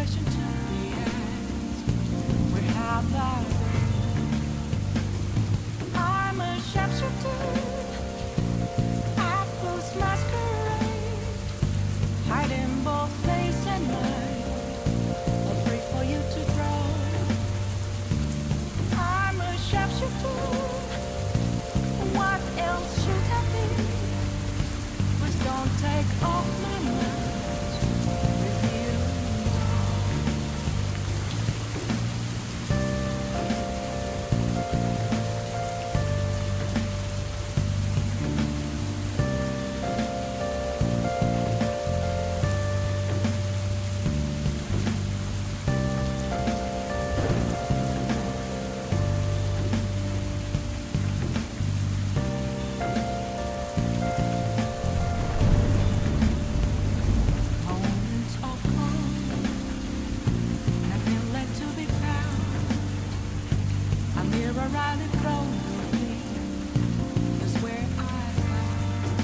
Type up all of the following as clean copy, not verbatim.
question to be asked. We have that. I'm a sharpshooter. Apples masquerade. Hiding both face and mind. All free for you to draw. I'm a sharpshooter. What else should I be? Please don't take off my mind with you. Moments of calm, nothing left to be found. I'm here around in front of me. That's where I found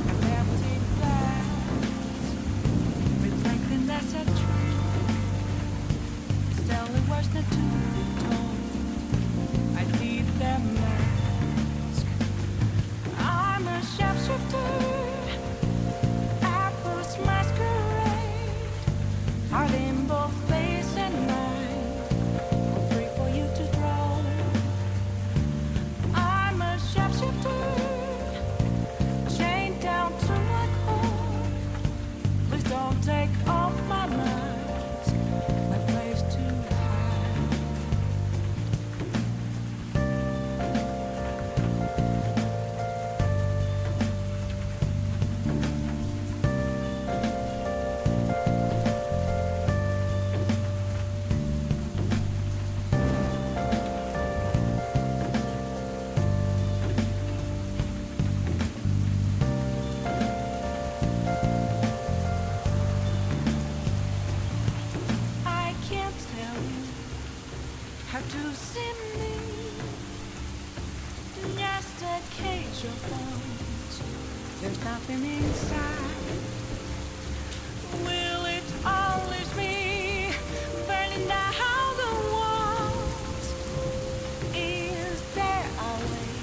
an empty glass, reflecting that's a truth. It's telling words not to be told. I need them mask. I'm a sharpshooter. Apples masquerade. Heart in both face and mind. All free for you to draw. I'm a sharpshooter. Chained down to my core. Please don't take off my mask. My place to hide. I can't tell you how to see me. Just a cage of bones. There's nothing inside. Will it always be burning down the walls? Is there a way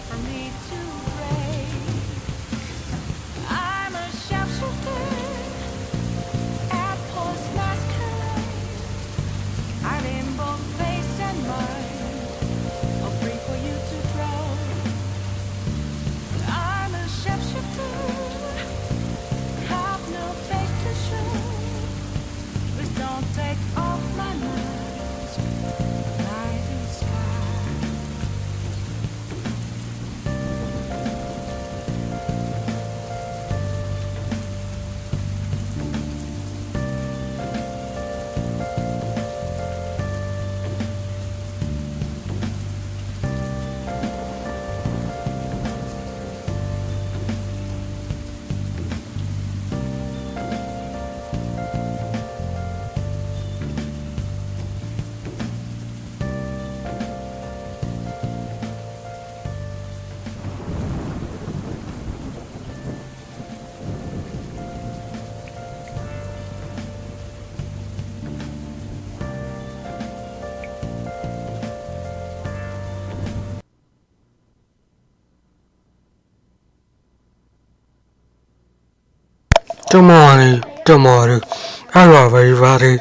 for me to break? I'm a sharpshooter. Apples masquerade. Hiding both face and mind. All free for you to draw. I'm a sharpshooter. Have no face to show. Please don't take off my mask. Night is sky. Good morning. Hello, everybody.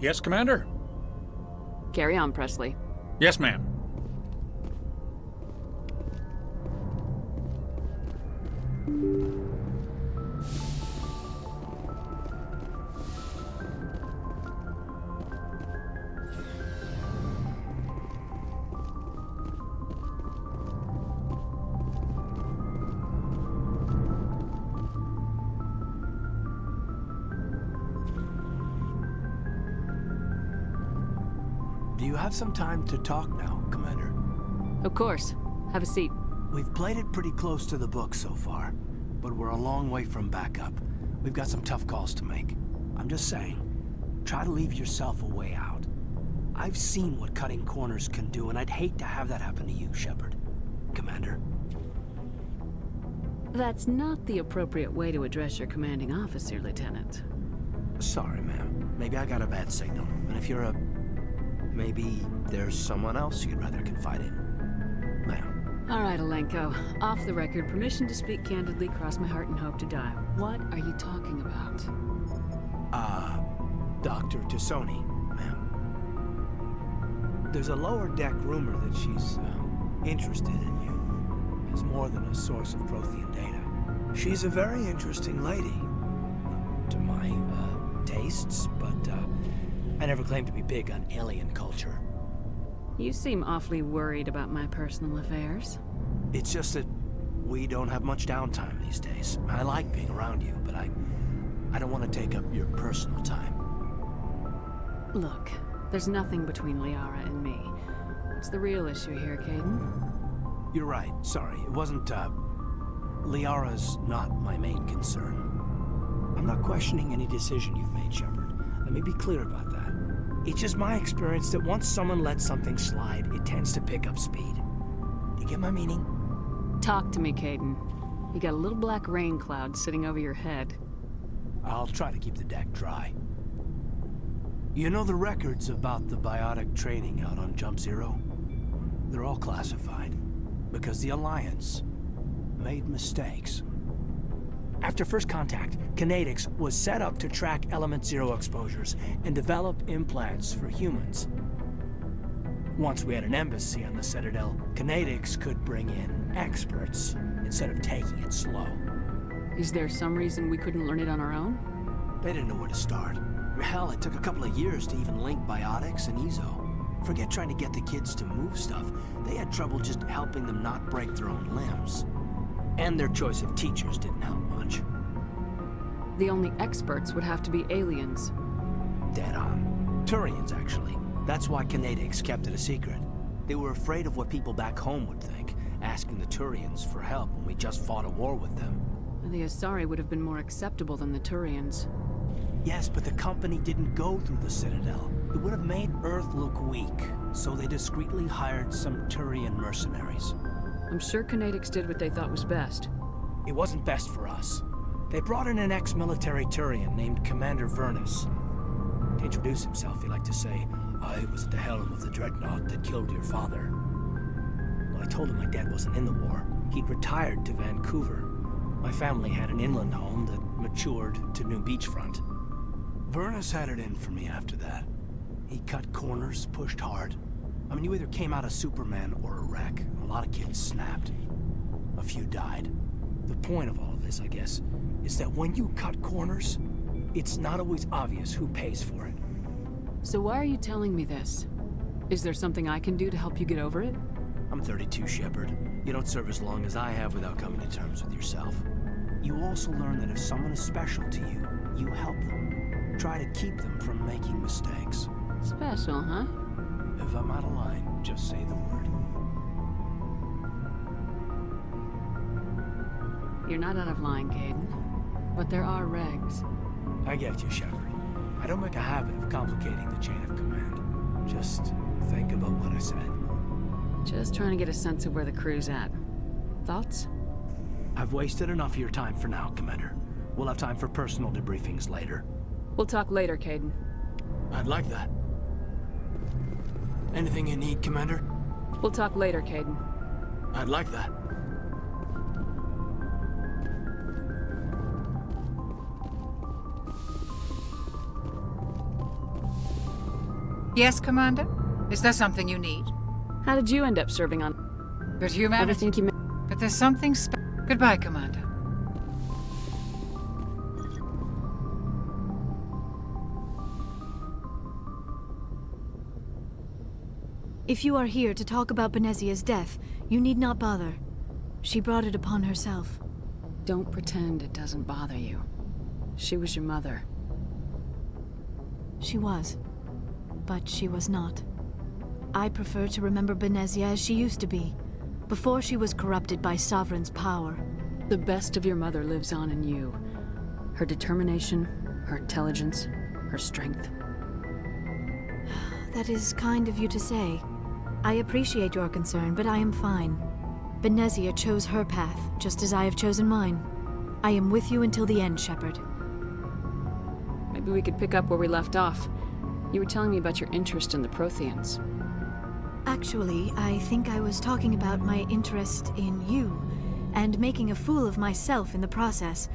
Yes, Commander? Carry on, Presley. Yes, ma'am. Do you have some time to talk now, Commander? Of course. Have a seat. We've played it pretty close to the book so far, but we're a long way from backup. We've got some tough calls to make. I'm just saying, try to leave yourself a way out. I've seen what cutting corners can do, and I'd hate to have that happen to you, Shepard. Commander. That's not the appropriate way to address your commanding officer, Lieutenant. Sorry, ma'am. Maybe I got a bad signal. And if you're a... maybe there's someone else you'd rather confide in. Ma'am. All right, Alenko. Off the record, permission to speak candidly, cross my heart and hope to die. What are you talking about? Dr. Tassoni, ma'am. There's a lower deck rumor that she's, interested in you as more than a source of Prothean data. She's a very interesting lady. To my, tastes, but, I never claimed to be big on alien culture. You seem awfully worried about my personal affairs. It's just that we don't have much downtime these days. I like being around you, but I don't want to take up your personal time. Look, there's nothing between Liara and me. What's the real issue here, Caden? You're right. Sorry. It wasn't, Liara's not my main concern. I'm not questioning any decision you've made, Shepard. Let me be clear about that. It's just my experience that once someone lets something slide, it tends to pick up speed. Do you get my meaning? Talk to me, Caden. You got a little black rain cloud sitting over your head. I'll try to keep the deck dry. You know the records about the biotic training out on Jump Zero? They're all classified, because the Alliance made mistakes. After first contact, Kinetics was set up to track Element Zero exposures and develop implants for humans. Once we had an embassy on the Citadel, Kinetics could bring in experts instead of taking it slow. Is there some reason we couldn't learn it on our own? They didn't know where to start. Hell, it took a couple of years to even link biotics and Ezo. Forget trying to get the kids to move stuff. They had trouble just helping them not break their own limbs. And their choice of teachers didn't help much. The only experts would have to be aliens. Dead on. Turians, actually. That's why Kinetics kept it a secret. They were afraid of what people back home would think, asking the Turians for help when we just fought a war with them. The Asari would have been more acceptable than the Turians. Yes, but the company didn't go through the Citadel. It would have made Earth look weak, so they discreetly hired some Turian mercenaries. I'm sure Kinetics did what they thought was best. It wasn't best for us. They brought in an ex-military Turian named Commander Vernus. To introduce himself, he liked to say, "I was at the helm of the dreadnought that killed your father." Well, I told him my dad wasn't in the war. He'd retired to Vancouver. My family had an inland home that matured to New Beachfront. Vernus had it in for me after that. He cut corners, pushed hard. I mean, you either came out a Superman or a wreck. A lot of kids snapped. A few died. The point of all of this, I guess, is that when you cut corners, it's not always obvious who pays for it. So why are you telling me this? Is there something I can do to help you get over it? I'm 32, Shepard. You don't serve as long as I have without coming to terms with yourself. You also learn that if someone is special to you, you help them. Try to keep them from making mistakes. Special, huh? If I'm out of line, just say the word. You're not out of line, Caden. But there are regs. I get you, Shepard. I don't make a habit of complicating the chain of command. Just think about what I said. Just trying to get a sense of where the crew's at. Thoughts? I've wasted enough of your time for now, Commander. We'll have time for personal debriefings later. We'll talk later, Caden. I'd like that. Anything you need, Commander? We'll talk later, Caden. I'd like that. Yes, Commander? Is there something you need? How did you end up serving on Good humanity. everything you But there's something Goodbye, Commander. If you are here to talk about Benezia's death, you need not bother. She brought it upon herself. Don't pretend it doesn't bother you. She was your mother. She was. But she was not. I prefer to remember Benezia as she used to be, before she was corrupted by Sovereign's power. The best of your mother lives on in you. Her determination, her intelligence, her strength. That is kind of you to say. I appreciate your concern, but I am fine. Benezia chose her path, just as I have chosen mine. I am with you until the end, Shepard. Maybe we could pick up where we left off. You were telling me about your interest in the Protheans. Actually, I think I was talking about my interest in you, and making a fool of myself in the process.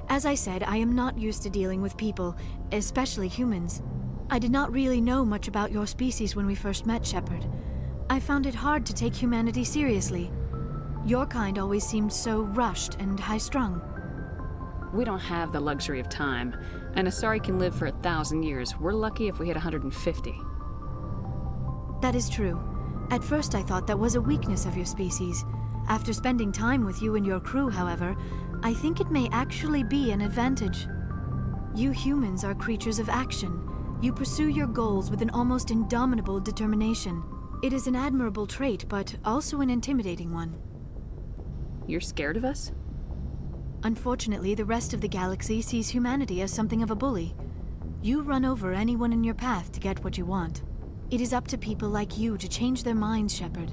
As I said, I am not used to dealing with people, especially humans. I did not really know much about your species when we first met, Shepard. I found it hard to take humanity seriously. Your kind always seemed so rushed and high-strung. We don't have the luxury of time, and Asari can live for 1,000 years. We're lucky if we hit 150. That is true. At first I thought that was a weakness of your species. After spending time with you and your crew, however, I think it may actually be an advantage. You humans are creatures of action. You pursue your goals with an almost indomitable determination. It is an admirable trait, but also an intimidating one. You're scared of us? Unfortunately, the rest of the galaxy sees humanity as something of a bully. You run over anyone in your path to get what you want. It is up to people like you to change their minds, Shepard.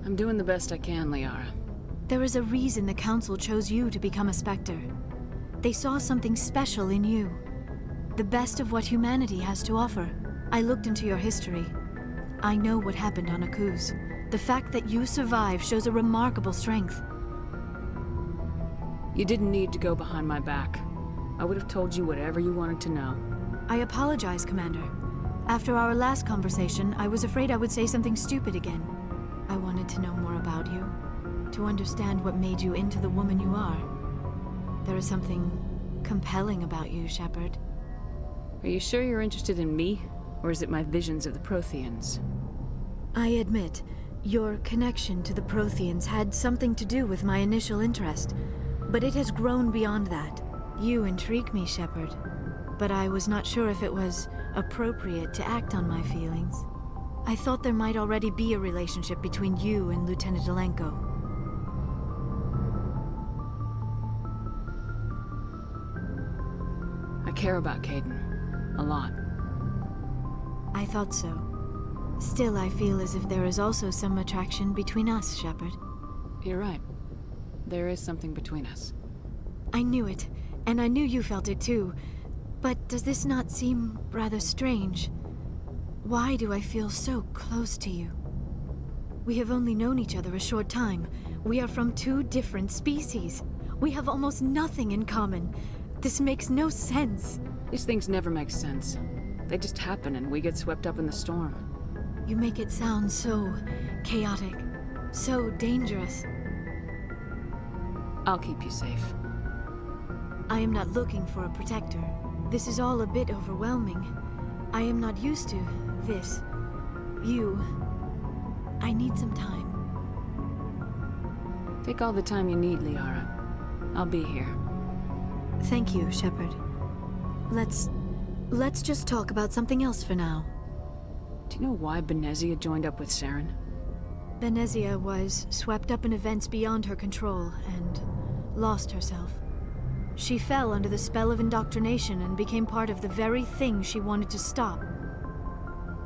I'm doing the best I can, Liara. There is a reason the Council chose you to become a Spectre. They saw something special in you. The best of what humanity has to offer. I looked into your history. I know what happened on Akuz. The fact that you survived shows a remarkable strength. You didn't need to go behind my back. I would have told you whatever you wanted to know. I apologize, Commander. After our last conversation, I was afraid I would say something stupid again. I wanted to know more about you, to understand what made you into the woman you are. There is something compelling about you, Shepard. Are you sure you're interested in me, or is it my visions of the Protheans? I admit, your connection to the Protheans had something to do with my initial interest, but it has grown beyond that. You intrigue me, Shepard, but I was not sure if it was appropriate to act on my feelings. I thought there might already be a relationship between you and Lieutenant Alenko. I care about Caden. A lot. I thought so. Still, I feel as if there is also some attraction between us, Shepard. You're right. There is something between us. I knew it, and I knew you felt it too. But does this not seem rather strange? Why do I feel so close to you? We have only known each other a short time. We are from two different species. We have almost nothing in common. This makes no sense. These things never make sense. They just happen and we get swept up in the storm. You make it sound so chaotic, so dangerous. I'll keep you safe. I am not looking for a protector. This is all a bit overwhelming. I am not used to this. You. I need some time. Take all the time you need, Liara. I'll be here. Thank you, Shepard. Let's just talk about something else for now. Do you know why Benezia joined up with Saren? Benezia was swept up in events beyond her control and lost herself. She fell under the spell of indoctrination and became part of the very thing she wanted to stop.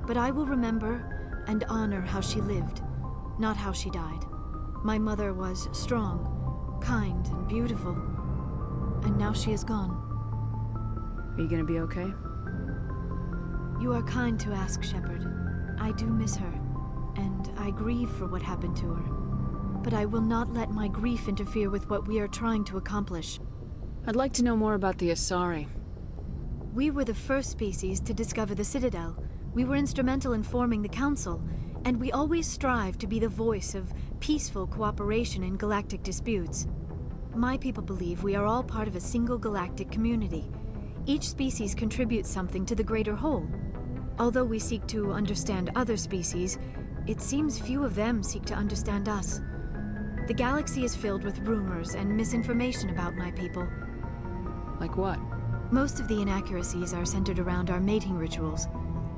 But I will remember and honor how she lived, not how she died. My mother was strong, kind, and beautiful. And now she is gone. Are you gonna be okay? You are kind to ask, Shepard. I do miss her, and I grieve for what happened to her. But I will not let my grief interfere with what we are trying to accomplish. I'd like to know more about the Asari. We were the first species to discover the Citadel. We were instrumental in forming the Council, and we always strive to be the voice of peaceful cooperation in galactic disputes. My people believe we are all part of a single galactic community. Each species contributes something to the greater whole. Although we seek to understand other species, it seems few of them seek to understand us. The galaxy is filled with rumors and misinformation about my people. Like what? Most of the inaccuracies are centered around our mating rituals.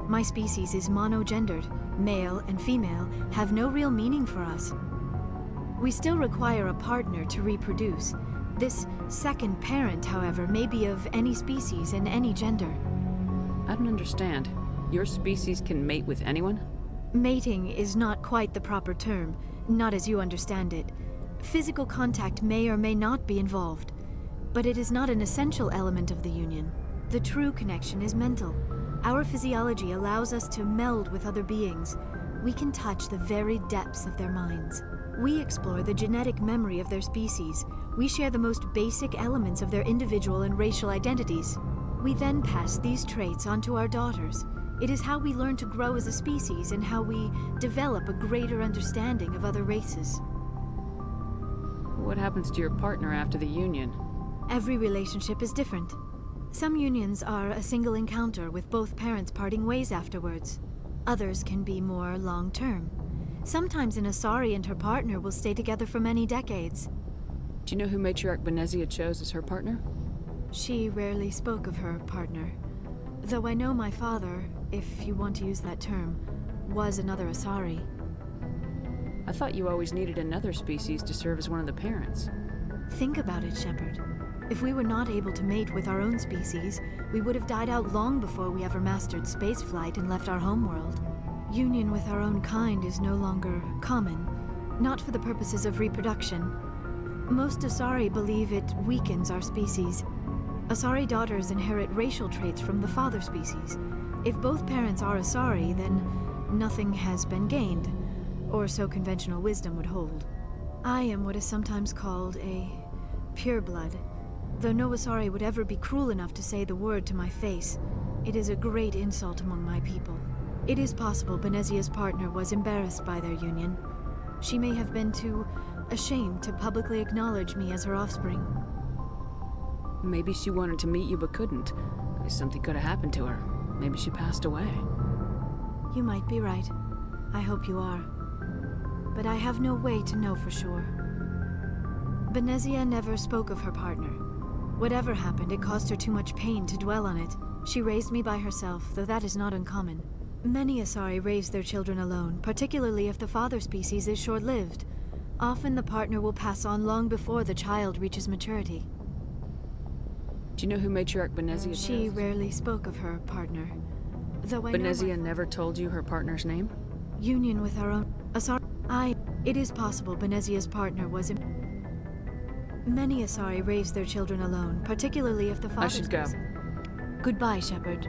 My species is monogendered. Male and female have no real meaning for us. We still require a partner to reproduce. This second parent, however, may be of any species and any gender. I don't understand. Your species can mate with anyone? Mating is not quite the proper term, not as you understand it. Physical contact may or may not be involved, but it is not an essential element of the union. The true connection is mental. Our physiology allows us to meld with other beings. We can touch the very depths of their minds. We explore the genetic memory of their species. We share the most basic elements of their individual and racial identities. We then pass these traits on to our daughters. It is how we learn to grow as a species and how we develop a greater understanding of other races. What happens to your partner after the union? Every relationship is different. Some unions are a single encounter with both parents parting ways afterwards. Others can be more long-term. Sometimes an Asari and her partner will stay together for many decades. Do you know who Matriarch Benezia chose as her partner? She rarely spoke of her partner. Though I know my father, if you want to use that term, was another Asari. I thought you always needed another species to serve as one of the parents. Think about it, Shepard. If we were not able to mate with our own species, we would have died out long before we ever mastered spaceflight and left our homeworld. Union with our own kind is no longer common, not for the purposes of reproduction. Most Asari believe it weakens our species. Asari daughters inherit racial traits from the father species. If both parents are Asari, then nothing has been gained, or so conventional wisdom would hold. I am what is sometimes called a pureblood. Though no Asari would ever be cruel enough to say the word to my face, it is a great insult among my people. It is possible Benezia's partner was embarrassed by their union. She may have been too ashamed to publicly acknowledge me as her offspring. Maybe she wanted to meet you but couldn't. Something could have happened to her. Maybe she passed away. You might be right. I hope you are. But I have no way to know for sure. Benezia never spoke of her partner. Whatever happened, it caused her too much pain to dwell on it. She raised me by herself, though that is not uncommon. Many Asari raise their children alone, particularly if the father species is short-lived. Often the partner will pass on long before the child reaches maturity. Do you know who Matriarch Benezia is? She rarely spoke of her partner. Though I know Benezia never told you her partner's name? union with our own Asari. It is possible Benezia's partner was Many Asari raise their children alone, particularly if the father I should go. Goodbye, Shepard.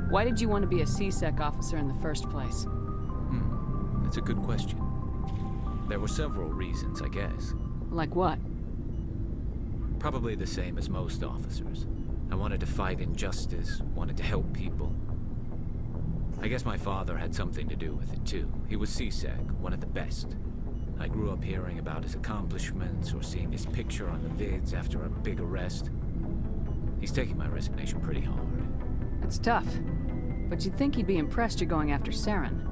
Why did you want to be a CSEC officer in the first place? That's a good question. There were several reasons, I guess. Like what? Probably the same as most officers. I wanted to fight injustice, wanted to help people. I guess my father had something to do with it too. He was CSEC, one of the best. I grew up hearing about his accomplishments or seeing his picture on the vids after a big arrest. He's taking my resignation pretty hard. That's tough. But you'd think he'd be impressed you're going after Saren.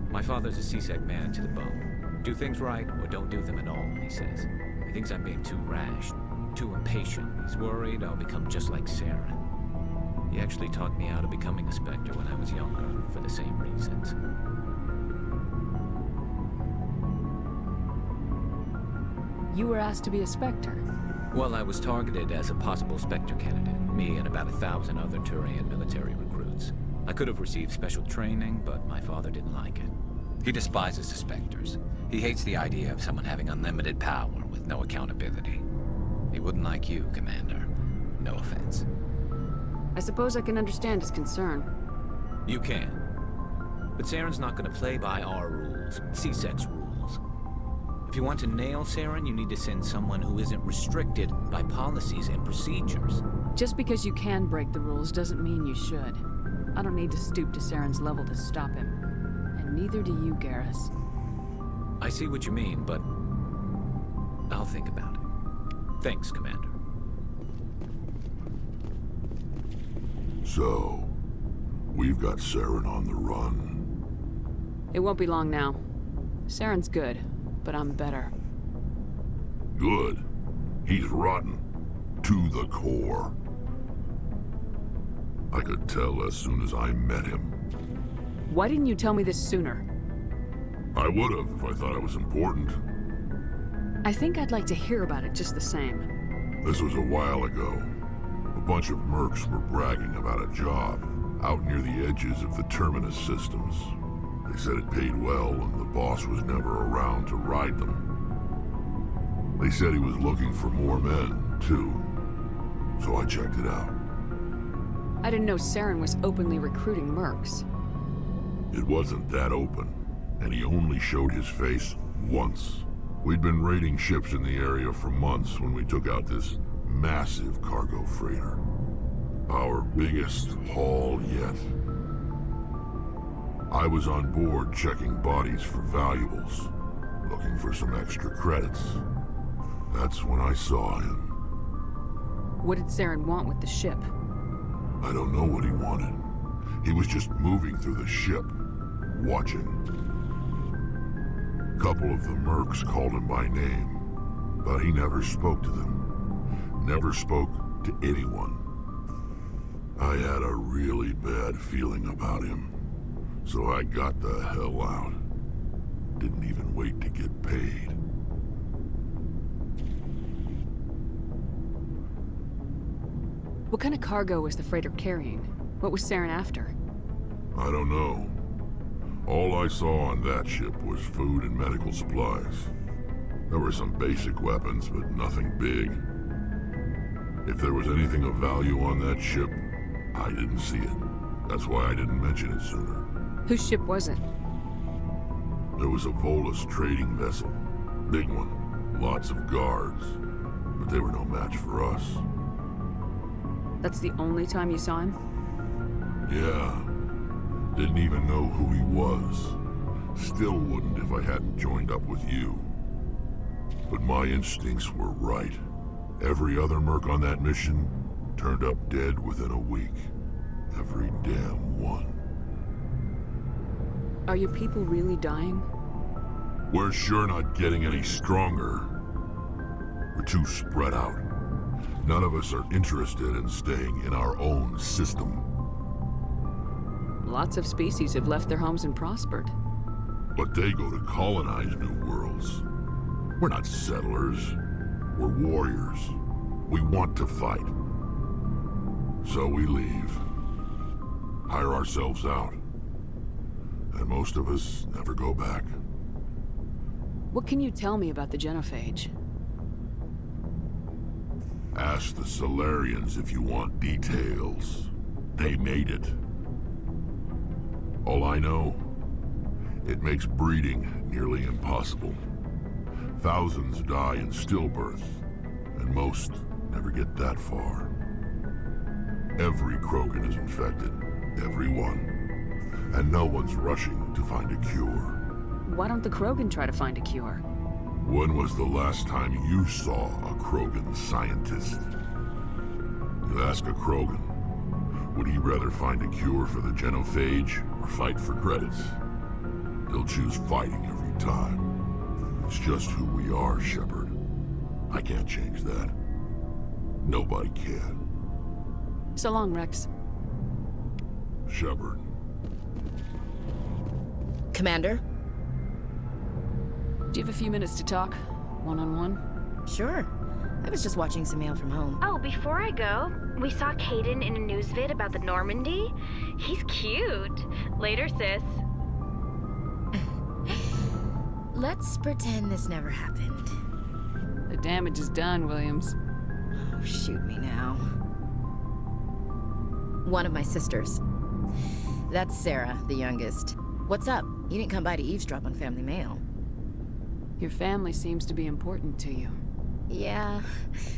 My father's a CSEC man to the bone. Do things right or don't do them at all, he says. He thinks I'm being too rash, too impatient. He's worried I'll become just like Saren. He actually talked me out of becoming a Spectre when I was younger, for the same reasons. You were asked to be a Spectre. Well, I was targeted as a possible Spectre candidate, me and about 1,000 other Turian military recruits. I could have received special training, but my father didn't like it. He despises the Spectres. He hates the idea of someone having unlimited power with no accountability. He wouldn't like you, Commander. No offense. I suppose I can understand his concern. You can. But Saren's not going to play by our rules, CSEC's rules. If you want to nail Saren, you need to send someone who isn't restricted by policies and procedures. Just because you can break the rules doesn't mean you should. I don't need to stoop to Saren's level to stop him. And neither do you, Garrus. I see what you mean, but I'll think about it. Thanks, Commander. So, we've got Saren on the run. It won't be long now. Saren's good, but I'm better. Good. He's rotten. To the core. I could tell as soon as I met him. Why didn't you tell me this sooner? I would have if I thought it was important. I think I'd like to hear about it just the same. This was a while ago. A bunch of mercs were bragging about a job out near the edges of the Terminus systems. They said it paid well and the boss was never around to ride them. They said he was looking for more men, too. So I checked it out. I didn't know Saren was openly recruiting mercs. It wasn't that open, and he only showed his face once. We'd been raiding ships in the area for months when we took out this massive cargo freighter. Our biggest haul yet. I was on board checking bodies for valuables, looking for some extra credits. That's when I saw him. What did Saren want with the ship? I don't know what he wanted. He was just moving through the ship, watching. A couple of the mercs called him by name, but he never spoke to them. Never spoke to anyone. I had a really bad feeling about him, so I got the hell out. Didn't even wait to get paid. What kind of cargo was the freighter carrying? What was Saren after? I don't know. All I saw on that ship was food and medical supplies. There were some basic weapons, but nothing big. If there was anything of value on that ship, I didn't see it. That's why I didn't mention it sooner. Whose ship was it? There was a Volus trading vessel. Big one. Lots of guards. But they were no match for us. That's the only time you saw him? Yeah. Didn't even know who he was. Still wouldn't if I hadn't joined up with you. But my instincts were right. Every other merc on that mission turned up dead within a week. Every damn one. Are your people really dying? We're sure not getting any stronger. We're too spread out. None of us are interested in staying in our own system. Lots of species have left their homes and prospered. But they go to colonize new worlds. We're not settlers. We're warriors. We want to fight. So we leave. Hire ourselves out. And most of us never go back. What can you tell me about the Genophage? Ask the Solarians if you want details. They made it. All I know, it makes breeding nearly impossible. Thousands die in stillbirth, and most never get that far. Every Krogan is infected, every one, and no one's rushing to find a cure. Why don't the Krogan try to find a cure? When was the last time you saw a Krogan scientist? You ask a Krogan, would he rather find a cure for the genophage or fight for credits? He'll choose fighting every time. It's just who we are, Shepard. I can't change that. Nobody can. So long, Rex. Shepard. Commander? Do you have a few minutes to talk? One-on-one? Sure. I was just watching some mail from home. Oh, before I go, we saw Caden in a news vid about the Normandy. He's cute. Later, sis. Let's pretend this never happened. The damage is done, Williams. Oh, shoot me now. One of my sisters. That's Sarah, the youngest. What's up? You didn't come by to eavesdrop on family mail. Your family seems to be important to you. Yeah,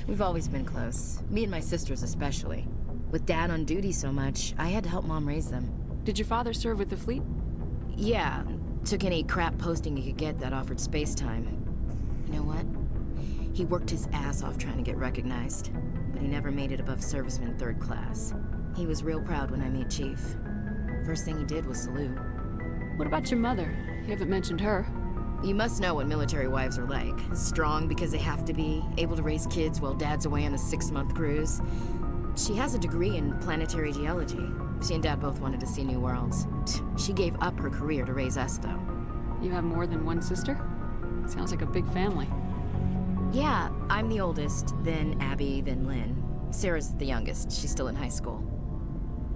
we've always been close. Me and my sisters especially. With Dad on duty so much, I had to help Mom raise them. Did your father serve with the fleet? Yeah, took any crap posting he could get that offered space time. You know what? He worked his ass off trying to get recognized, but he never made it above serviceman 3rd class. He was real proud when I made Chief. First thing he did was salute. What about your mother? You haven't mentioned her. You must know what military wives are like. Strong because they have to be, able to raise kids while Dad's away on a 6-month cruise. She has a degree in planetary geology. She and Dad both wanted to see new worlds. She gave up her career to raise us, though. You have more than one sister? Sounds like a big family. Yeah, I'm the oldest, then Abby, then Lynn. Sarah's the youngest. She's still in high school.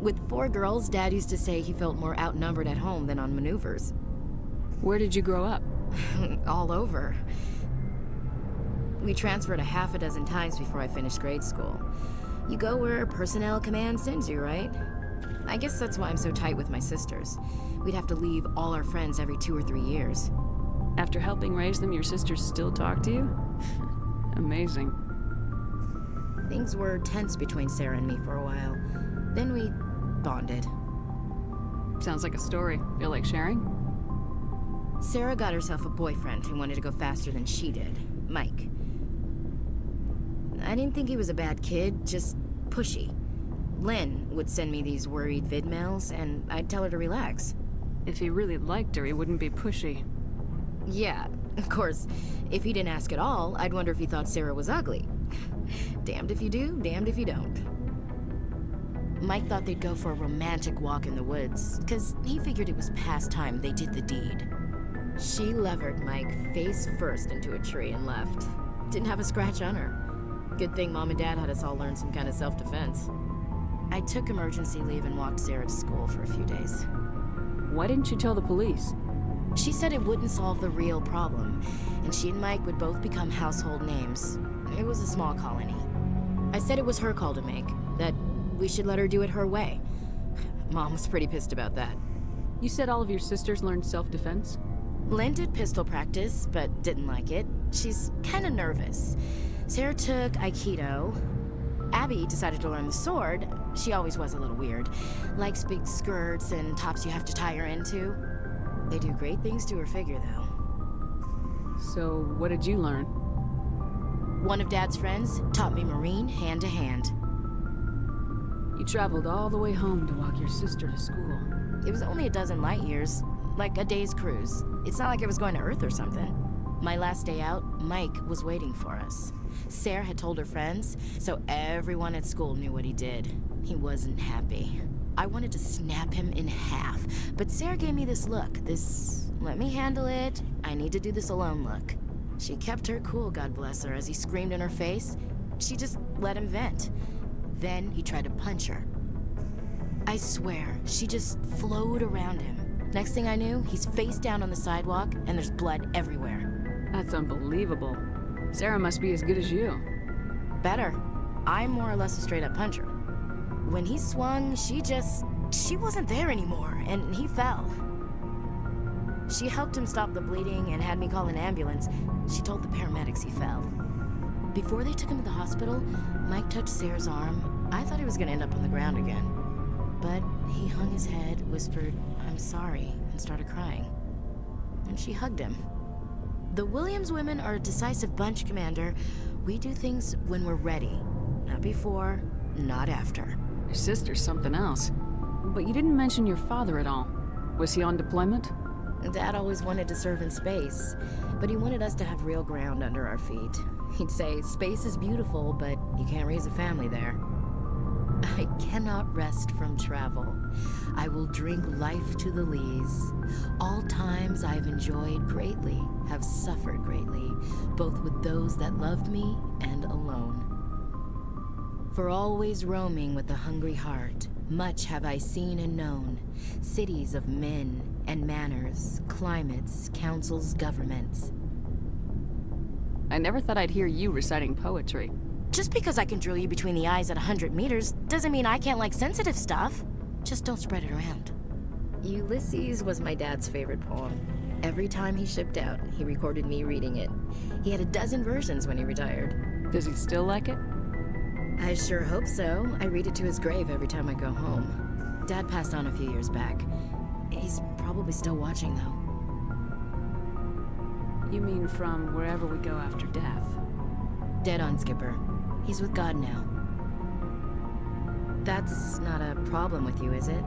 With 4 girls, Dad used to say he felt more outnumbered at home than on maneuvers. Where did you grow up? All over. We transferred a half a dozen times before I finished grade school. You go where personnel command sends you, right? I guess that's why I'm so tight with my sisters. We'd have to leave all our friends every 2 or 3 years. After helping raise them, your sisters still talk to you? Amazing. Things were tense between Sarah and me for a while. Then we bonded. Sounds like a story. Feel like sharing? Sarah got herself a boyfriend who wanted to go faster than she did, Mike. I didn't think he was a bad kid, just pushy. Lynn would send me these worried vid mails, and I'd tell her to relax. If he really liked her, he wouldn't be pushy. Yeah, of course, if he didn't ask at all, I'd wonder if he thought Sarah was ugly. Damned if you do, damned if you don't. Mike thought they'd go for a romantic walk in the woods, because he figured it was past time they did the deed. She levered Mike face first into a tree and left. Didn't have a scratch on her. Good thing Mom and Dad had us all learn some kind of self-defense. I took emergency leave and walked Sarah to school for a few days. Why didn't you tell the police? She said it wouldn't solve the real problem, and she and Mike would both become household names. It was a small colony. I said it was her call to make, that we should let her do it her way. Mom was pretty pissed about that. You said all of your sisters learned self-defense? Lynn did pistol practice, but didn't like it. She's kind of nervous. Sarah took Aikido. Abby decided to learn the sword. She always was a little weird. Likes big skirts and tops you have to tie her into. They do great things to her figure, though. So, what did you learn? One of Dad's friends taught me Marine hand to hand. You traveled all the way home to walk your sister to school. It was only a dozen light years, like a day's cruise. It's not like I was going to Earth or something. My last day out, Mike was waiting for us. Sarah had told her friends, so everyone at school knew what he did. He wasn't happy. I wanted to snap him in half, but Sarah gave me this look, this let me handle it, I need to do this alone look. She kept her cool, God bless her, as he screamed in her face. She just let him vent. Then he tried to punch her. I swear, she just flowed around him. Next thing I knew, he's face down on the sidewalk, and there's blood everywhere. That's unbelievable. Sarah must be as good as you. Better. I'm more or less a straight-up puncher. When he swung, she just She wasn't there anymore, and he fell. She helped him stop the bleeding and had me call an ambulance. She told the paramedics he fell. Before they took him to the hospital, Mike touched Sarah's arm. I thought he was gonna end up on the ground again. But he hung his head, whispered, "I'm sorry," and started crying. And she hugged him. The Williams women are a decisive bunch, Commander. We do things when we're ready. Not before, not after. Your sister's something else. But you didn't mention your father at all. Was he on deployment? Dad always wanted to serve in space, but he wanted us to have real ground under our feet. He'd say, space is beautiful, but you can't raise a family there. I cannot rest from travel. I will drink life to the lees. All times I've enjoyed greatly, have suffered greatly, both with those that loved me and alone. For always roaming with a hungry heart, much have I seen and known, cities of men and manners, climates, councils, governments. I never thought I'd hear you reciting poetry. Just because I can drill you between the eyes at 100 meters doesn't mean I can't like sensitive stuff. Just don't spread it around. Ulysses was my dad's favorite poem. Every time he shipped out, he recorded me reading it. He had a dozen versions when he retired. Does he still like it? I sure hope so. I read it to his grave every time I go home. Dad passed on a few years back. He's probably still watching, though. You mean from wherever we go after death? Dead on, Skipper. He's with God now. That's not a problem with you, is it?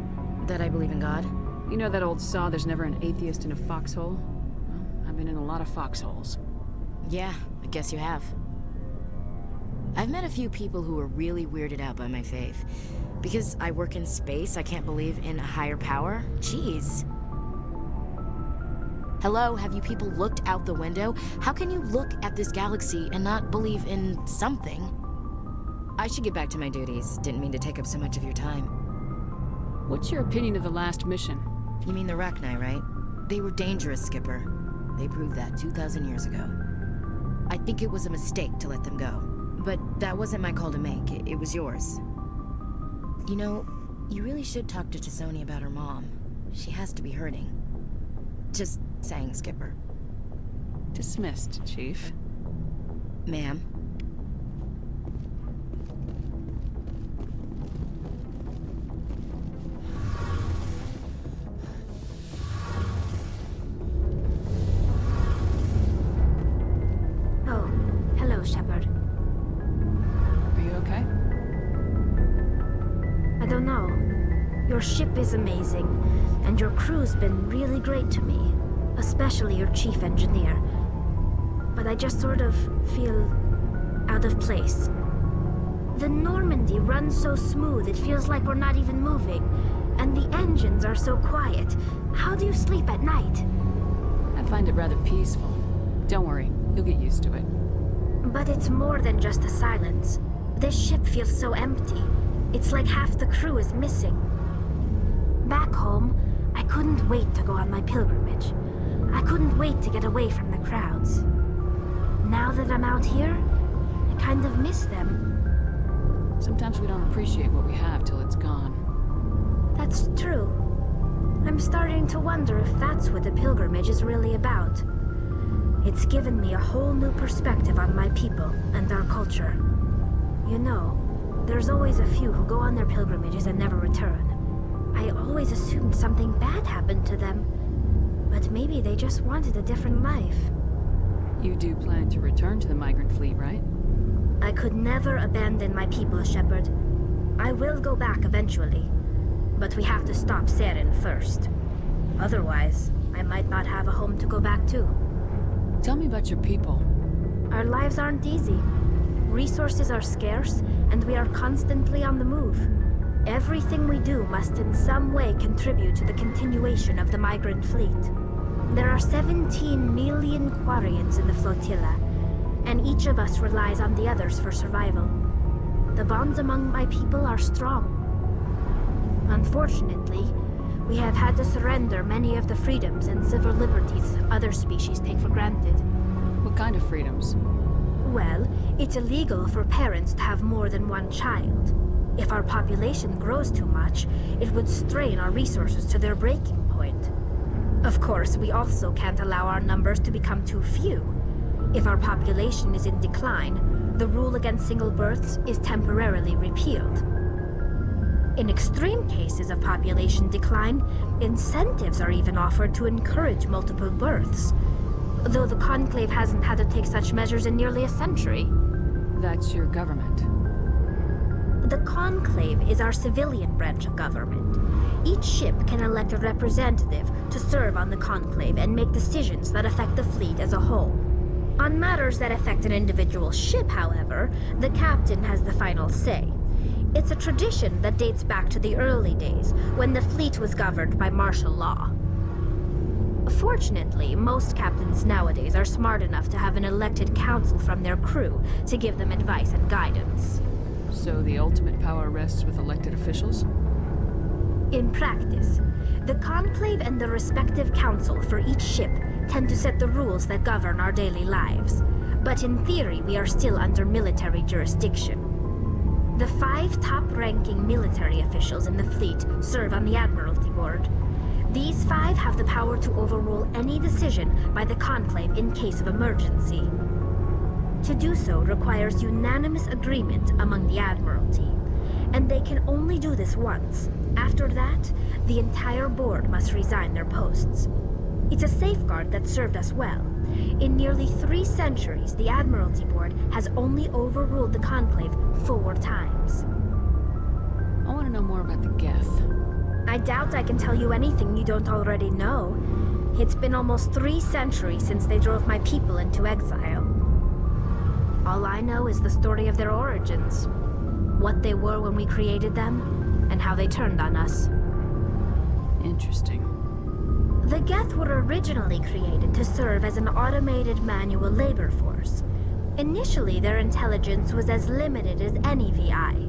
That I believe in God? You know that old saw, there's never an atheist in a foxhole? Well, I've been in a lot of foxholes. Yeah, I guess you have. I've met a few people who are really weirded out by my faith. Because I work in space, I can't believe in a higher power? Jeez. Hello, have you people looked out the window? How can you look at this galaxy and not believe in something? I should get back to my duties. Didn't mean to take up so much of your time. What's your opinion of the last mission? You mean the Rachni, right? They were dangerous, Skipper. They proved that 2,000 years ago. I think it was a mistake to let them go. But that wasn't my call to make. It was yours. You know, you really should talk to Tisoni about her mom. She has to be hurting. Just saying, Skipper. Dismissed, Chief. Ma'am. Oh, hello, Shepard. Are you okay? I don't know. Your ship is amazing, and your crew's been really great to me, especially your chief engineer. But I just sort of feel out of place. The Normandy runs so smooth it feels like we're not even moving, and the engines are so quiet. How do you sleep at night? I find it rather peaceful. Don't worry, you'll get used to it. But it's more than just the silence. This ship feels so empty. It's like half the crew is missing. Back home, I couldn't wait to go on my pilgrimage. I couldn't wait to get away from the crowds. Now that I'm out here, I kind of miss them. Sometimes we don't appreciate what we have till it's gone. That's true. I'm starting to wonder if that's what the pilgrimage is really about. It's given me a whole new perspective on my people and our culture. You know, there's always a few who go on their pilgrimages and never return. I always assumed something bad happened to them, but maybe they just wanted a different life. You do plan to return to the migrant fleet, right? I could never abandon my people, Shepard. I will go back eventually, but we have to stop Saren first. Otherwise, I might not have a home to go back to. Tell me about your people. Our lives aren't easy. Resources are scarce, and we are constantly on the move. Everything we do must in some way contribute to the continuation of the migrant fleet. There are 17 million Quarians in the flotilla, and each of us relies on the others for survival. The bonds among my people are strong. Unfortunately, we have had to surrender many of the freedoms and civil liberties other species take for granted. What kind of freedoms? Well, it's illegal for parents to have more than one child. If our population grows too much, it would strain our resources to their breaking point. Of course, we also can't allow our numbers to become too few. If our population is in decline, the rule against single births is temporarily repealed. In extreme cases of population decline, incentives are even offered to encourage multiple births, though the Conclave hasn't had to take such measures in nearly a century. That's your government. The Conclave is our civilian branch of government. Each ship can elect a representative to serve on the Conclave and make decisions that affect the fleet as a whole. On matters that affect an individual ship, however, the captain has the final say. It's a tradition that dates back to the early days, when the fleet was governed by martial law. Fortunately, most captains nowadays are smart enough to have an elected council from their crew to give them advice and guidance. So the ultimate power rests with elected officials? In practice, the Conclave and the respective council for each ship tend to set the rules that govern our daily lives. But in theory, we are still under military jurisdiction. The 5 top-ranking military officials in the fleet serve on the Admiralty Board. These 5 have the power to overrule any decision by the Conclave in case of emergency. To do so requires unanimous agreement among the Admiralty, and they can only do this once. After that, the entire board must resign their posts. It's a safeguard that served us well. In nearly 3 centuries, the Admiralty Board has only overruled the Conclave 4 times. I want to know more about the Geth. I doubt I can tell you anything you don't already know. It's been almost 3 centuries since they drove my people into exile. All I know is the story of their origins, what they were when we created them, and how they turned on us. Interesting. The Geth were originally created to serve as an automated manual labor force. Initially, their intelligence was as limited as any VI.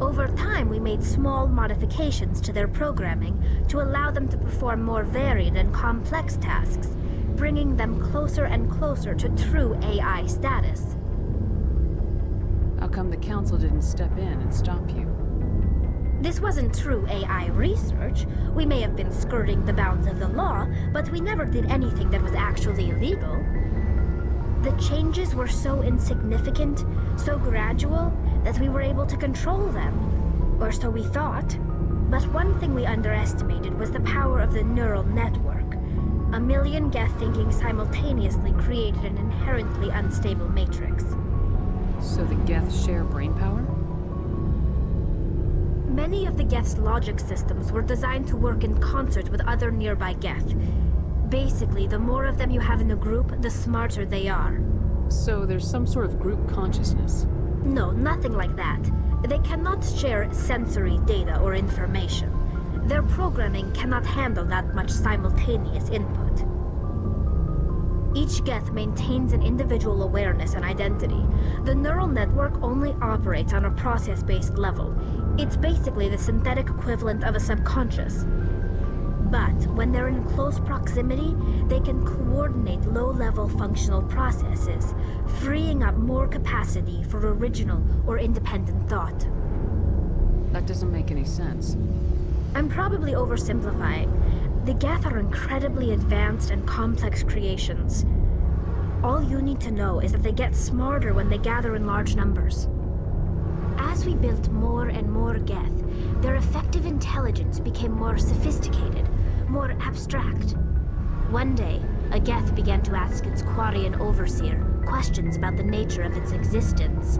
Over time, we made small modifications to their programming to allow them to perform more varied and complex tasks, bringing them closer and closer to true AI status. How come the council didn't step in and stop you? This wasn't true AI research. We may have been skirting the bounds of the law, but we never did anything that was actually illegal. The changes were so insignificant, so gradual, that we were able to control them. Or so we thought. But one thing we underestimated was the power of the neural network. 1 million Geth thinking simultaneously created an inherently unstable matrix. So the Geth share brain power? Many of the Geth's logic systems were designed to work in concert with other nearby Geth. Basically, the more of them you have in a group, the smarter they are. So there's some sort of group consciousness? No, nothing like that. They cannot share sensory data or information. Their programming cannot handle that much simultaneous input. Each Geth maintains an individual awareness and identity. The neural network only operates on a process-based level. It's basically the synthetic equivalent of a subconscious. But when they're in close proximity, they can coordinate low-level functional processes, freeing up more capacity for original or independent thought. That doesn't make any sense. I'm probably oversimplifying. The Geth are incredibly advanced and complex creations. All you need to know is that they get smarter when they gather in large numbers. As we built more and more Geth, their effective intelligence became more sophisticated, more abstract. One day, a Geth began to ask its Quarian overseer questions about the nature of its existence.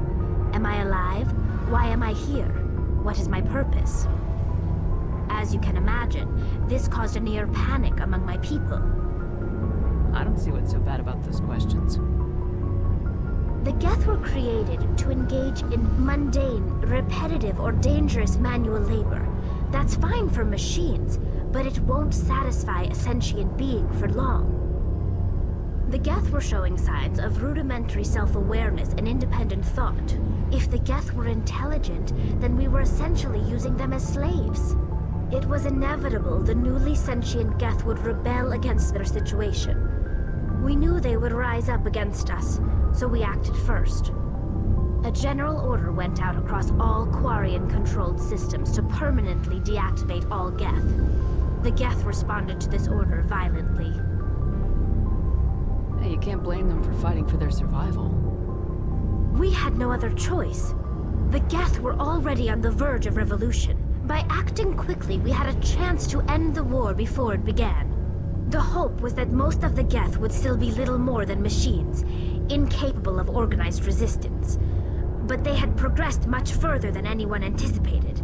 Am I alive? Why am I here? What is my purpose? As you can imagine, this caused a near panic among my people. I don't see what's so bad about those questions. The Geth were created to engage in mundane, repetitive, or dangerous manual labor. That's fine for machines, but it won't satisfy a sentient being for long. The Geth were showing signs of rudimentary self-awareness and independent thought. If the Geth were intelligent, then we were essentially using them as slaves. It was inevitable the newly sentient Geth would rebel against their situation. We knew they would rise up against us, so we acted first. A general order went out across all Quarian-controlled systems to permanently deactivate all Geth. The Geth responded to this order violently. Hey, you can't blame them for fighting for their survival. We had no other choice. The Geth were already on the verge of revolution. By acting quickly, we had a chance to end the war before it began. The hope was that most of the Geth would still be little more than machines, incapable of organized resistance. But they had progressed much further than anyone anticipated.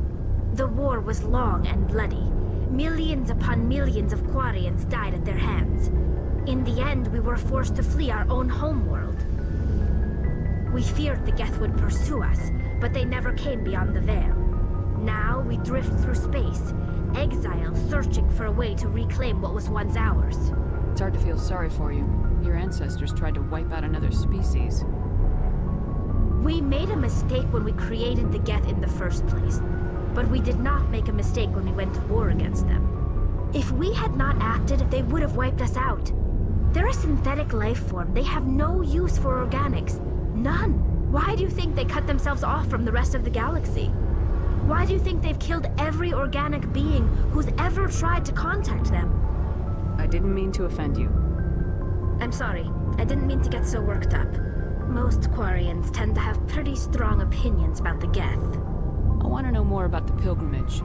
The war was long and bloody. Millions upon millions of Quarians died at their hands. In the end, we were forced to flee our own homeworld. We feared the Geth would pursue us, but they never came beyond the Veil. Now we drift through space, exile searching for a way to reclaim what was once ours. It's hard to feel sorry for you. Your ancestors tried to wipe out another species. We made a mistake when we created the Geth in the first place, but we did not make a mistake when we went to war against them. If we had not acted, they would have wiped us out. They're a synthetic life form. They have no use for organics. None. Why do you think they cut themselves off from the rest of the galaxy? Why do you think they've killed every organic being who's ever tried to contact them? I didn't mean to offend you. I'm sorry. I didn't mean to get so worked up. Most Quarians tend to have pretty strong opinions about the Geth. I want to know more about the pilgrimage.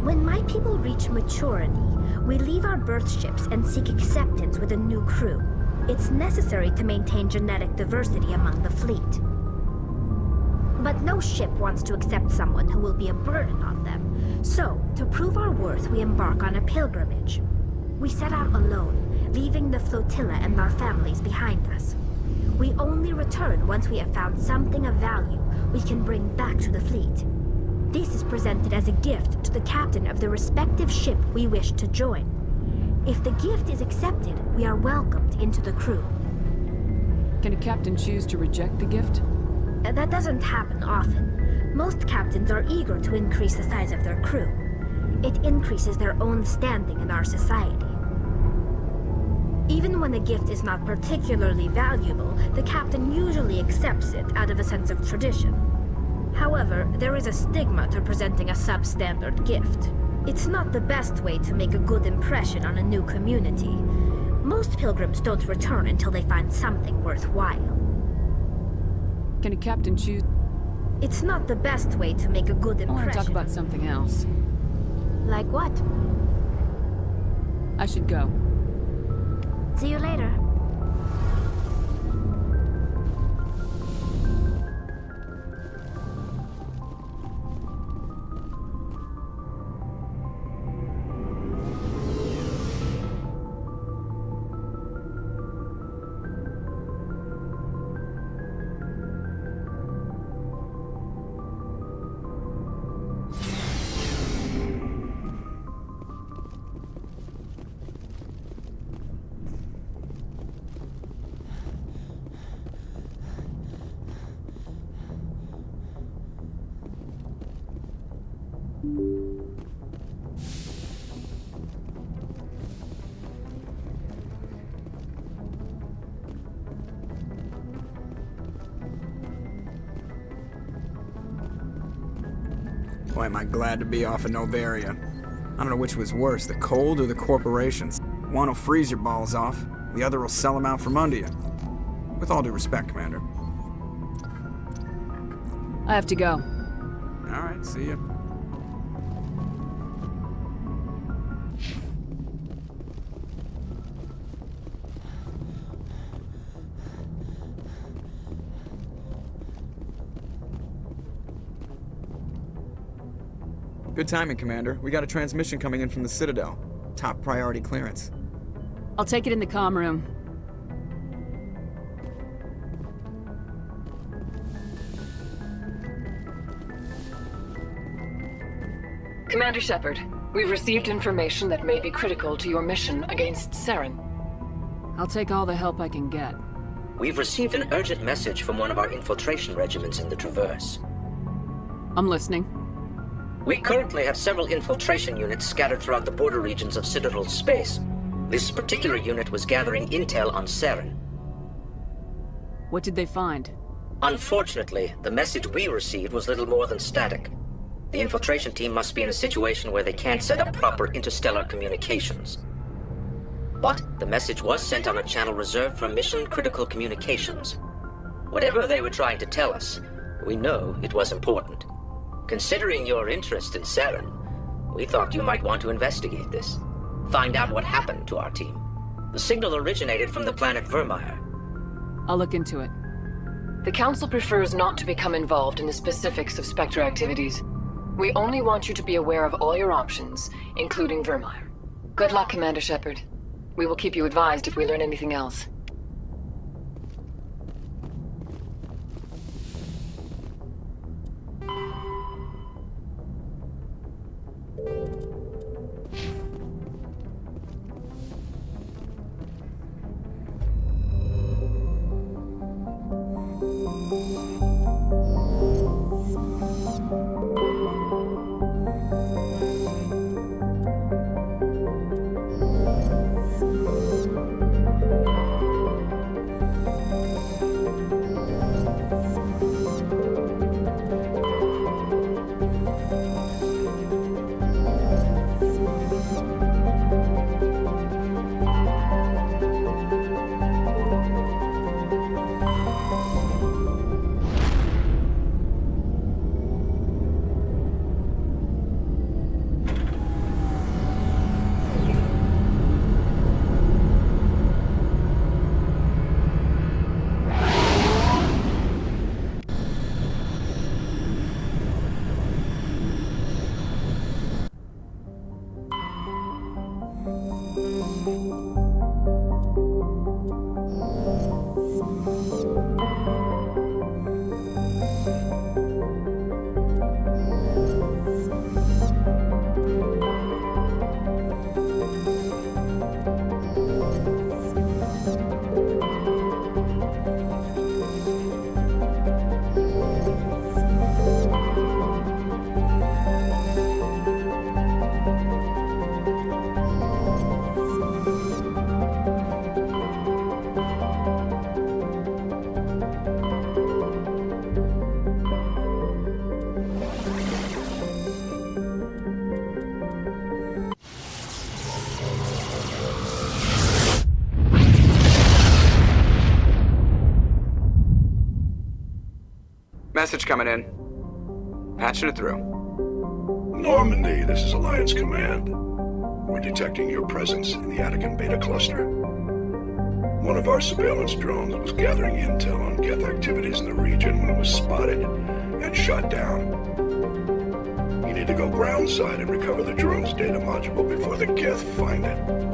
When my people reach maturity, we leave our birth ships and seek acceptance with a new crew. It's necessary to maintain genetic diversity among the fleet. But no ship wants to accept someone who will be a burden on them. So, to prove our worth, we embark on a pilgrimage. We set out alone, leaving the flotilla and our families behind us. We only return once we have found something of value we can bring back to the fleet. This is presented as a gift to the captain of the respective ship we wish to join. If the gift is accepted, we are welcomed into the crew. Can a captain choose to reject the gift? That doesn't happen often. Most captains are eager to increase the size of their crew. It increases their own standing in our society. Even when the gift is not particularly valuable, the captain usually accepts it out of a sense of tradition. However, there is a stigma to presenting a substandard gift. It's not the best way to make a good impression on a new community. Most pilgrims don't return until they find something worthwhile. Can a captain choose? It's not the best way to make a good impression. I want to talk about something else. Like what? I should go. See you later. Boy, am I glad to be off of Novaria. I don't know which was worse, the cold or the corporations. One will freeze your balls off, the other will sell them out from under you. With all due respect, Commander. I have to go. Alright, see ya. Good timing, Commander. We got a transmission coming in from the Citadel. Top priority clearance. I'll take it in the comm room. Commander Shepard, we've received information that may be critical to your mission against Saren. I'll take all the help I can get. We've received an urgent message from one of our infiltration regiments in the Traverse. I'm listening. We currently have several infiltration units scattered throughout the border regions of Citadel space. This particular unit was gathering intel on Saren. What did they find? Unfortunately, the message we received was little more than static. The infiltration team must be in a situation where they can't set up proper interstellar communications. But the message was sent on a channel reserved for mission-critical communications. Whatever they were trying to tell us, we know it was important. Considering your interest in Saren, we thought you might want to investigate this. Find out what happened to our team. The signal originated from the planet Vermeer. I'll look into it. The Council prefers not to become involved in the specifics of Spectre activities. We only want you to be aware of all your options, including Vermeer. Good luck, Commander Shepard. We will keep you advised if we learn anything else. Message coming in. Patching it through. Normandy, this is Alliance Command. We're detecting your presence in the Attican Beta Cluster. One of our surveillance drones was gathering intel on Geth activities in the region when it was spotted and shot down. You need to go groundside and recover the drone's data module before the Geth find it.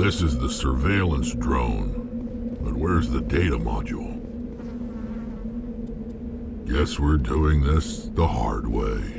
This is the surveillance drone. But where's the data module? Guess we're doing this the hard way.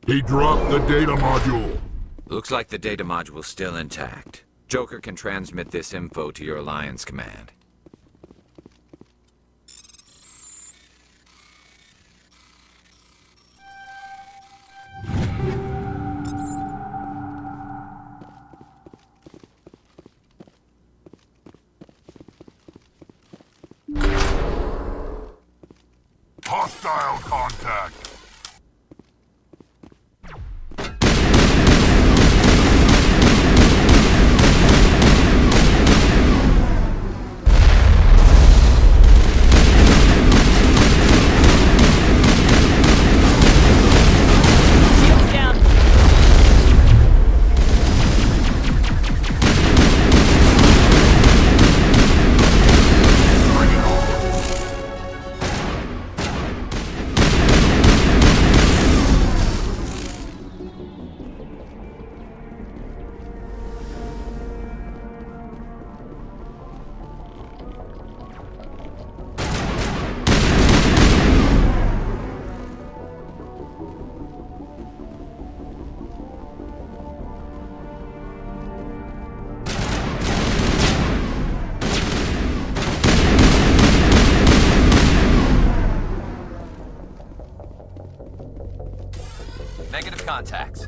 He dropped the data module. Looks like the data module's still intact. Joker can transmit this info to your Alliance command. Hostile contact! Negative contacts.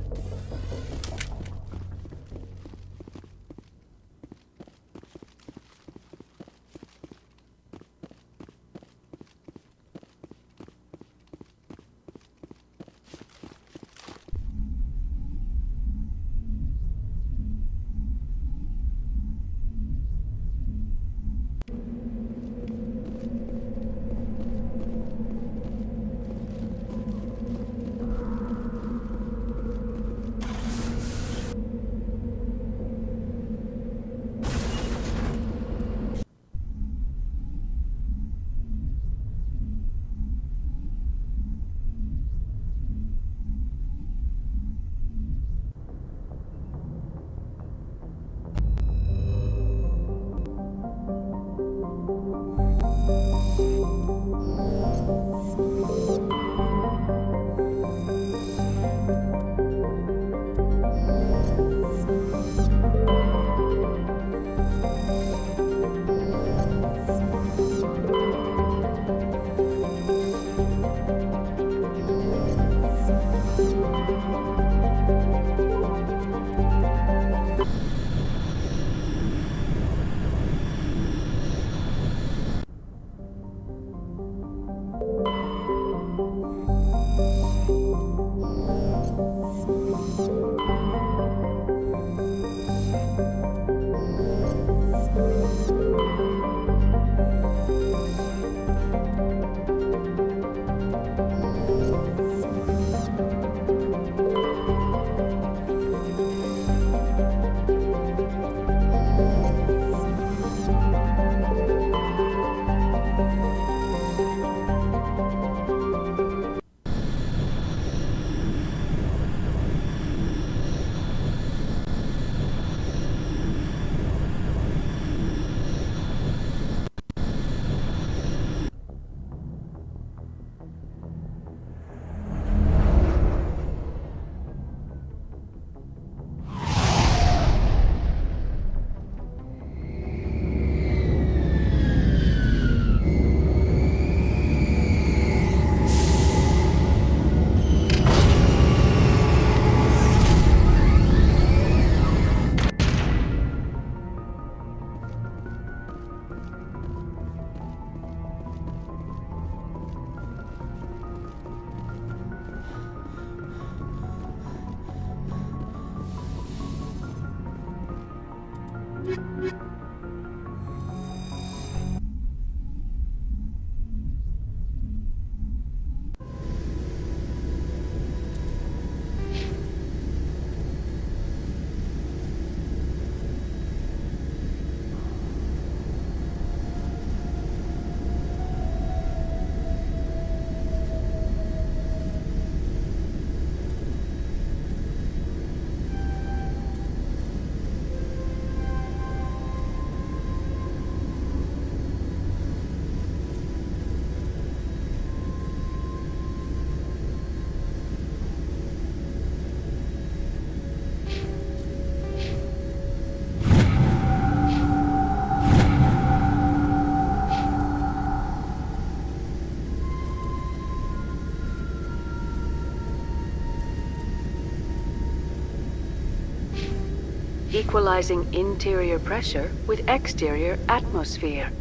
equalizing interior pressure with exterior atmosphere.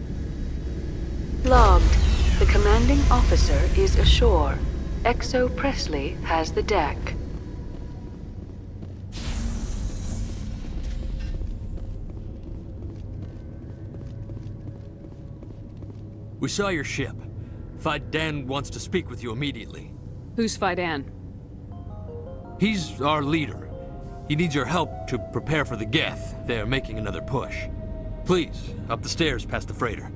Logged. The commanding officer is ashore. Exo Presley has the deck. We saw your ship. Fidan wants to speak with you immediately. Who's Fidan? He's our leader. He needs your help to prepare for the Geth. They're making another push. Please, up the stairs past the freighter.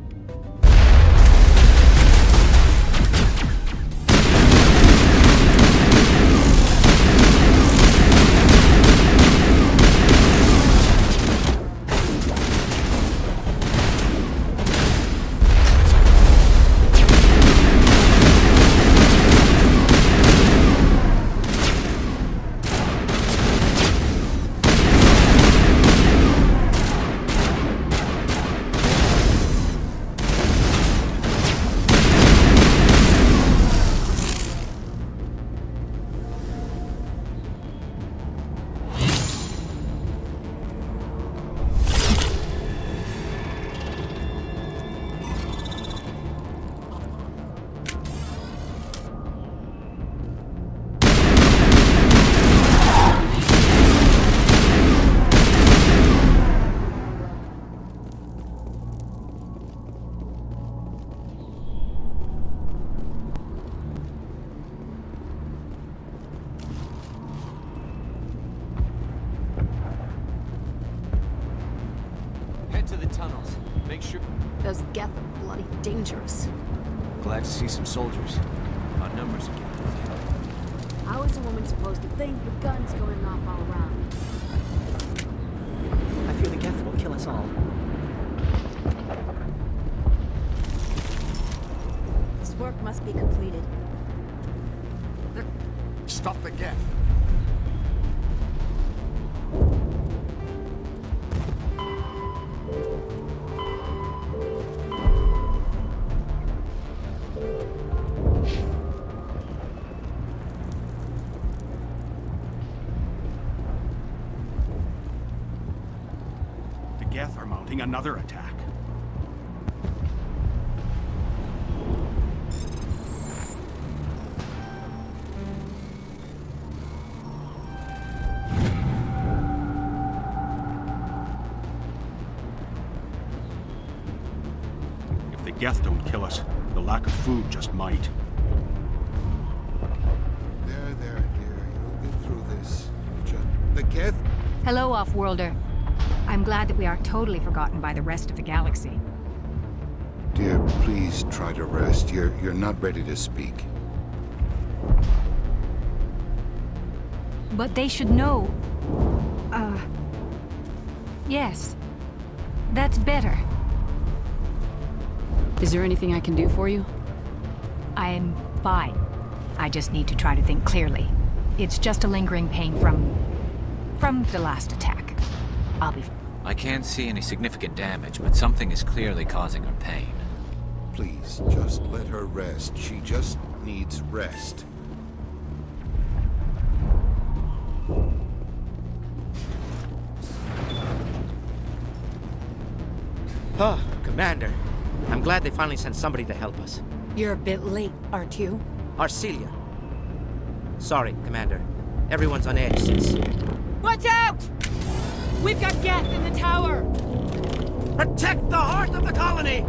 To the tunnels. Make sure... Those Geth are bloody dangerous. Glad to see some soldiers. Our numbers again. How is a woman supposed to think with guns going off all around? I fear the Geth will kill us all. This work must be completed. Stop the Geth. Geth are mounting another attack. If the Geth don't kill us, the lack of food just might. There, dear. You'll get through this. The Geth... Hello, Off-Worlder. I'm glad that we are totally forgotten by the rest of the galaxy. Dear, please try to rest. You're not ready to speak. But they should know. Yes. That's better. Is there anything I can do for you? I'm fine. I just need to try to think clearly. It's just a lingering pain from the last attack. I'll be... I can't see any significant damage, but something is clearly causing her pain. Please, just let her rest. She just needs rest. Oh, Commander. I'm glad they finally sent somebody to help us. You're a bit late, aren't you? Arcelia. Sorry, Commander. Everyone's on edge since... Watch out! We've got Geth in the tower! Protect the heart of the colony!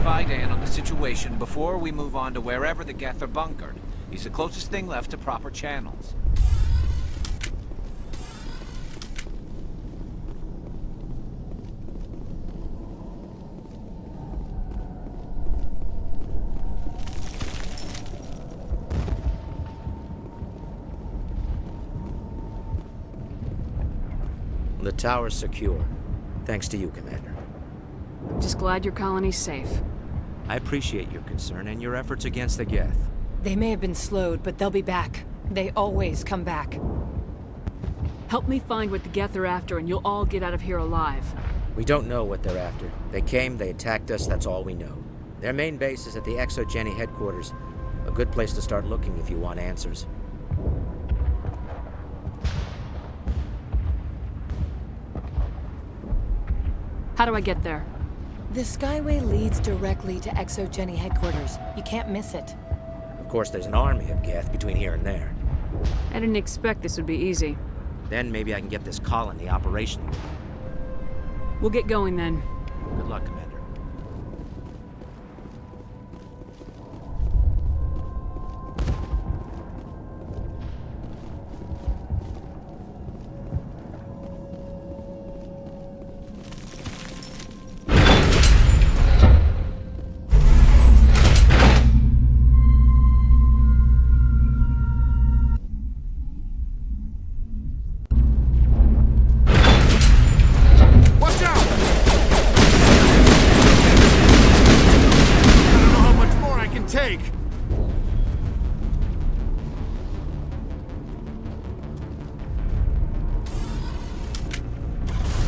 Fi Dan on the situation before we move on to wherever the Geth are bunkered. He's the closest thing left to proper channels. The tower's secure. Thanks to you, Commander. I'm just glad your colony's safe. I appreciate your concern and your efforts against the Geth. They may have been slowed, but they'll be back. They always come back. Help me find what the Geth are after, and you'll all get out of here alive. We don't know what they're after. They came, they attacked us, that's all we know. Their main base is at the ExoGeni headquarters. A good place to start looking if you want answers. How do I get there? The Skyway leads directly to ExoGeni headquarters. You can't miss it. Of course, there's an army of Geth between here and there. I didn't expect this would be easy. Then maybe I can get this colony operational. We'll get going then. Good luck, Commander.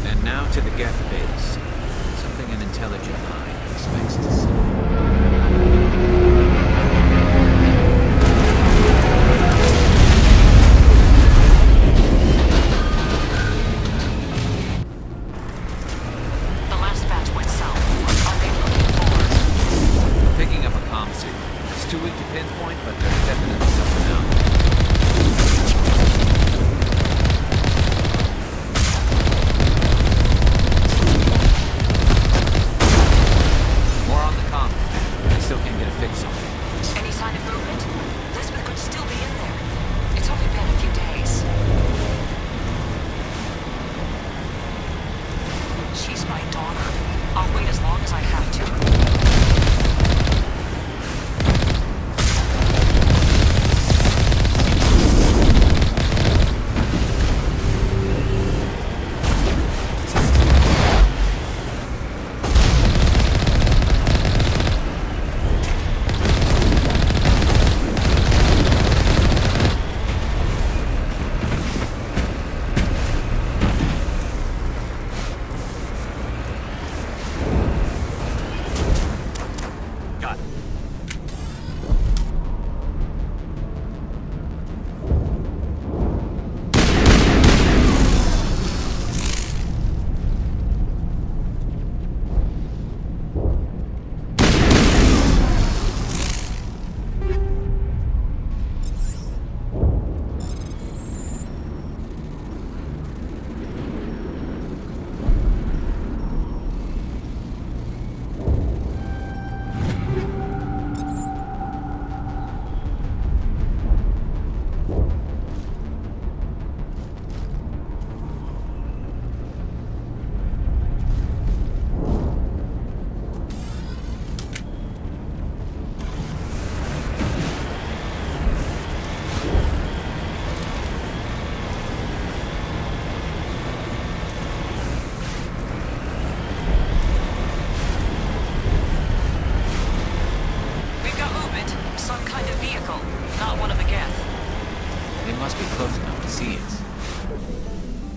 And now to the Geth base. Something an intelligent mind expects to see. The last batch went south. What are they looking for? Picking up a comm signal. It's too weak to pinpoint, but there's definitely something out there. Any sign of movement? Lisbeth could still be in there. It's only been a few days. She's my daughter. I'll wait as long as I have to.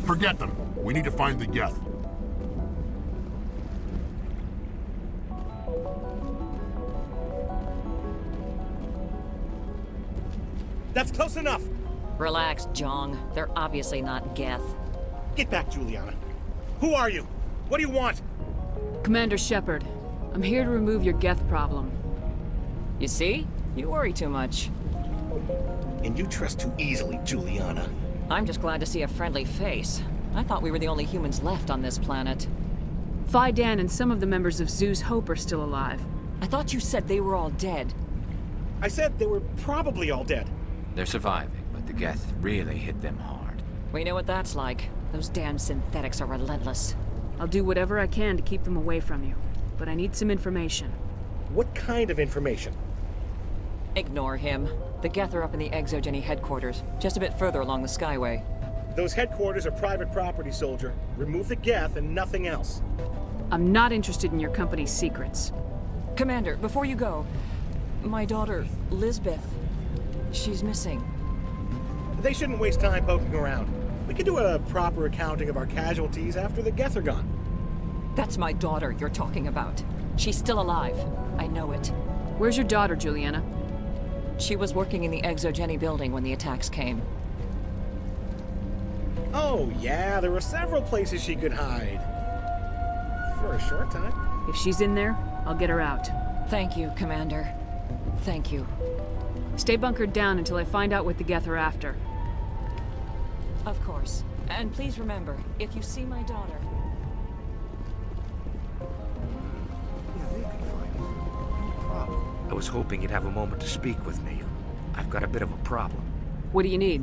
Forget them. We need to find the Geth. That's close enough! Relax, Jong. They're obviously not Geth. Get back, Juliana. Who are you? What do you want? Commander Shepard, I'm here to remove your Geth problem. You see? You worry too much. And you trust too easily, Juliana. I'm just glad to see a friendly face. I thought we were the only humans left on this planet. Fi Dan and some of the members of Zoo's Hope are still alive. I thought you said they were all dead. I said they were probably all dead. They're surviving, but the Geth really hit them hard. We know what that's like. Those damn synthetics are relentless. I'll do whatever I can to keep them away from you, but I need some information. What kind of information? Ignore him. The Geth are up in the Exogeny headquarters, just a bit further along the Skyway. Those headquarters are private property, soldier. Remove the Geth and nothing else. I'm not interested in your company's secrets. Commander, before you go, my daughter, Lisbeth, she's missing. They shouldn't waste time poking around. We can do a proper accounting of our casualties after the Geth are gone. That's my daughter you're talking about. She's still alive. I know it. Where's your daughter, Juliana? She was working in the Exogeny building when the attacks came. Oh, yeah, there were several places she could hide. For a short time. If she's in there, I'll get her out. Thank you, Commander. Thank you. Stay bunkered down until I find out what the Geth are after. Of course. And please remember, if you see my daughter... I was hoping you'd have a moment to speak with me. I've got a bit of a problem. What do you need?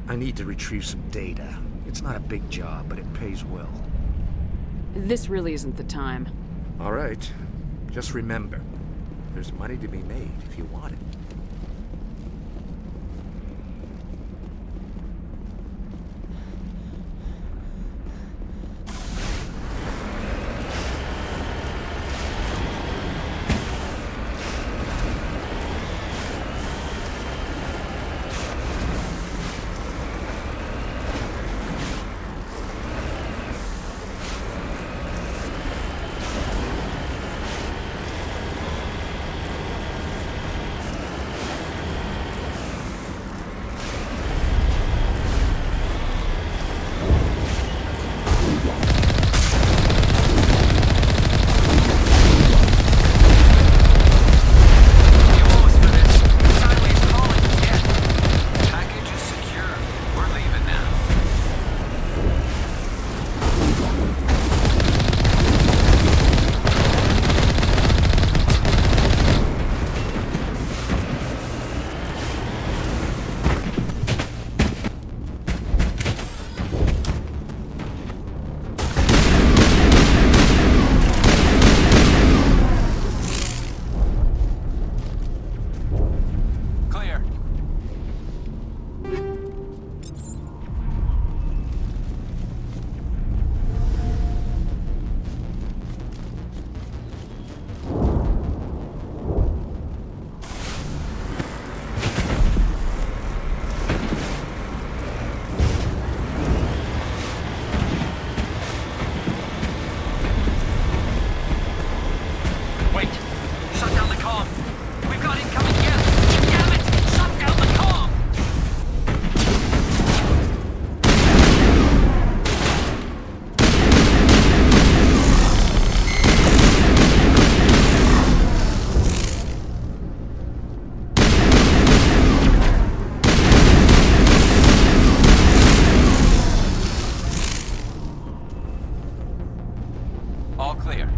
I need to retrieve some data. It's not a big job, but it pays well. This really isn't the time. All right. Just remember, there's money to be made if you want it. All clear.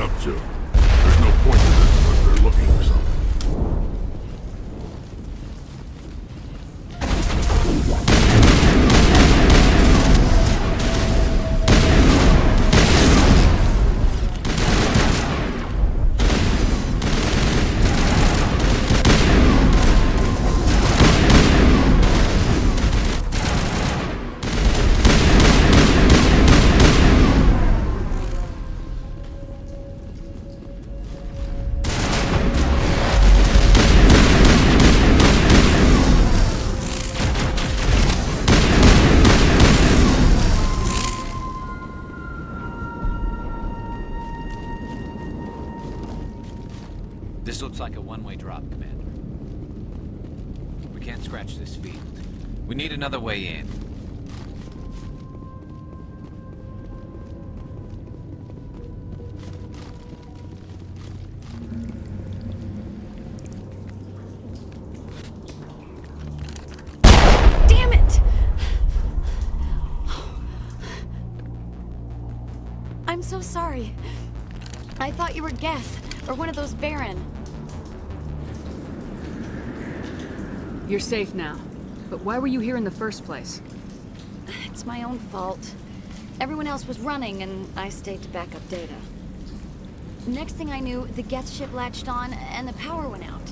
up to? There's no point to this unless they're looking for something. This looks like a one-way drop, Commander. We can't scratch this field. We need another way in. Damn it! I'm so sorry. I thought you were Geth, or one of those Baron. You're safe now. But why were you here in the first place? It's my own fault. Everyone else was running, and I stayed to back up data. Next thing I knew, the Geth ship latched on, and the power went out.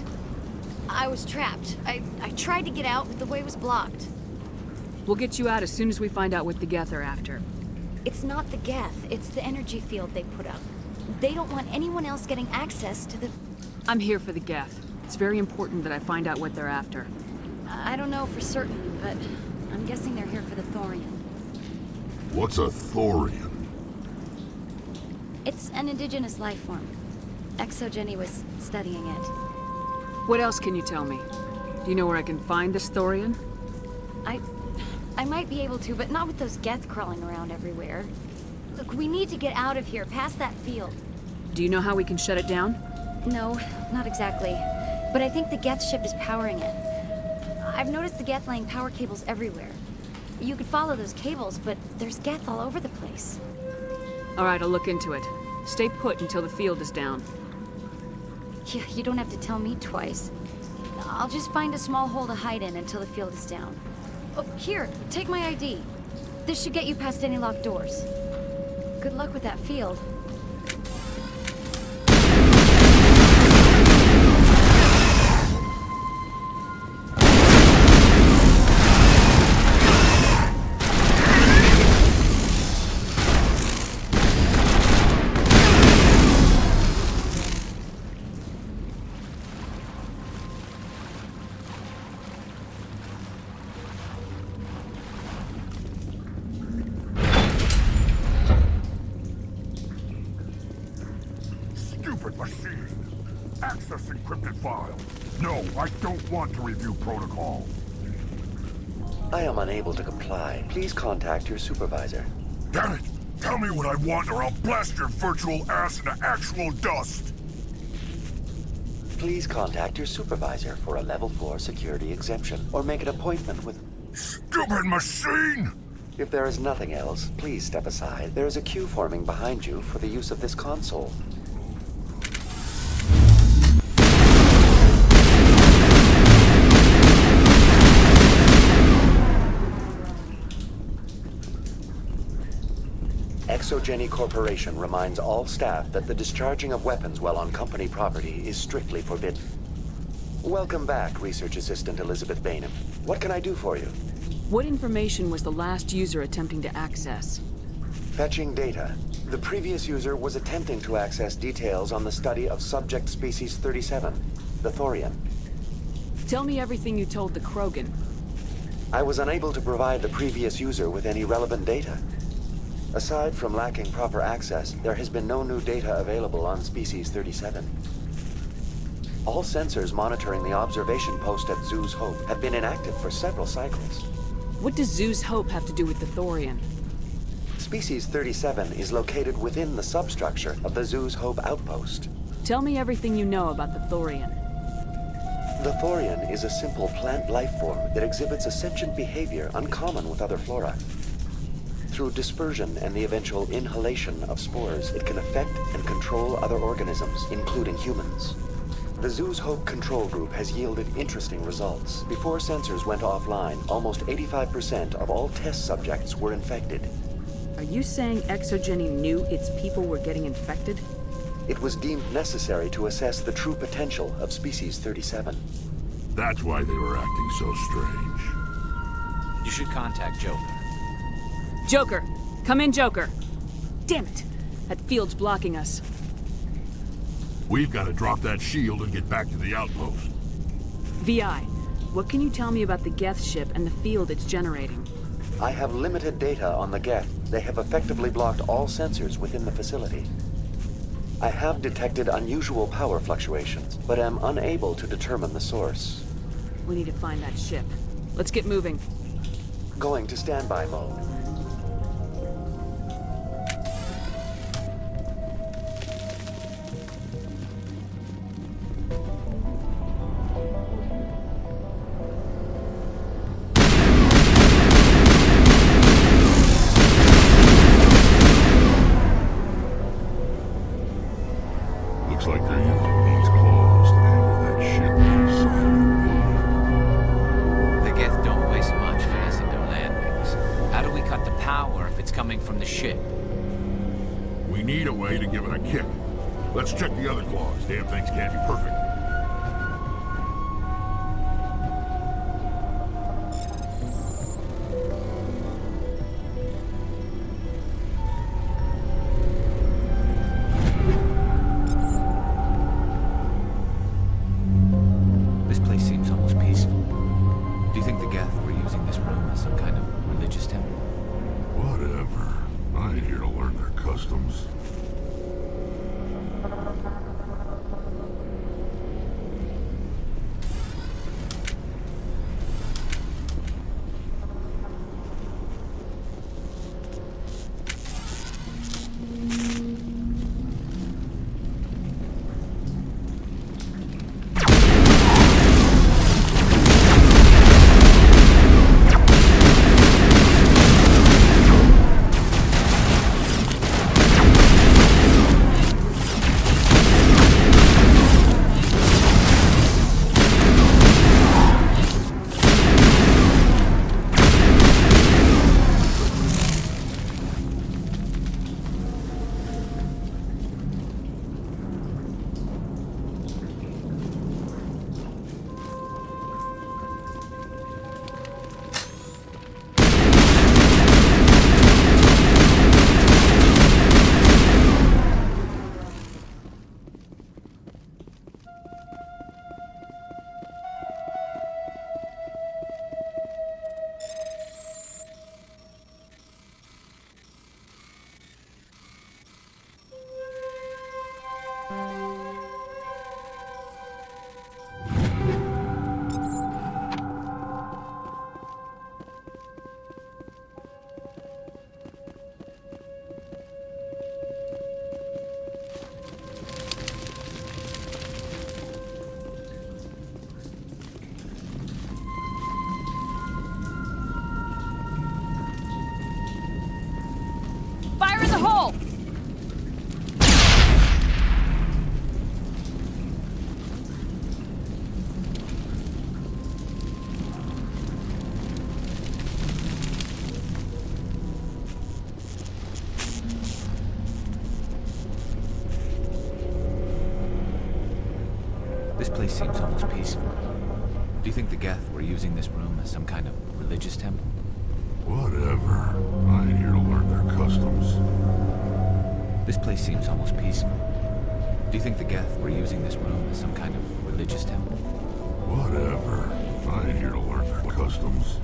I was trapped. I tried to get out, but the way was blocked. We'll get you out as soon as we find out what the Geth are after. It's not the Geth, it's the energy field they put up. They don't want anyone else getting access to the... I'm here for the Geth. It's very important that I find out what they're after. I don't know for certain, but I'm guessing they're here for the Thorian. What's a Thorian? It's an indigenous life form. ExoGenny was studying it. What else can you tell me? Do you know where I can find this Thorian? I might be able to, but not with those Geth crawling around everywhere. Look, we need to get out of here, past that field. Do you know how we can shut it down? No, not exactly. But I think the Geth ship is powering it. I've noticed the Geth laying power cables everywhere. You could follow those cables, but there's Geth all over the place. All right, I'll look into it. Stay put until the field is down. Yeah, you don't have to tell me twice. I'll just find a small hole to hide in until the field is down. Oh, here, take my ID. This should get you past any locked doors. Good luck with that field. Machine. Access encrypted file. No, I don't want to review protocol. I am unable to comply. Please contact your supervisor. Damn it! Tell me what I want or I'll blast your virtual ass into actual dust! Please contact your supervisor for a level 4 security exemption, or make an appointment with... Stupid machine! If there is nothing else, please step aside. There is a queue forming behind you for the use of this console. ExoGenny Corporation reminds all staff that the discharging of weapons while on company property is strictly forbidden. Welcome back, Research Assistant Elizabeth Bainham. What can I do for you? What information was the last user attempting to access? Fetching data. The previous user was attempting to access details on the study of subject species 37, the Thorian. Tell me everything you told the Krogan. I was unable to provide the previous user with any relevant data. Aside from lacking proper access, there has been no new data available on species 37. All sensors monitoring the observation post at Zoo's Hope have been inactive for several cycles. What does Zoo's Hope have to do with the Thorian? Species 37 is located within the substructure of the Zoo's Hope outpost. Tell me everything you know about the Thorian. The Thorian is a simple plant life form that exhibits a sentient behavior uncommon with other flora. Through dispersion and the eventual inhalation of spores, it can affect and control other organisms, including humans. The zoo's Hope control group has yielded interesting results. Before sensors went offline, almost 85% of all test subjects were infected. Are you saying ExoGeni knew its people were getting infected? It was deemed necessary to assess the true potential of Species 37. That's why they were acting so strange. You should contact Joker. Joker! Come in, Joker! Damn it! That field's blocking us. We've got to drop that shield and get back to the outpost. VI, what can you tell me about the Geth ship and the field it's generating? I have limited data on the Geth. They have effectively blocked all sensors within the facility. I have detected unusual power fluctuations, but am unable to determine the source. We need to find that ship. Let's get moving. Going to standby mode. Looks like they're using these claws to anchor that ship to the side of the building. The Geth don't waste much finessing their landings. How do we cut the power if it's coming from the ship? We need a way to give it a kick. Let's check the other claws. Damn things can't be perfect. This place seems almost peaceful. Do you think the Geth were using this room as some kind of religious temple? Whatever. I ain't here to learn their customs. Fire in the hole! This place seems almost peaceful. Do you think the Geth were using this room as some kind of religious temple? Whatever. I ain't here to learn their customs. This place seems almost peaceful. Do you think the Geth were using this room as some kind of religious temple? Whatever. I ain't here to learn their customs.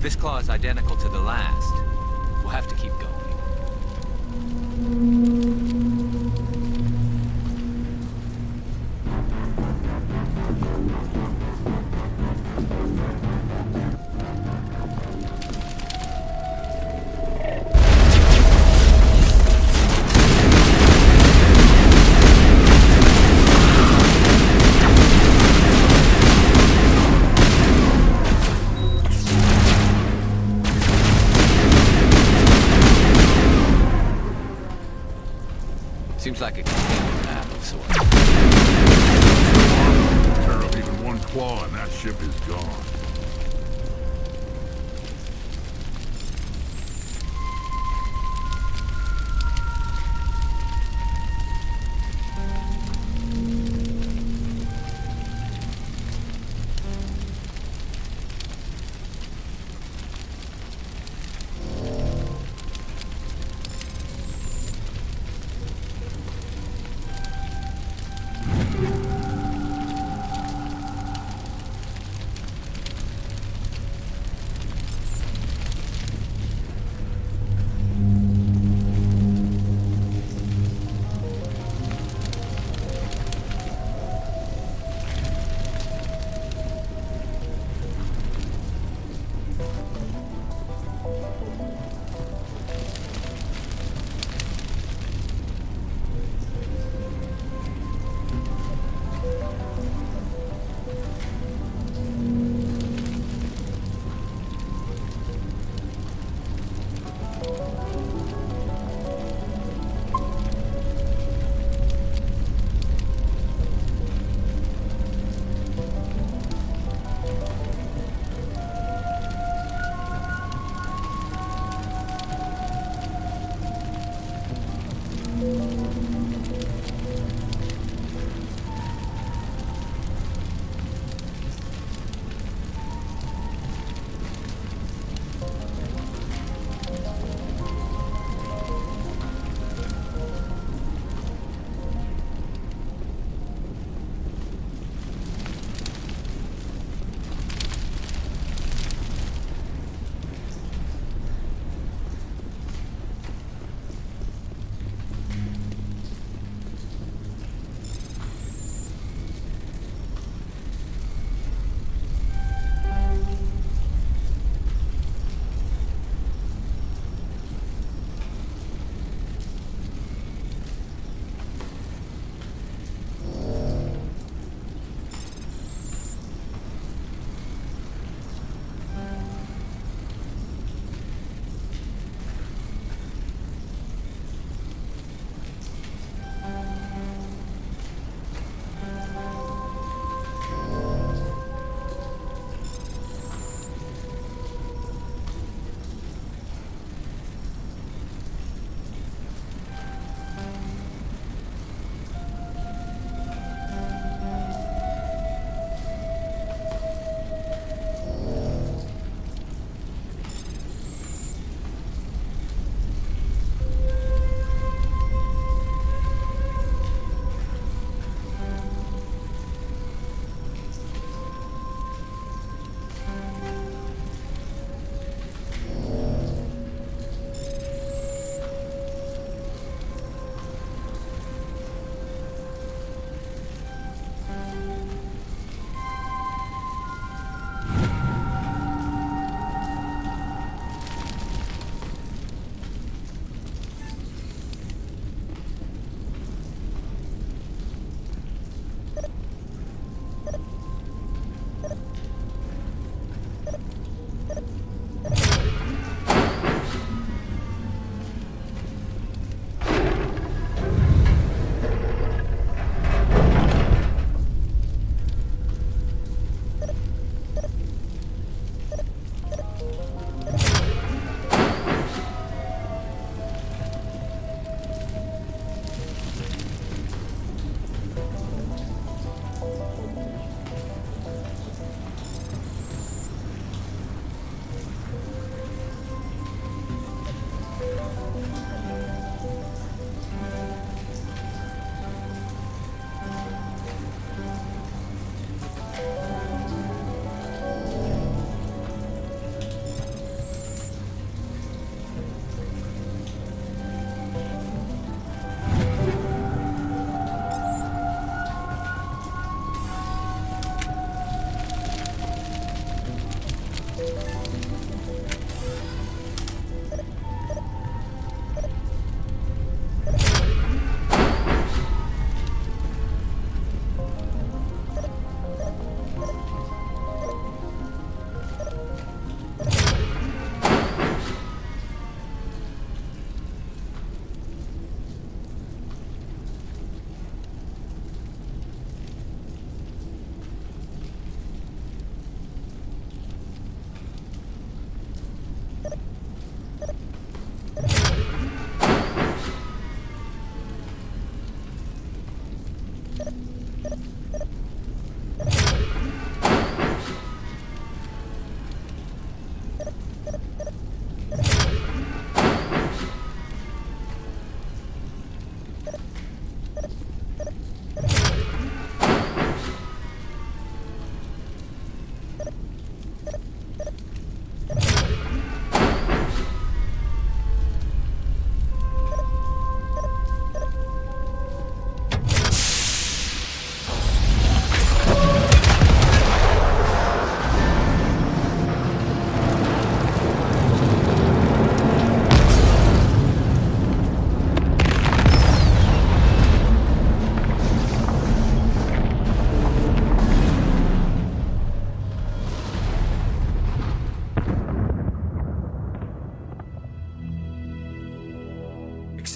this claw is identical to the last. We'll have to keep going. Seems like a containment map of sorts. Tear up even one claw and that ship is gone.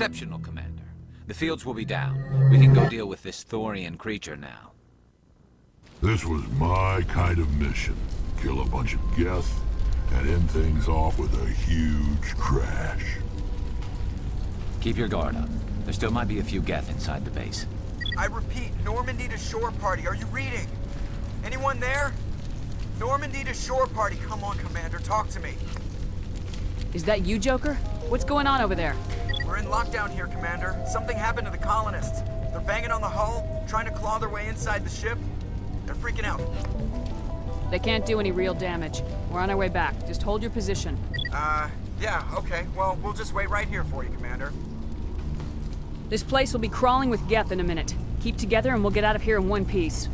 Exceptional, Commander. The fields will be down. We can go deal with this Thorian creature now. This was my kind of mission. Kill a bunch of Geth and end things off with a huge crash. Keep your guard up. There still might be a few Geth inside the base. I repeat, Normandy to shore party. Are you reading? Anyone there? Normandy to shore party. Come on, Commander, talk to me. Is that you, Joker? What's going on over there? We're in lockdown here, Commander. Something happened to the colonists. They're banging on the hull, trying to claw their way inside the ship. They're freaking out. They can't do any real damage. We're on our way back. Just hold your position. Yeah, okay. Well, we'll just wait right here for you, Commander. This place will be crawling with Geth in a minute. Keep together and we'll get out of here in one piece.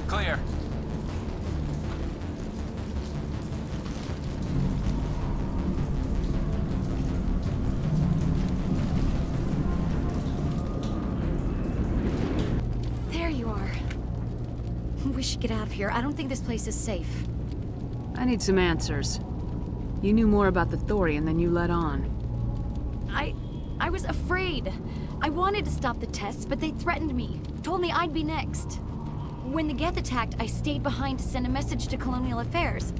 Clear. There you are. We should get out of here. I don't think this place is safe. I need some answers. You knew more about the Thorian than you let on. I was afraid. I wanted to stop the tests, but they threatened me. Told me I'd be next. When the Geth attacked, I stayed behind to send a message to Colonial Affairs.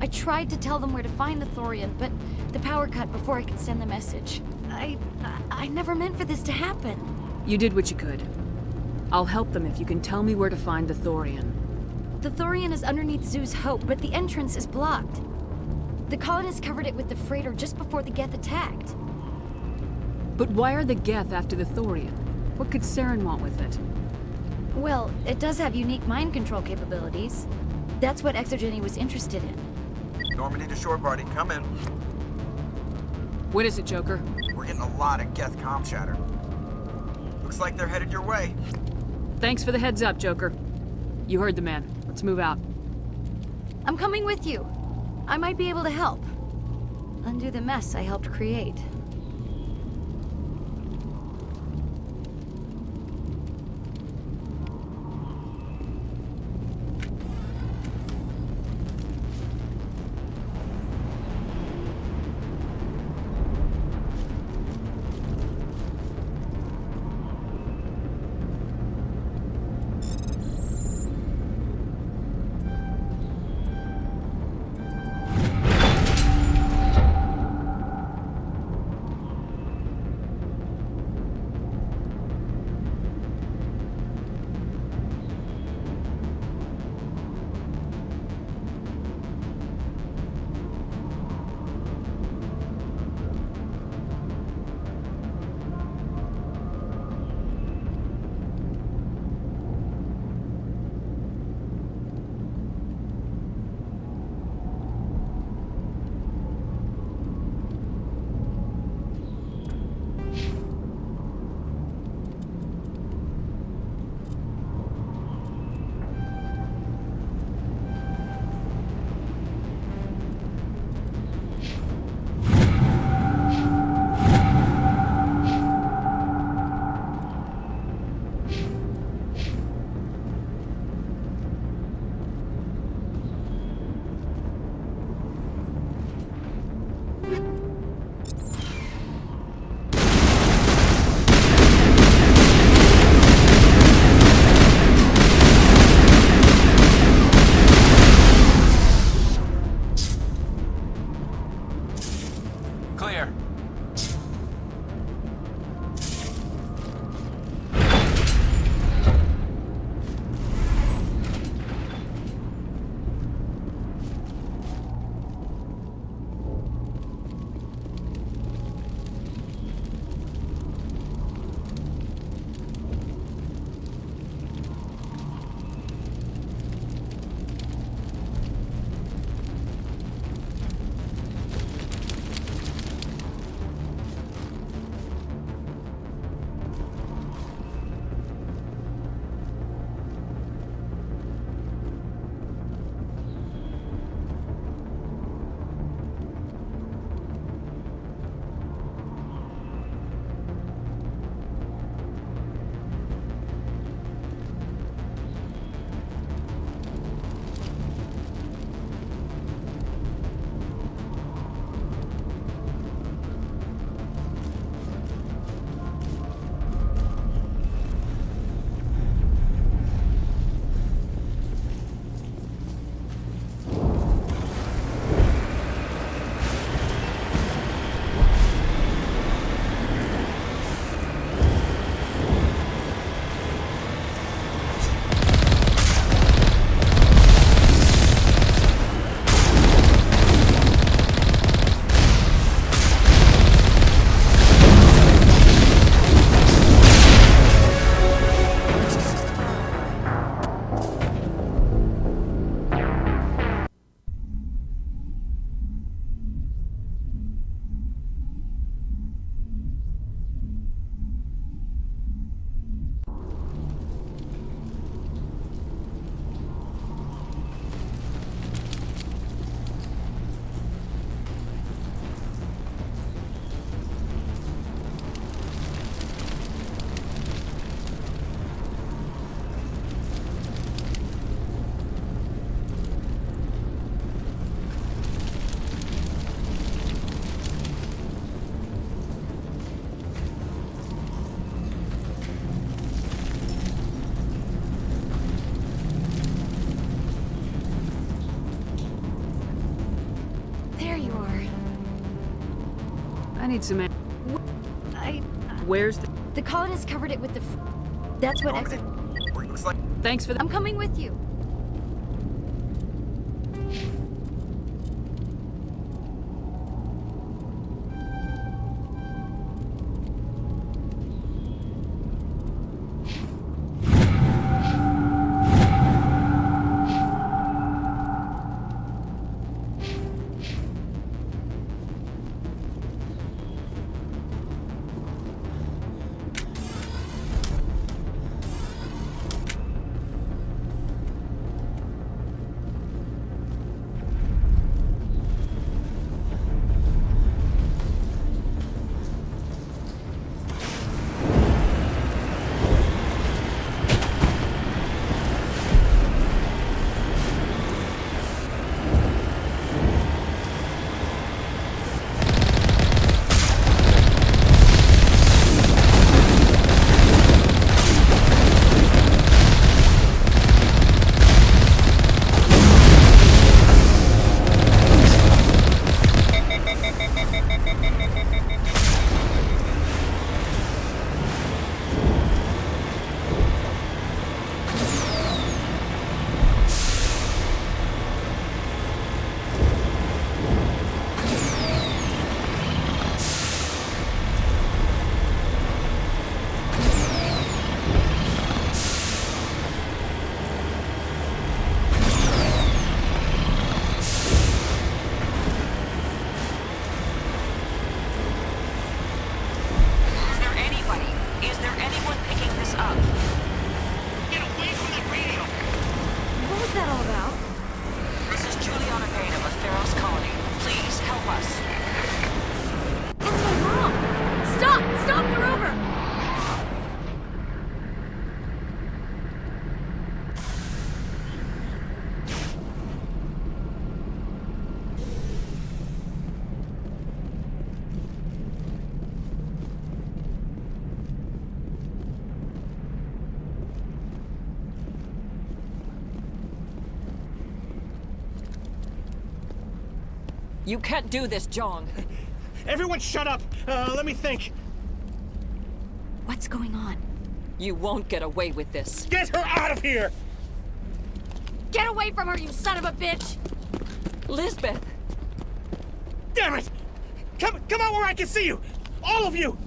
I tried to tell them where to find the Thorian, but the power cut before I could send the message. I never meant for this to happen. You did what you could. I'll help them if you can tell me where to find the Thorian. The Thorian is underneath Zoo's Hope, but the entrance is blocked. The colonists covered it with the freighter just before the Geth attacked. But why are the Geth after the Thorian? What could Saren want with it? Well, it does have unique mind control capabilities. That's what Exogeny was interested in. Normandy to shore party, come in. What is it, Joker? We're getting a lot of Geth comm chatter. Looks like they're headed your way. Thanks for the heads up, Joker. You heard the man. Let's move out. I'm coming with you. I might be able to help. Undo the mess I helped create. need some... Where's the... The colonists covered it with the... That's what Looks like... Thanks for the... I'm coming with you. You can't do this, Jong. Everyone shut up! Let me think. What's going on? You won't get away with this. Get her out of here! Get away from her, you son of a bitch! Lisbeth! Damn it! Come out where I can see you! All of you!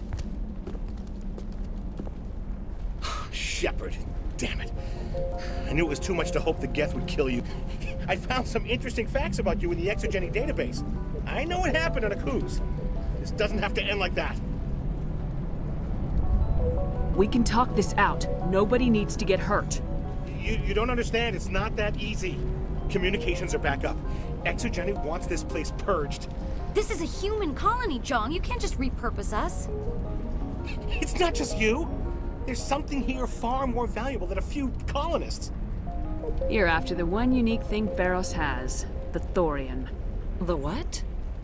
Shepard, damn it. I knew it was too much to hope the Geth would kill you. I found some interesting facts about you in the exogenic database. I know what happened on Akuz. This doesn't have to end like that. We can talk this out. Nobody needs to get hurt. You don't understand. It's not that easy. Communications are back up. Exogenic wants this place purged. This is a human colony, Jong. You can't just repurpose us. It's not just you. There's something here far more valuable than a few colonists. You're after the one unique thing Pharos has. The Thorian. The what?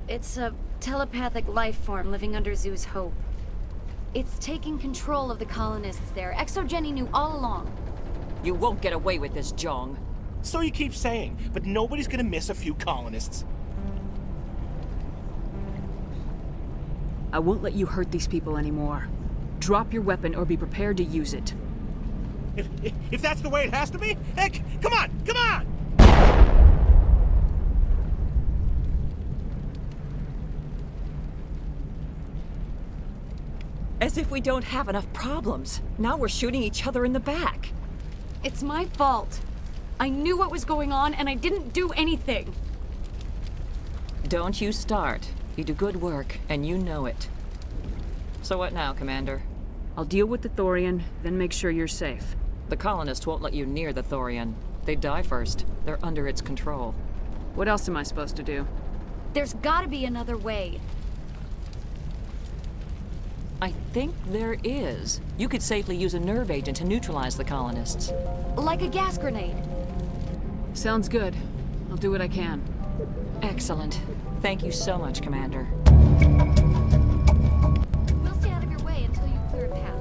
It's a telepathic life form living under Zoo's hope. It's taking control of the colonists there. Exogeny knew all along. You won't get away with this, Jong. So you keep saying, but nobody's gonna miss a few colonists. I won't let you hurt these people anymore. Drop your weapon or be prepared to use it. If that's the way it has to be, heck, come on, come on! As if we don't have enough problems. Now we're shooting each other in the back. It's my fault. I knew what was going on and I didn't do anything. Don't you start. You do good work, and you know it. So what now, Commander? I'll deal with the Thorian, then make sure you're safe. The colonists won't let you near the Thorian. They die first. They're under its control. What else am I supposed to do? There's gotta be another way. I think there is. You could safely use a nerve agent to neutralize the colonists. Like a gas grenade. Sounds good. I'll do what I can. Excellent. Thank you so much, Commander. We'll stay out of your way until you clear a path.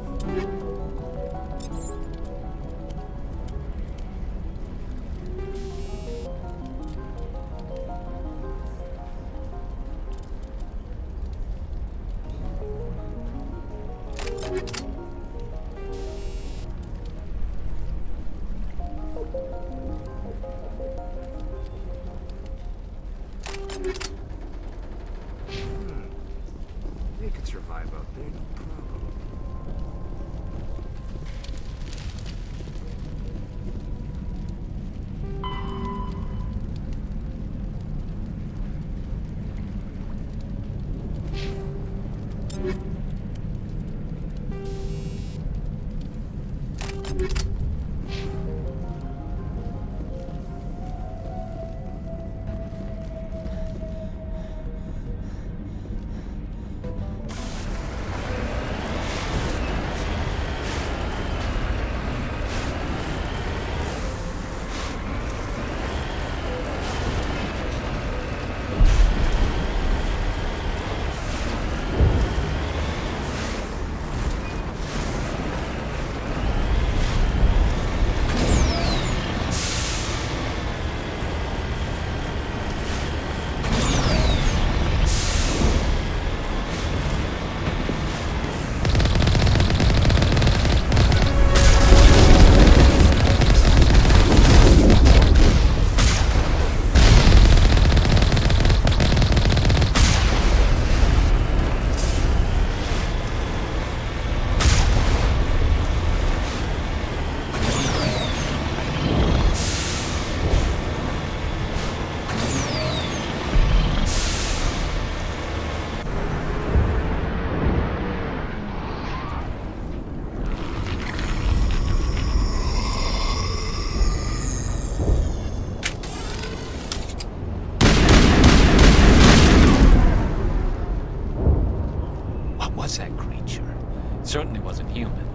Certainly wasn't human.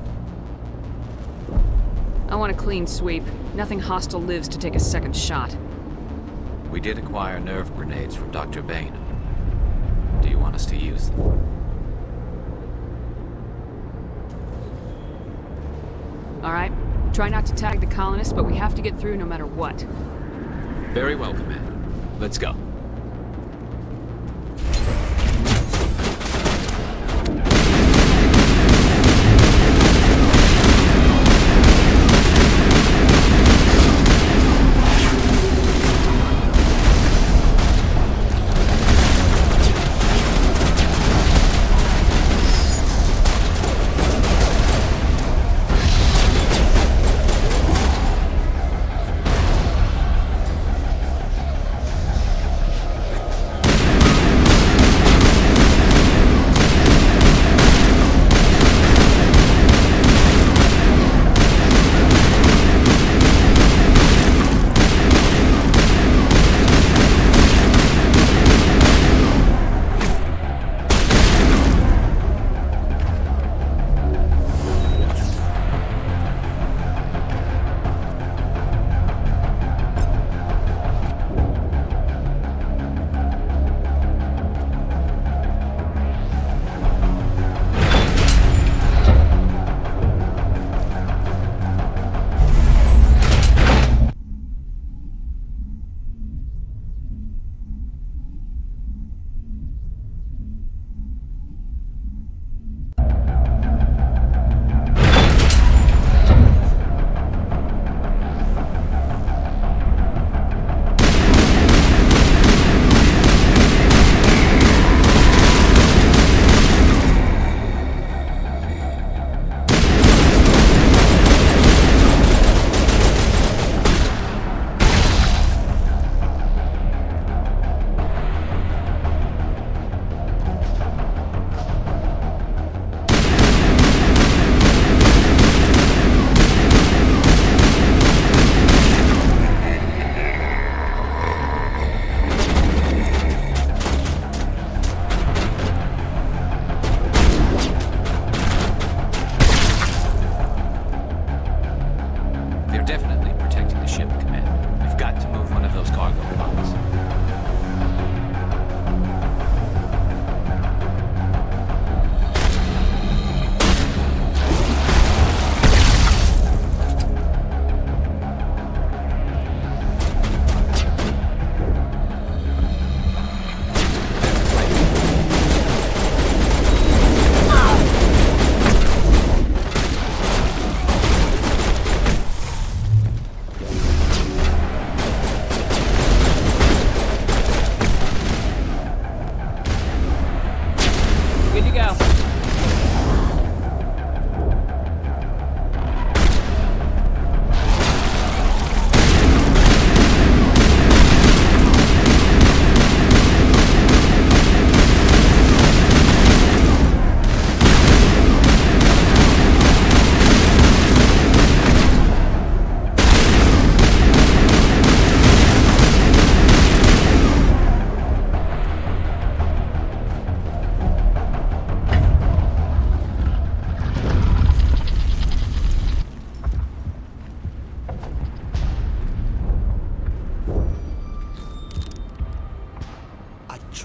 I want a clean sweep. Nothing hostile lives to take a second shot. We did acquire nerve grenades from Dr. Bain. Do you want us to use them? All right. Try not to tag the colonists, but we have to get through no matter what. Very well, Commander. Let's go.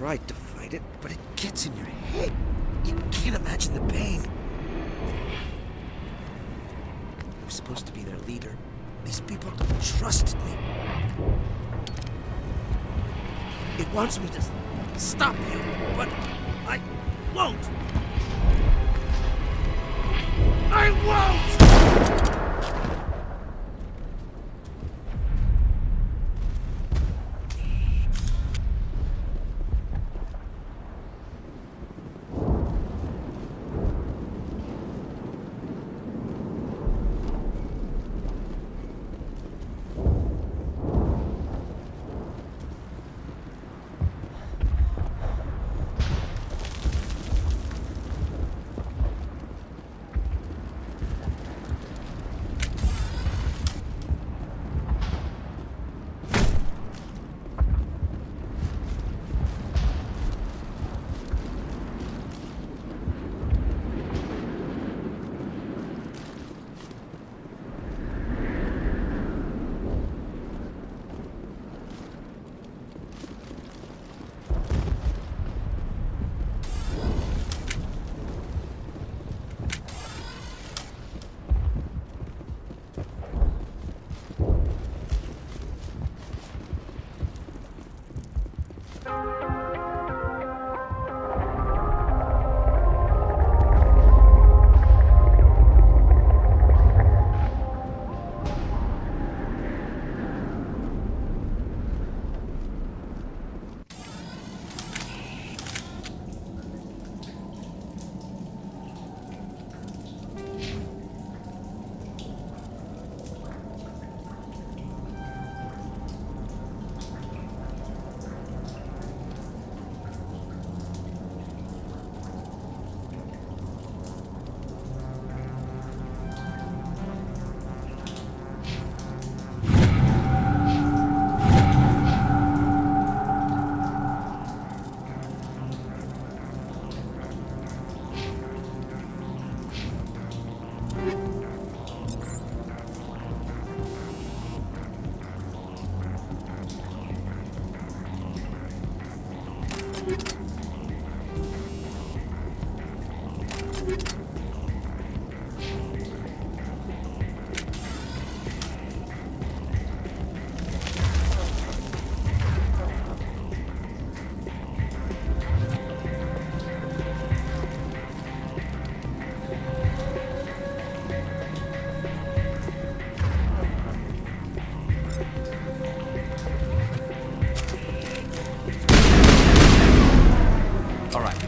tried to fight it, but it gets in your head. You can't imagine the pain. I was supposed to be their leader. These people trusted me. It wants me to stop you, but I won't. I won't!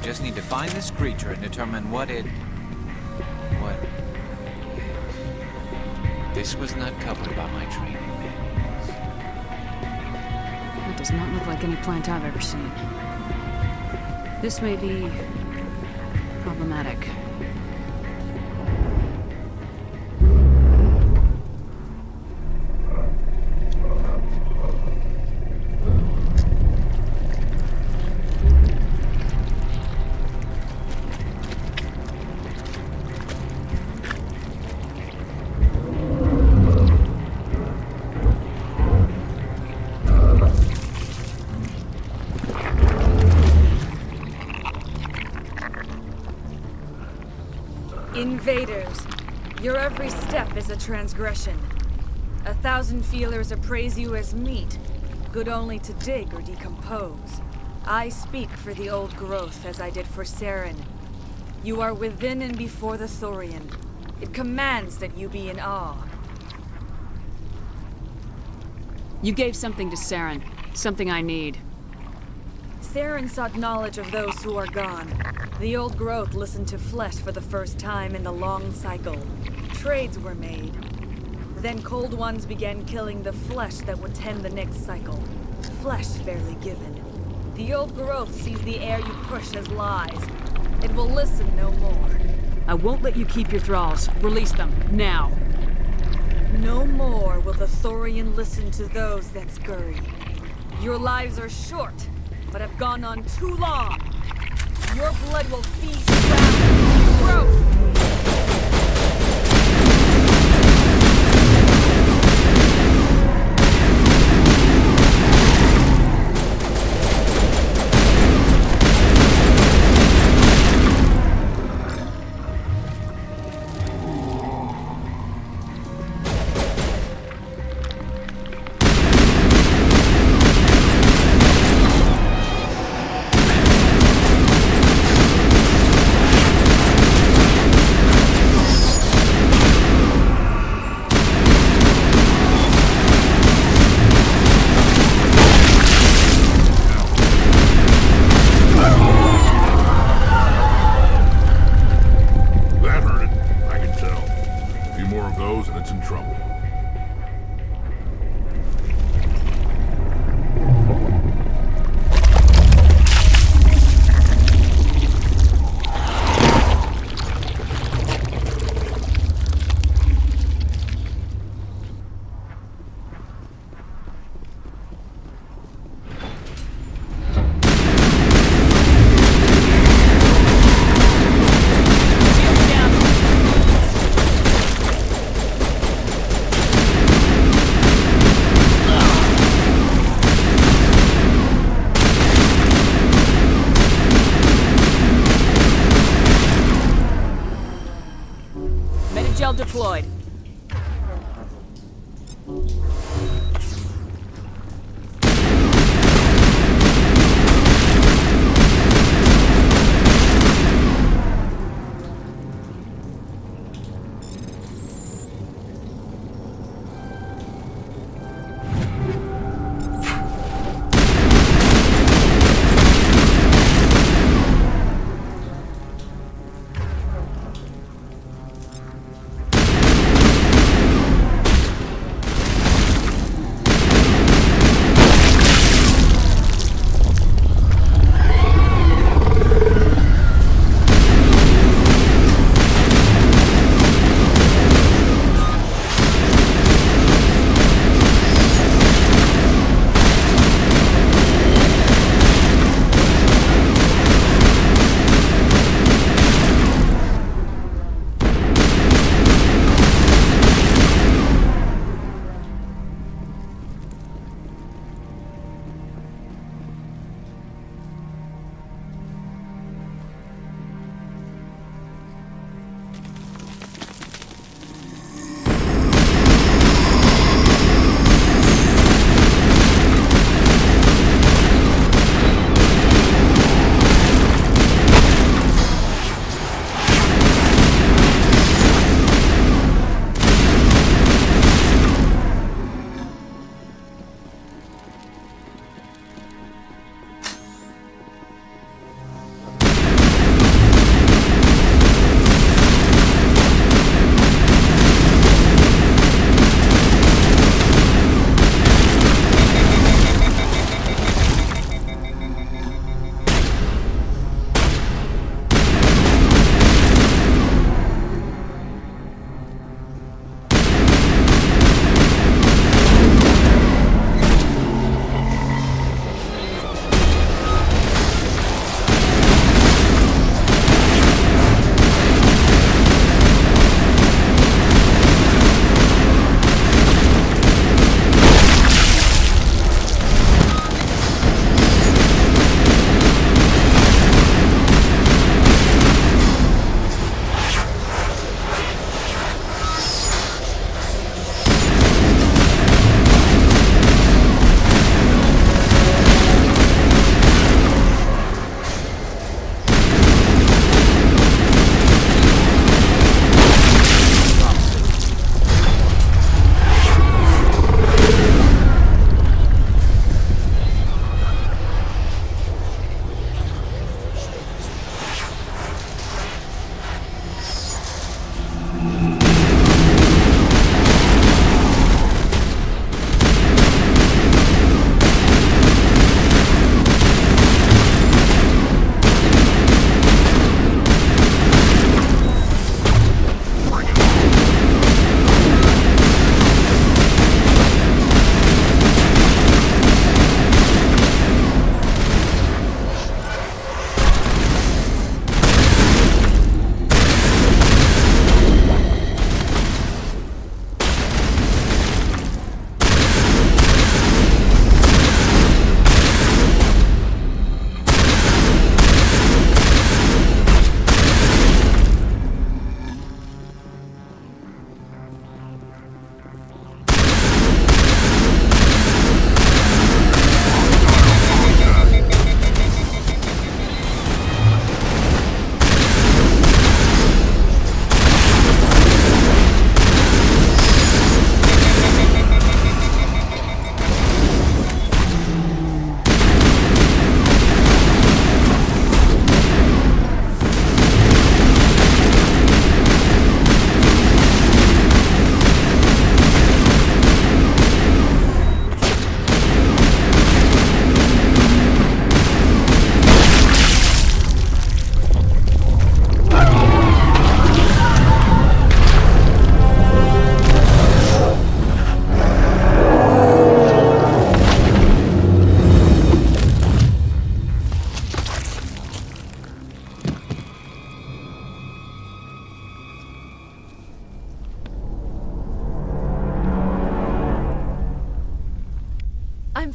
Just need to find this creature and determine what. This was not covered by my training manuals. That does not look like any plant I've ever seen. This may be problematic. Invaders, your every step is a transgression. 1,000 feelers appraise you as meat, good only to dig or decompose. I speak for the old growth as I did for Saren. You are within and before the Thorian. It commands that you be in awe. You gave something to Saren, something I need. Saren sought knowledge of those who are gone. The old growth listened to flesh for the first time in the long cycle. Trades were made. Then cold ones began killing the flesh that would tend the next cycle. Flesh fairly given. The old growth sees the air you push as lies. It will listen no more. I won't let you keep your thralls. Release them, now. No more will the Thorian listen to those that scurry. Your lives are short, but have gone on too long. Your blood will feed the growth. deployed.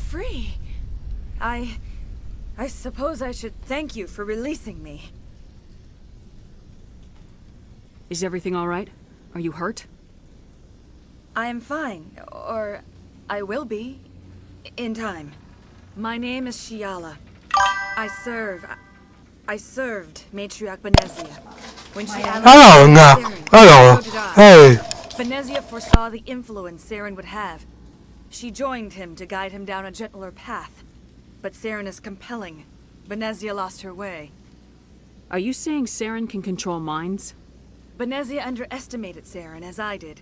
free. I suppose I should thank you for releasing me. Is everything all right? Are you hurt? I am fine, or I will be, in time. My name is Shiala. I served Matriarch Benezia. When she Hello, no. Hello. so did I. Hey. Benezia foresaw the influence Saren would have. She joined him to guide him down a gentler path. But Saren is compelling. Benezia lost her way. Are you saying Saren can control minds? Benezia underestimated Saren, as I did.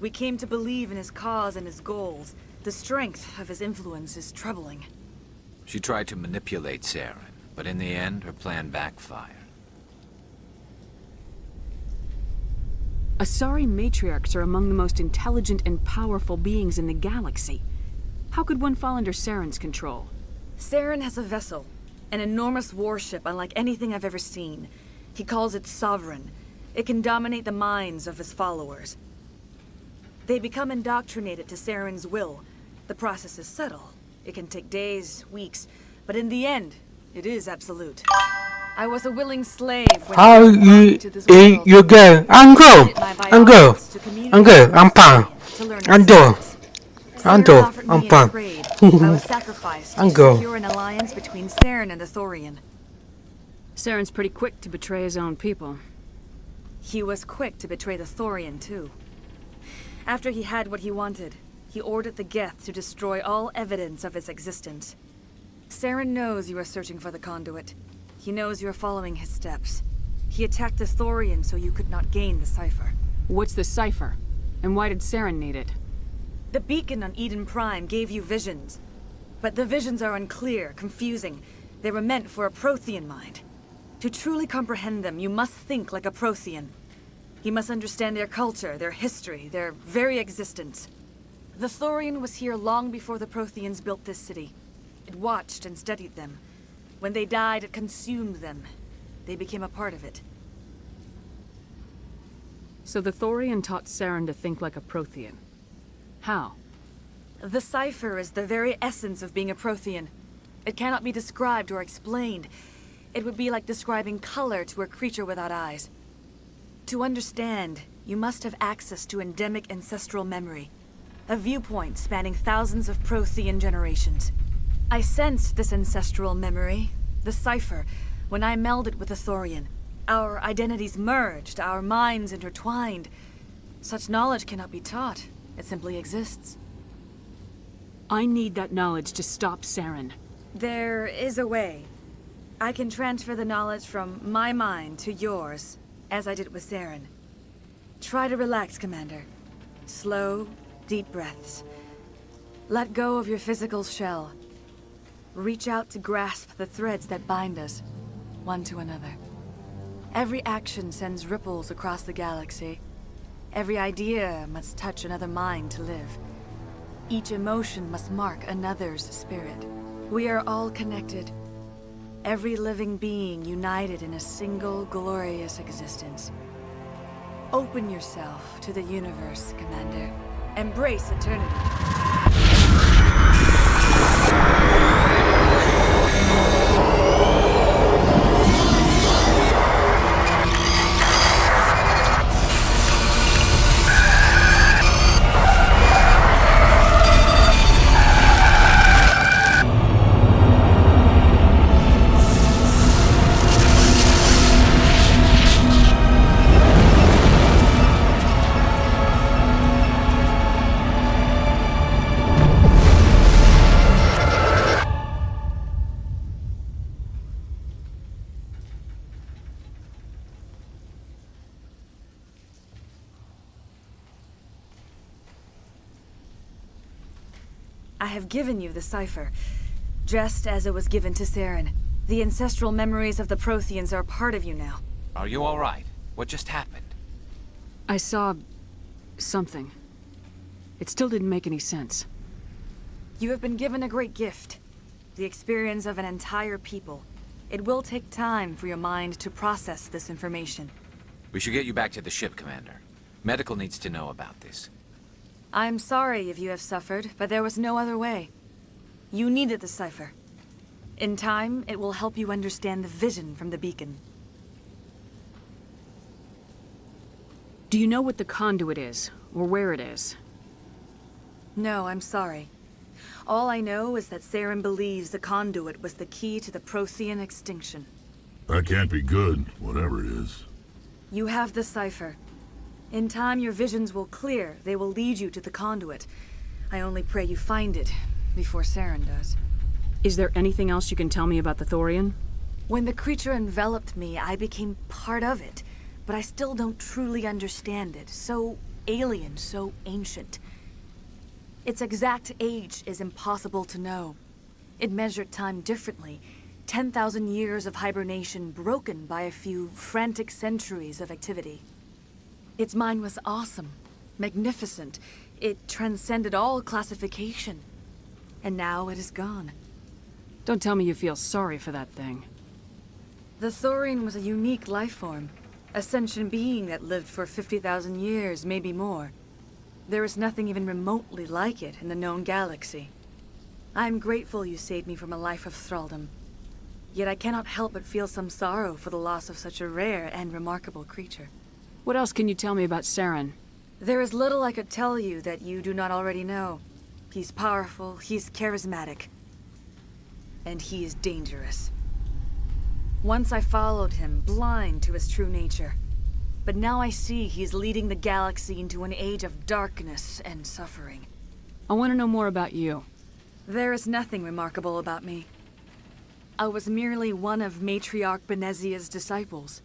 We came to believe in his cause and his goals. The strength of his influence is troubling. She tried to manipulate Saren, but in the end, her plan backfired. Asari matriarchs are among the most intelligent and powerful beings in the galaxy. How could one fall under Saren's control? Saren has a vessel, an enormous warship unlike anything I've ever seen. He calls it Sovereign. It can dominate the minds of his followers. They become indoctrinated to Saren's will. The process is subtle. It can take days, weeks, but in the end, it is absolute. I was a willing slave when How you good? I'm good. I'm good. I'm good. I'm fine. I'm good. I'm good. I'm fine. I was sacrificed I'm to good. secure an alliance between Saren and the Thorian. Saren's pretty quick to betray his own people. He was quick to betray the Thorian, too. After he had what he wanted, he ordered the Geth to destroy all evidence of its existence. Saren knows you are searching for the conduit. He knows you are following his steps. He attacked the Thorian so you could not gain the cipher. What's the cipher? And why did Saren need it? The beacon on Eden Prime gave you visions. But the visions are unclear, confusing. They were meant for a Prothean mind. To truly comprehend them, you must think like a Prothean. You must understand their culture, their history, their very existence. The Thorian was here long before the Protheans built this city. It watched and studied them. When they died, it consumed them. They became a part of it. So the Thorian taught Saren to think like a Prothean. How? The cipher is the very essence of being a Prothean. It cannot be described or explained. It would be like describing color to a creature without eyes. To understand, you must have access to endemic ancestral memory. A viewpoint spanning thousands of Prothean generations. I sensed this ancestral memory, the cipher, when I melded with the Thorian. Our identities merged, our minds intertwined. Such knowledge cannot be taught. It simply exists. I need that knowledge to stop Saren. There is a way. I can transfer the knowledge from my mind to yours, as I did with Saren. Try to relax, Commander. Slow, deep breaths. Let go of your physical shell. Reach out to grasp the threads that bind us, one to another. Every action sends ripples across the galaxy. Every idea must touch another mind to live. Each emotion must mark another's spirit. We are all connected. Every living being united in a single glorious existence. Open yourself to the universe, Commander. Embrace eternity. I have given you the cipher, just as it was given to Saren. The ancestral memories of the Protheans are a part of you now. Are you all right? What just happened? I saw... something. It still didn't make any sense. You have been given a great gift. The experience of an entire people. It will take time for your mind to process this information. We should get you back to the ship, Commander. Medical needs to know about this. I'm sorry if you have suffered, but there was no other way. You needed the cipher. In time, it will help you understand the vision from the beacon. Do you know what the conduit is, or where it is? No, I'm sorry. All I know is that Saren believes the conduit was the key to the Prothean extinction. That can't be good, whatever it is. You have the cipher. In time, your visions will clear. They will lead you to the conduit. I only pray you find it before Saren does. Is there anything else you can tell me about the Thorian? When the creature enveloped me, I became part of it, but I still don't truly understand it. So alien, so ancient. Its exact age is impossible to know. It measured time differently. 10,000 years of hibernation broken by a few frantic centuries of activity. Its mind was awesome, magnificent. It transcended all classification. And now it is gone. Don't tell me you feel sorry for that thing. The Thorian was a unique life form. A sentient being that lived for 50,000 years, maybe more. There is nothing even remotely like it in the known galaxy. I'm grateful you saved me from a life of thraldom. Yet I cannot help but feel some sorrow for the loss of such a rare and remarkable creature. What else can you tell me about Saren? There is little I could tell you that you do not already know. He's powerful, he's charismatic. And he is dangerous. Once I followed him, blind to his true nature. But now I see he's leading the galaxy into an age of darkness and suffering. I want to know more about you. There is nothing remarkable about me. I was merely one of Matriarch Benezia's disciples.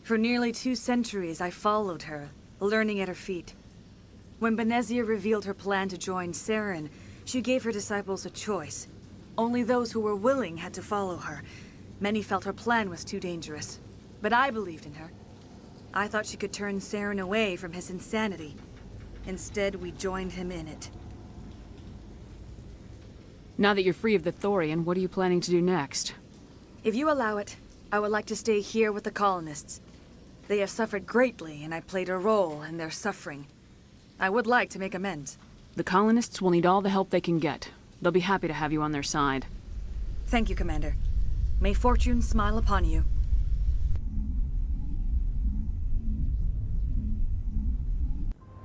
For nearly 2 centuries I followed her, learning at her feet. When Benezia revealed her plan to join Saren, she gave her disciples a choice. Only those who were willing had to follow her. Many felt her plan was too dangerous, but I believed in her. I thought she could turn Saren away from his insanity. Instead, we joined him in it. Now that you're free of the Thorian, what are you planning to do next? If you allow it, I would like to stay here with the colonists. They have suffered greatly, and I played a role in their suffering. I would like to make amends. The colonists will need all the help they can get. They'll be happy to have you on their side. Thank you, Commander. May fortune smile upon you.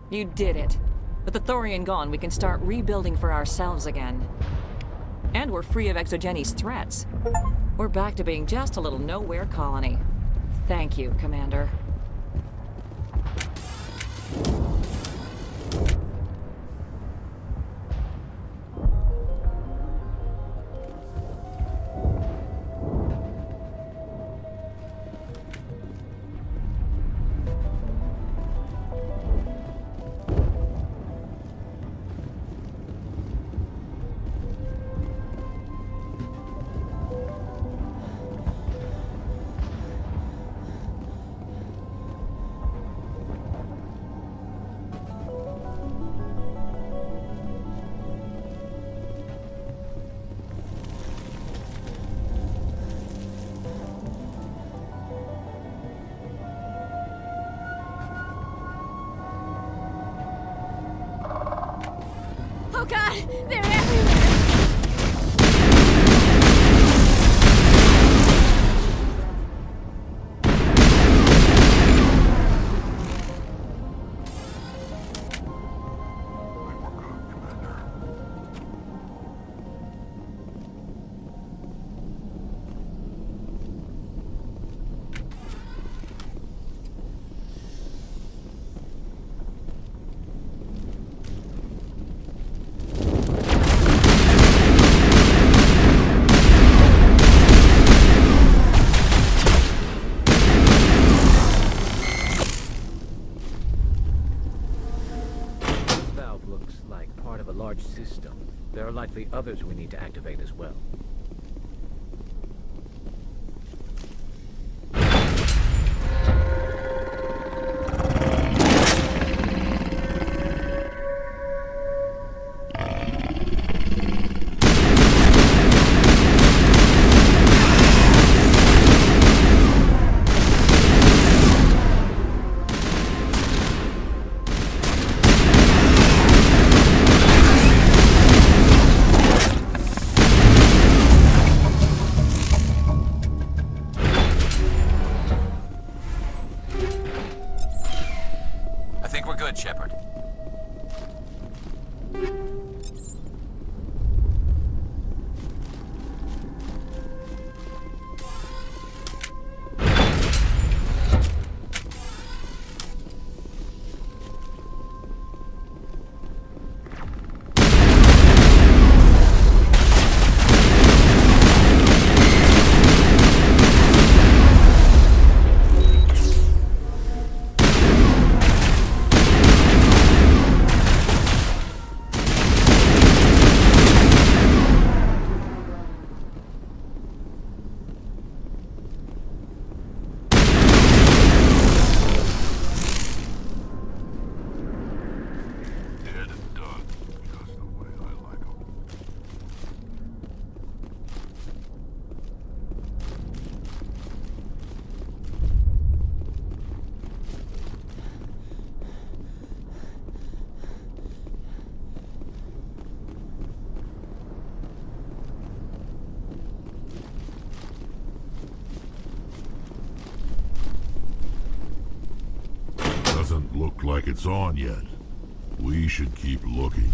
You did it. With the Thorian gone, we can start rebuilding for ourselves again. And we're free of Exogeni's threats. We're back to being just a little nowhere colony. Thank you, Commander. Oh god, they're everywhere! System. There are likely others we need to activate as well. look like it's on yet. We should keep looking.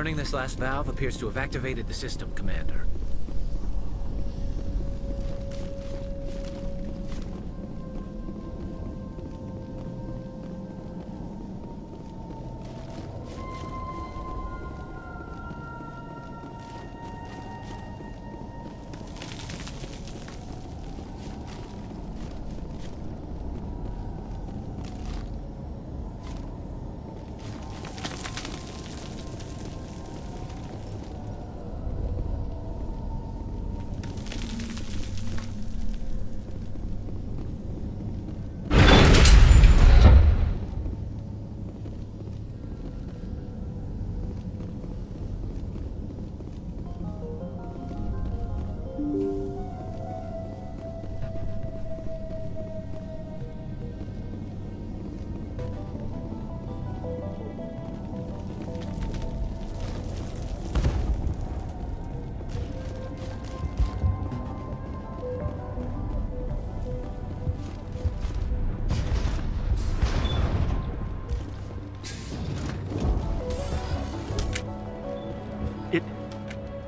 Turning this last valve appears to have activated the system, Commander.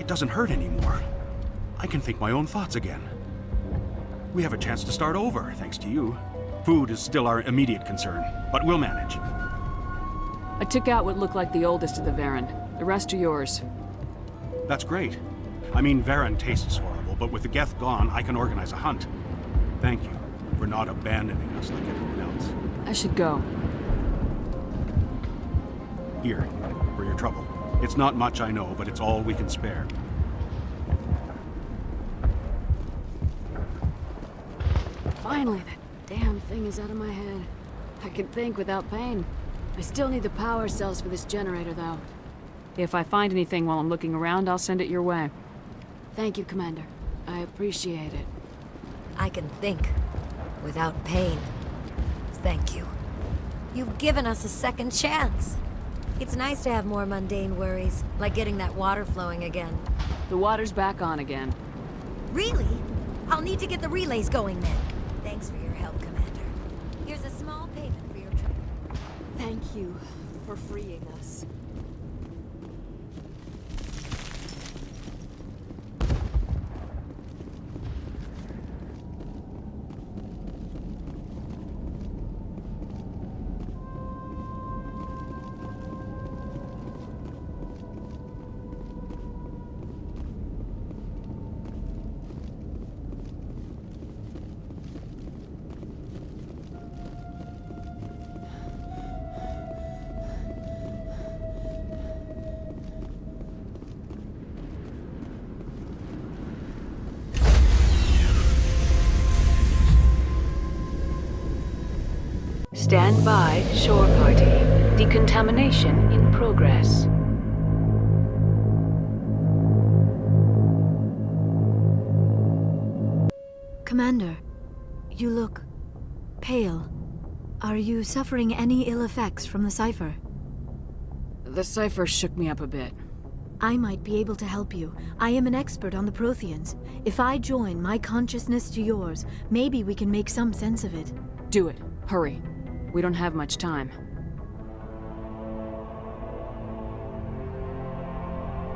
It doesn't hurt anymore. I can think my own thoughts again. We have a chance to start over, thanks to you. Food is still our immediate concern, but we'll manage. I took out what looked like the oldest of the Varen. The rest are yours. That's great. I mean, Varen tastes horrible, but with the Geth gone, I can organize a hunt. Thank you for not abandoning us like everyone else. I should go. Here, for your trouble. It's not much, I know, but it's all we can spare. Finally, that damn thing is out of my head. I can think without pain. I still need the power cells for this generator, though. If I find anything while I'm looking around, I'll send it your way. Thank you, Commander. I appreciate it. I can think without pain. Thank you. You've given us a second chance. It's nice to have more mundane worries, like getting that water flowing again. The water's back on again. Really? I'll need to get the relays going then. Thanks for your help, Commander. Here's a small payment for your trouble. Thank you for freeing us. Stand by, shore party. Decontamination in progress. Commander, you look pale. Are you suffering any ill effects from the cipher? The cipher shook me up a bit. I might be able to help you. I am an expert on the Protheans. If I join my consciousness to yours, maybe we can make some sense of it. Do it. Hurry. We don't have much time.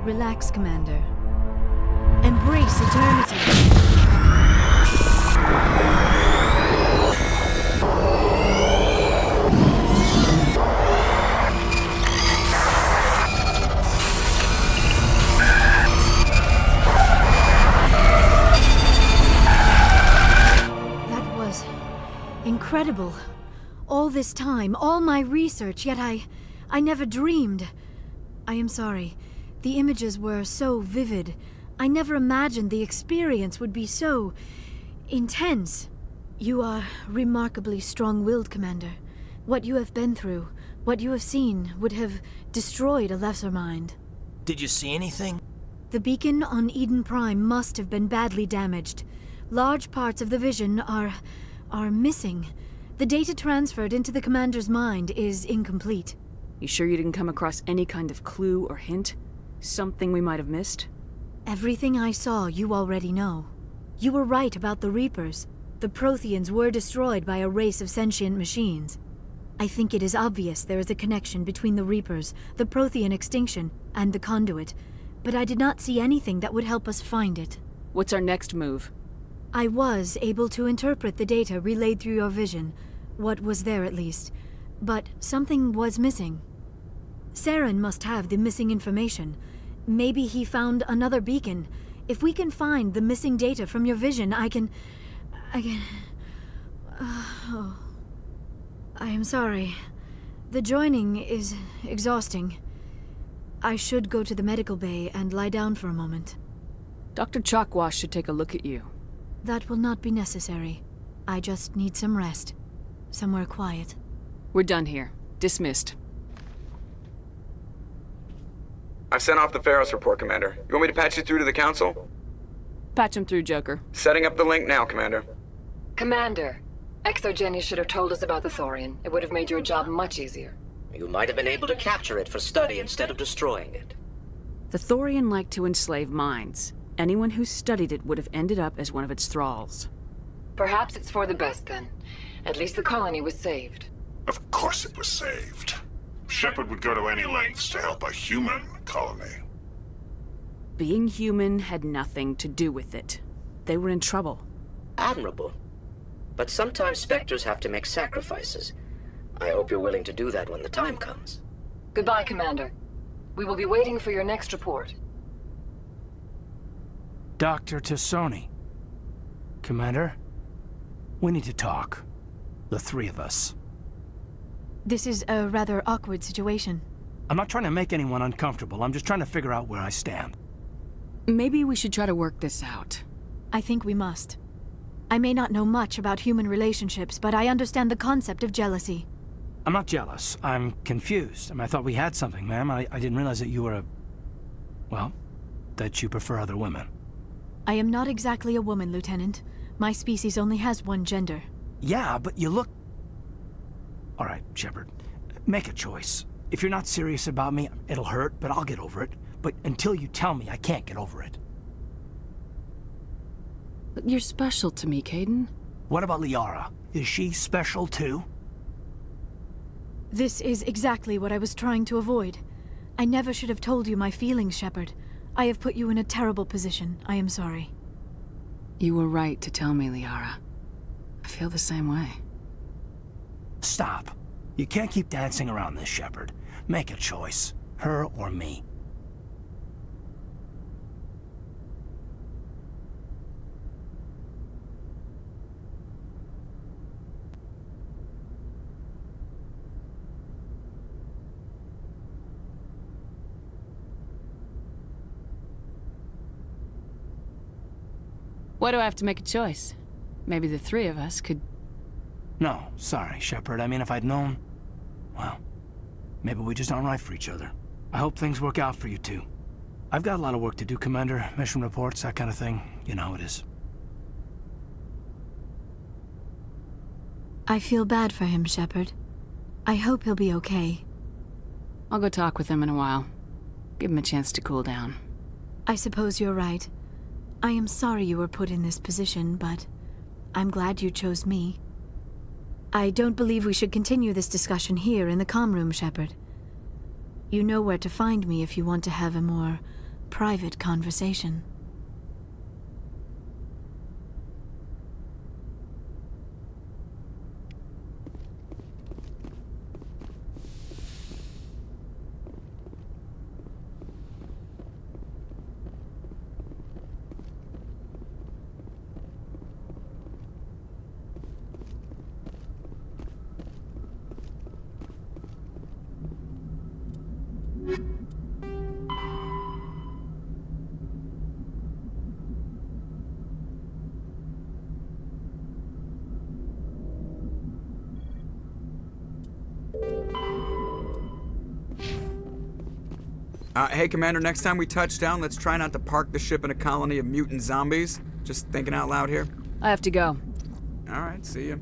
Relax, Commander. Embrace eternity. That was incredible. All this time, all my research, yet I never dreamed. I am sorry. The images were so vivid. I never imagined the experience would be so intense. You are remarkably strong-willed, Commander. What you have been through, what you have seen, would have destroyed a lesser mind. Did you see anything? The beacon on Eden Prime must have been badly damaged. Large parts of the vision are missing. The data transferred into the Commander's mind is incomplete. You sure you didn't come across any kind of clue or hint? Something we might have missed? Everything I saw you already know. You were right about the Reapers. The Protheans were destroyed by a race of sentient machines. I think it is obvious there is a connection between the Reapers, the Prothean extinction, and the conduit, but I did not see anything that would help us find it. What's our next move? I was able to interpret the data relayed through your vision, what was there at least, but something was missing. Saren must have the missing information. Maybe he found another beacon. If we can find the missing data from your vision, I can... Oh. I am sorry. The joining is exhausting. I should go to the medical bay and lie down for a moment. Dr. Chalkwash should take a look at you. That will not be necessary. I just need some rest. Somewhere quiet. We're done here. Dismissed. I've sent off the Pharos report, Commander. You want me to patch you through to the Council? Patch him through, Joker. Setting up the link now, Commander. Commander, ExoGeni should have told us about the Thorian. It would have made your job much easier. You might have been able to capture it for study instead of destroying it. The Thorian liked to enslave minds. Anyone who studied it would have ended up as one of its thralls. Perhaps it's for the best then. At least the colony was saved. Of course it was saved. Shepard would go to any lengths to help a human colony. Being human had nothing to do with it. They were in trouble. Admirable. But sometimes Spectres have to make sacrifices. I hope you're willing to do that when the time comes. Goodbye, Commander. We will be waiting for your next report. Dr. Tassoni. Commander, we need to talk. The three of us. This is a rather awkward situation. I'm not trying to make anyone uncomfortable. I'm just trying to figure out where I stand. Maybe we should try to work this out. I think we must. I may not know much about human relationships, but I understand the concept of jealousy. I'm not jealous. I'm confused. I thought we had something, ma'am. I didn't realize that you were a... well, that you prefer other women. I am not exactly a woman, Lieutenant. My species only has one gender. Yeah, but you look... All right, Shepard. Make a choice. If you're not serious about me, it'll hurt, but I'll get over it. But until you tell me, I can't get over it. You're special to me, Caden. What about Liara? Is she special too? This is exactly what I was trying to avoid. I never should have told you my feelings, Shepard. I have put you in a terrible position. I am sorry. You were right to tell me, Liara. I feel the same way. Stop. You can't keep dancing around this, Shepard. Make a choice. Her or me. Why do I have to make a choice? Maybe the three of us could... No, sorry, Shepard. I mean, if I'd known... well, maybe we just aren't right for each other. I hope things work out for you two. I've got a lot of work to do, Commander. Mission reports, that kind of thing. You know how it is. I feel bad for him, Shepard. I hope he'll be okay. I'll go talk with him in a while. Give him a chance to cool down. I suppose you're right. I am sorry you were put in this position, but I'm glad you chose me. I don't believe we should continue this discussion here in the comm room, Shepard. You know where to find me if you want to have a more private conversation. Hey, Commander, next time we touch down, let's try not to park the ship in a colony of mutant zombies. Just thinking out loud here. I have to go. All right, see you.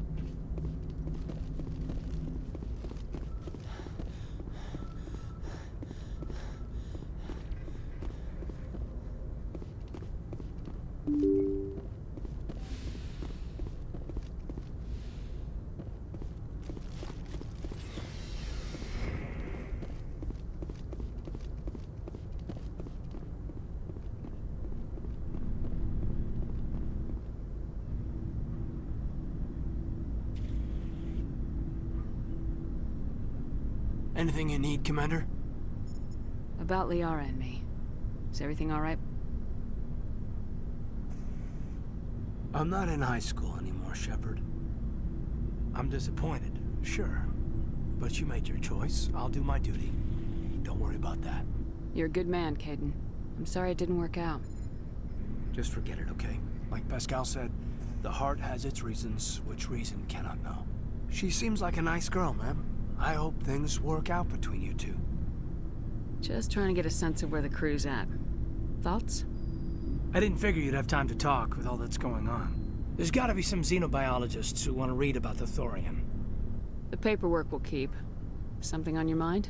Anything you need, Commander? About Liara and me. Is everything all right? I'm not in high school anymore, Shepard. I'm disappointed, sure. But you made your choice. I'll do my duty. Don't worry about that. You're a good man, Caden. I'm sorry it didn't work out. Just forget it, okay? Like Pascal said, the heart has its reasons, which reason cannot know. She seems like a nice girl, man. I hope things work out between you two. Just trying to get a sense of where the crew's at. Thoughts? I didn't figure you'd have time to talk with all that's going on. There's gotta be some xenobiologists who want to read about the Thorian. The paperwork will keep. Something on your mind?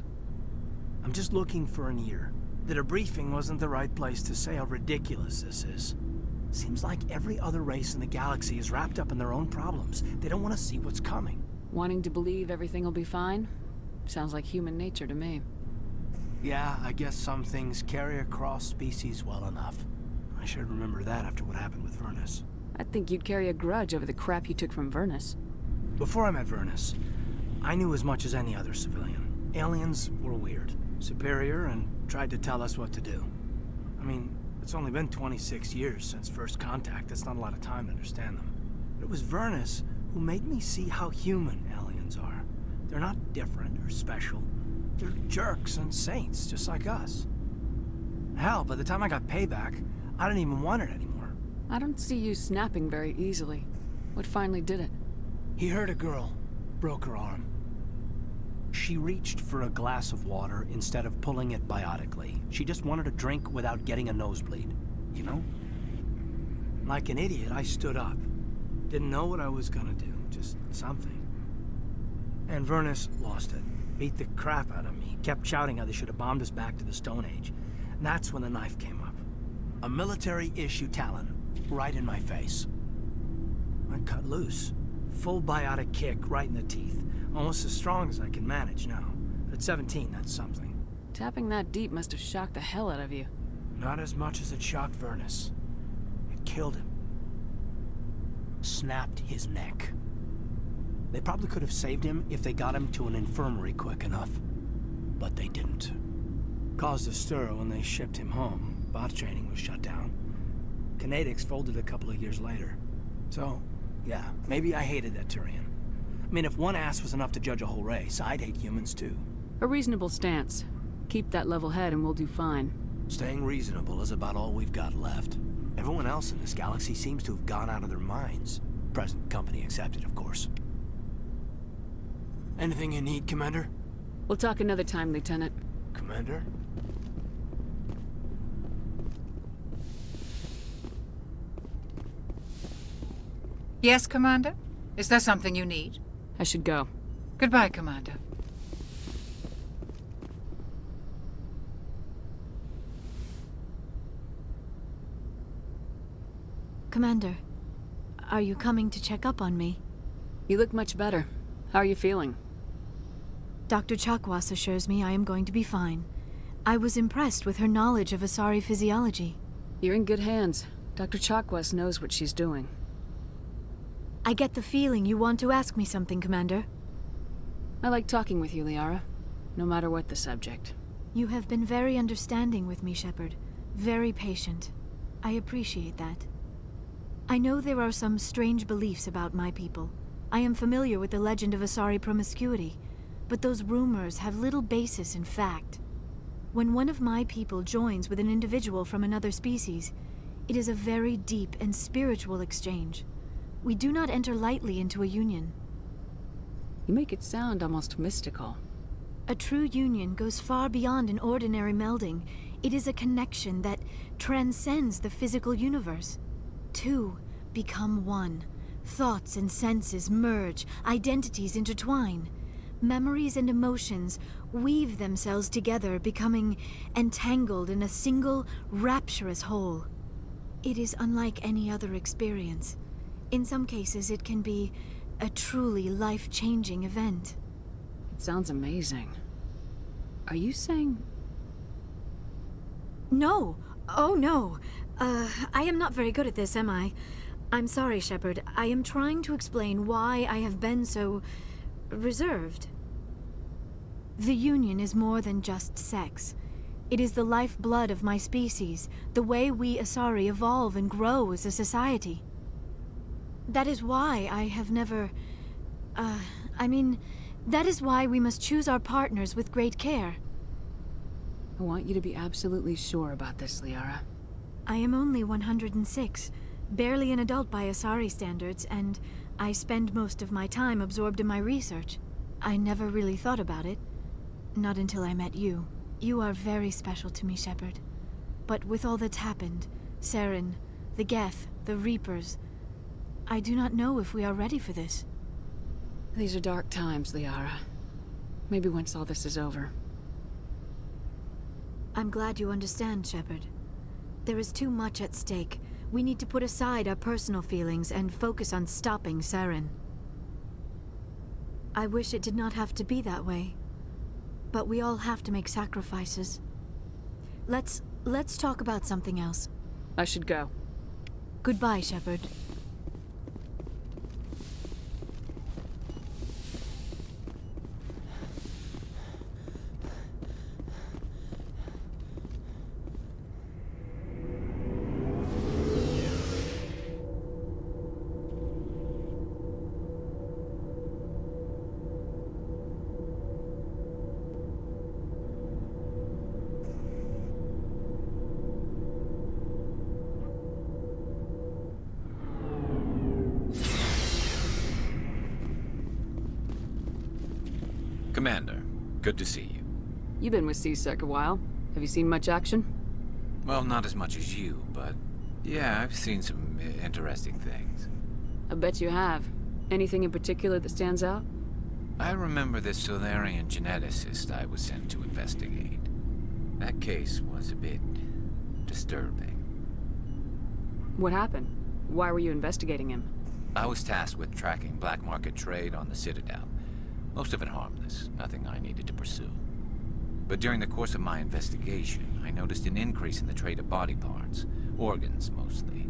I'm just looking for an ear. The debriefing wasn't the right place to say how ridiculous this is. Seems like every other race in the galaxy is wrapped up in their own problems. They don't want to see what's coming. Wanting to believe everything will be fine? Sounds like human nature to me. Yeah, I guess some things carry across species well enough. I should remember that after what happened with Vernus. I think you'd carry a grudge over the crap you took from Vernus. Before I met Vernus, I knew as much as any other civilian. Aliens were weird, superior, and tried to tell us what to do. I mean, it's only been 26 years since first contact. That's not a lot of time to understand them. But it was Vernus who made me see how human aliens are. They're not different or special. They're jerks and saints, just like us. Hell, by the time I got payback, I didn't even want it anymore. I don't see you snapping very easily. What finally did it? He hurt a girl, broke her arm. She reached for a glass of water instead of pulling it biotically. She just wanted a drink without getting a nosebleed, you know? Like an idiot, I stood up. Didn't know what I was gonna do, just something. And Vernus lost it. Beat the crap out of me. Kept shouting how they should have bombed us back to the Stone Age. And that's when the knife came up. A military-issue talon, right in my face. I cut loose. Full biotic kick right in the teeth. Almost as strong as I can manage now. But at 17, that's something. Tapping that deep must have shocked the hell out of you. Not as much as it shocked Vernus. It killed him. Snapped his neck. They probably could have saved him if they got him to an infirmary quick enough. But they didn't. Caused a stir when they shipped him home. Bot training was shut down. Kinetics folded a couple of years later. So, yeah, maybe I hated that Turian. I mean, if one ass was enough to judge a whole race, I'd hate humans too. A reasonable stance. Keep that level head and we'll do fine. Staying reasonable is about all we've got left. Everyone else in this galaxy seems to have gone out of their minds. Present company accepted, of course. Anything you need, Commander? We'll talk another time, Lieutenant. Commander? Yes, Commander? Is there something you need? I should go. Goodbye, Commander. Commander, are you coming to check up on me? You look much better. How are you feeling? Dr. Chakwas assures me I am going to be fine. I was impressed with her knowledge of Asari physiology. You're in good hands. Dr. Chakwas knows what she's doing. I get the feeling you want to ask me something, Commander. I like talking with you, Liara. No matter what the subject. You have been very understanding with me, Shepard. Very patient. I appreciate that. I know there are some strange beliefs about my people. I am familiar with the legend of Asari promiscuity, but those rumors have little basis in fact. When one of my people joins with an individual from another species, it is a very deep and spiritual exchange. We do not enter lightly into a union. You make it sound almost mystical. A true union goes far beyond an ordinary melding. It is a connection that transcends the physical universe. Two become one. Thoughts and senses merge, identities intertwine. Memories and emotions weave themselves together, becoming entangled in a single, rapturous whole. It is unlike any other experience. In some cases, it can be a truly life-changing event. It sounds amazing. Are you saying... No! Oh, no! I am not very good at this, am I? I'm sorry, Shepard. I am trying to explain why I have been so... reserved. The Union is more than just sex. It is the lifeblood of my species, the way we Asari evolve and grow as a society. That is why I have never... that is why we must choose our partners with great care. I want you to be absolutely sure about this, Liara. I am only 106, barely an adult by Asari standards, and I spend most of my time absorbed in my research. I never really thought about it. Not until I met you. You are very special to me, Shepard. But with all that's happened, Saren, the Geth, the Reapers, I do not know if we are ready for this. These are dark times, Liara. Maybe once all this is over. I'm glad you understand, Shepard. There is too much at stake. We need to put aside our personal feelings and focus on stopping Saren. I wish it did not have to be that way. But we all have to make sacrifices. Let's talk about something else. I should go. Goodbye, Shepard. Commander, good to see you. You've been with C-Sec a while. Have you seen much action? Well, not as much as you, but yeah, I've seen some interesting things. I bet you have. Anything in particular that stands out? I remember this Solarian geneticist I was sent to investigate. That case was a bit disturbing. What happened? Why were you investigating him? I was tasked with tracking black market trade on the Citadel. Most of it harmless, nothing I needed to pursue. But during the course of my investigation, I noticed an increase in the trade of body parts, organs mostly.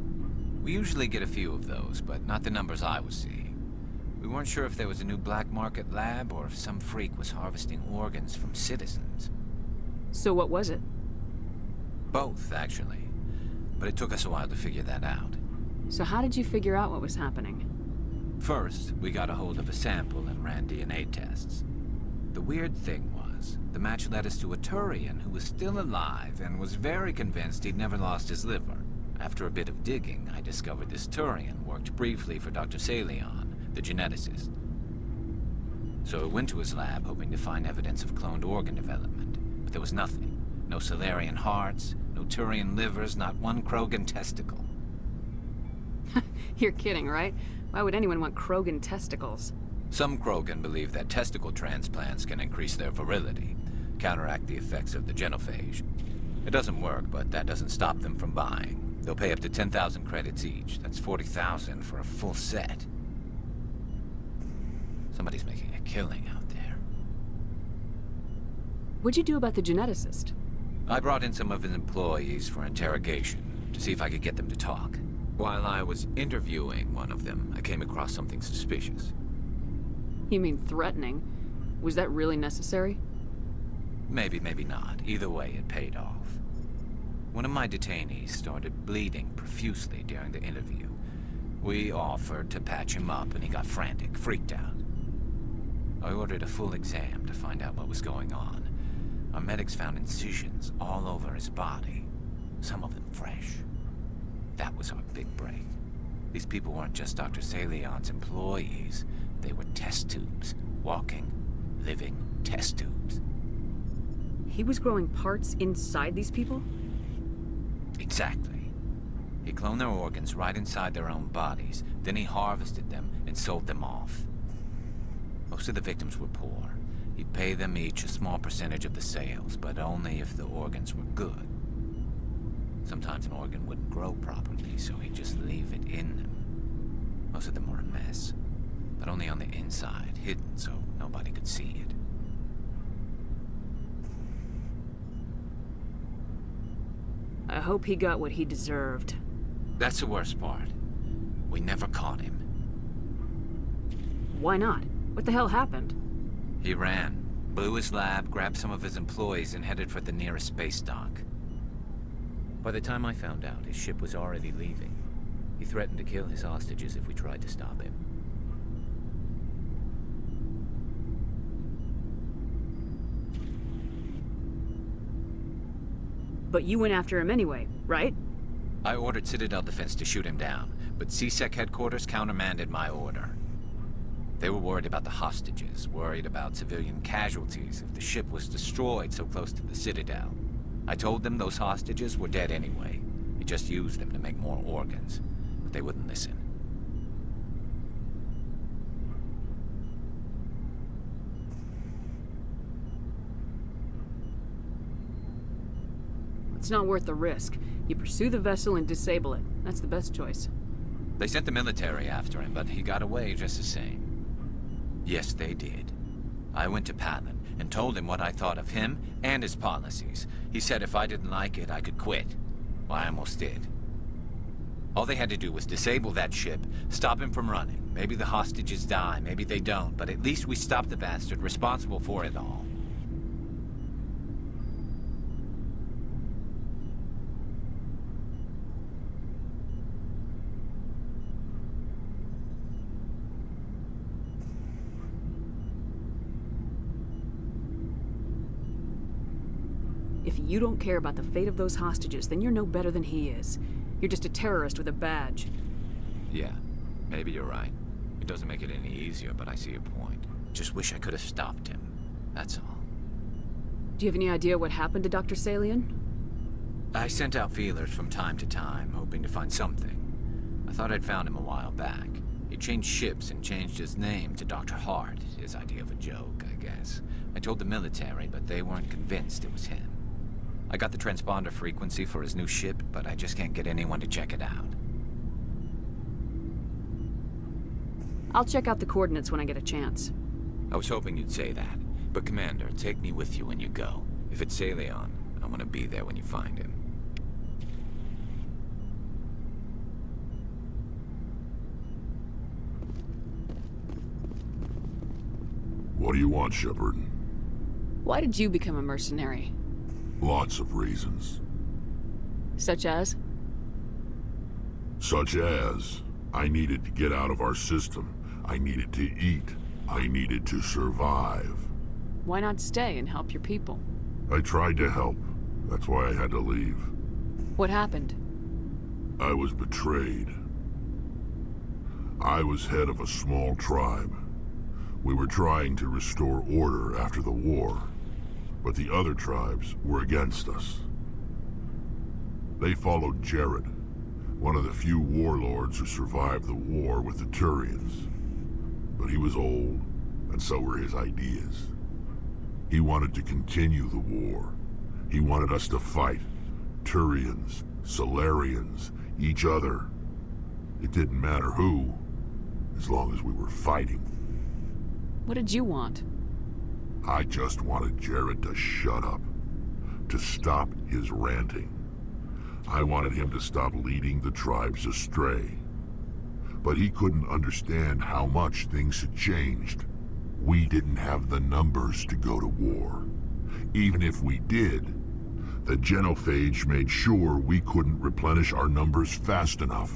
We usually get a few of those, but not the numbers I was seeing. We weren't sure if there was a new black market lab or if some freak was harvesting organs from citizens. So what was it? Both, actually. But it took us a while to figure that out. So how did you figure out what was happening? First, we got a hold of a sample and ran DNA tests. The weird thing was, the match led us to a Turian who was still alive and was very convinced he'd never lost his liver. After a bit of digging, I discovered this Turian worked briefly for Dr. Salion, the geneticist. So I went to his lab hoping to find evidence of cloned organ development, but there was nothing. No Solarian hearts, no Turian livers, not one Krogan testicle. You're kidding, right? Why would anyone want Krogan testicles? Some Krogan believe that testicle transplants can increase their virility, counteract the effects of the genophage. It doesn't work, but that doesn't stop them from buying. They'll pay up to 10,000 credits each. That's 40,000 for a full set. Somebody's making a killing out there. What'd you do about the geneticist? I brought in some of his employees for interrogation, to see if I could get them to talk. While I was interviewing one of them, I came across something suspicious. You mean threatening? Was that really necessary? Maybe, maybe not. Either way, it paid off. One of my detainees started bleeding profusely during the interview. We offered to patch him up, and he got frantic, freaked out. I ordered a full exam to find out what was going on. Our medics found incisions all over his body, some of them fresh. That was our big break. These people weren't just Dr. Salion's employees. They were test tubes. Walking, living test tubes. He was growing parts inside these people? Exactly. He cloned their organs right inside their own bodies. Then he harvested them and sold them off. Most of the victims were poor. He'd pay them each a small percentage of the sales, but only if the organs were good. Sometimes an organ wouldn't grow properly, so he'd just leave it in them. Most of them were a mess, but only on the inside, hidden so nobody could see it. I hope he got what he deserved. That's the worst part. We never caught him. Why not? What the hell happened? He ran. blew his lab, grabbed some of his employees, and headed for the nearest space dock. By the time I found out, his ship was already leaving. He threatened to kill his hostages if we tried to stop him. But you went after him anyway, right? I ordered Citadel Defense to shoot him down, but CSEC headquarters countermanded my order. They were worried about the hostages, worried about civilian casualties if the ship was destroyed so close to the Citadel. I told them those hostages were dead anyway. He just used them to make more organs, but they wouldn't listen. It's not worth the risk. You pursue the vessel and disable it. That's the best choice. They sent the military after him, but he got away just the same. Yes, they did. I went to Palin and told him what I thought of him and his policies. He said if I didn't like it, I could quit. Well, I almost did. All they had to do was disable that ship, stop him from running. Maybe the hostages die, maybe they don't, but at least we stopped the bastard responsible for it all. If you don't care about the fate of those hostages, then you're no better than he is. You're just a terrorist with a badge. Yeah, maybe you're right. It doesn't make it any easier, but I see your point. Just wish I could have stopped him. That's all. Do you have any idea what happened to Dr. Salian? I sent out feelers from time to time, hoping to find something. I thought I'd found him a while back. He changed ships and changed his name to Dr. Hart, his idea of a joke, I guess. I told the military, but they weren't convinced it was him. I got the transponder frequency for his new ship, but I just can't get anyone to check it out. I'll check out the coordinates when I get a chance. I was hoping you'd say that. But Commander, take me with you when you go. If it's Salion, I want to be there when you find him. What do you want, Shepard? Why did you become a mercenary? Lots of reasons. Such as? Such as, I needed to get out of our system. I needed to eat. I needed to survive. Why not stay and help your people? I tried to help. That's why I had to leave. What happened? I was betrayed. I was head of a small tribe. We were trying to restore order after the war, but the other tribes were against us. They followed Jared, one of the few warlords who survived the war with the Turians. But he was old, and so were his ideas. He wanted to continue the war. He wanted us to fight. Turians, Solarians, each other. It didn't matter who, as long as we were fighting. What did you want? I just wanted Jared to shut up, to stop his ranting. I wanted him to stop leading the tribes astray. But he couldn't understand how much things had changed. We didn't have the numbers to go to war. Even if we did, the genophage made sure we couldn't replenish our numbers fast enough.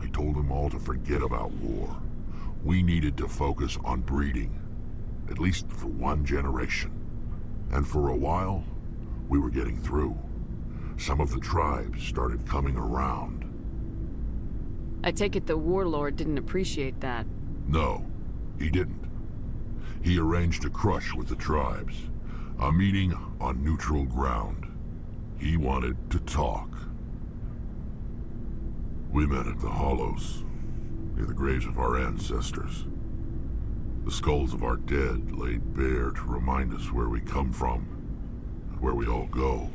I told them all to forget about war. We needed to focus on breeding, at least for one generation. And for a while, we were getting through. Some of the tribes started coming around. I take it the warlord didn't appreciate that. No, he didn't. He arranged a crush with the tribes, a meeting on neutral ground. He wanted to talk. We met at the Hollows, near the graves of our ancestors. The skulls of our dead laid bare to remind us where we come from, and where we all go.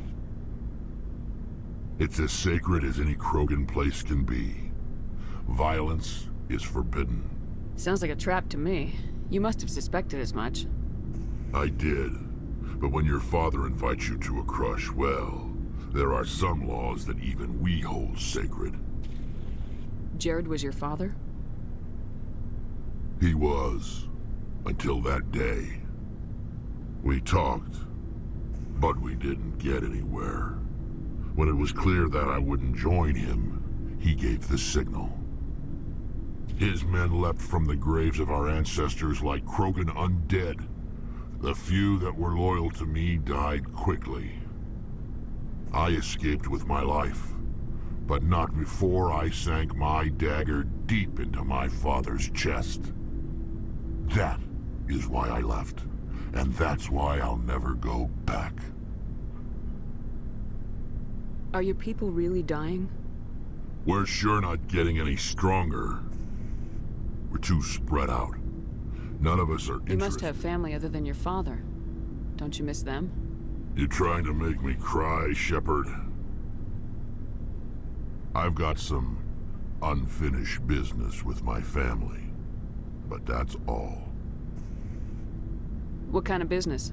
It's as sacred as any Krogan place can be. Violence is forbidden. Sounds like a trap to me. You must have suspected as much. I did. But when your father invites you to a crush, well, there are some laws that even we hold sacred. Jared was your father? He was. Until that day. We talked, but we didn't get anywhere. When it was clear that I wouldn't join him, he gave the signal. His men leapt from the graves of our ancestors like Krogan undead. The few that were loyal to me died quickly. I escaped with my life, but not before I sank my dagger deep into my father's chest. That is why I left, and that's why I'll never go back. Are your people really dying? We're sure not getting any stronger. We're too spread out. None of us are interested. You must have family other than your father. Don't you miss them? You're trying to make me cry, Shepard. I've got some unfinished business with my family, but that's all. What kind of business?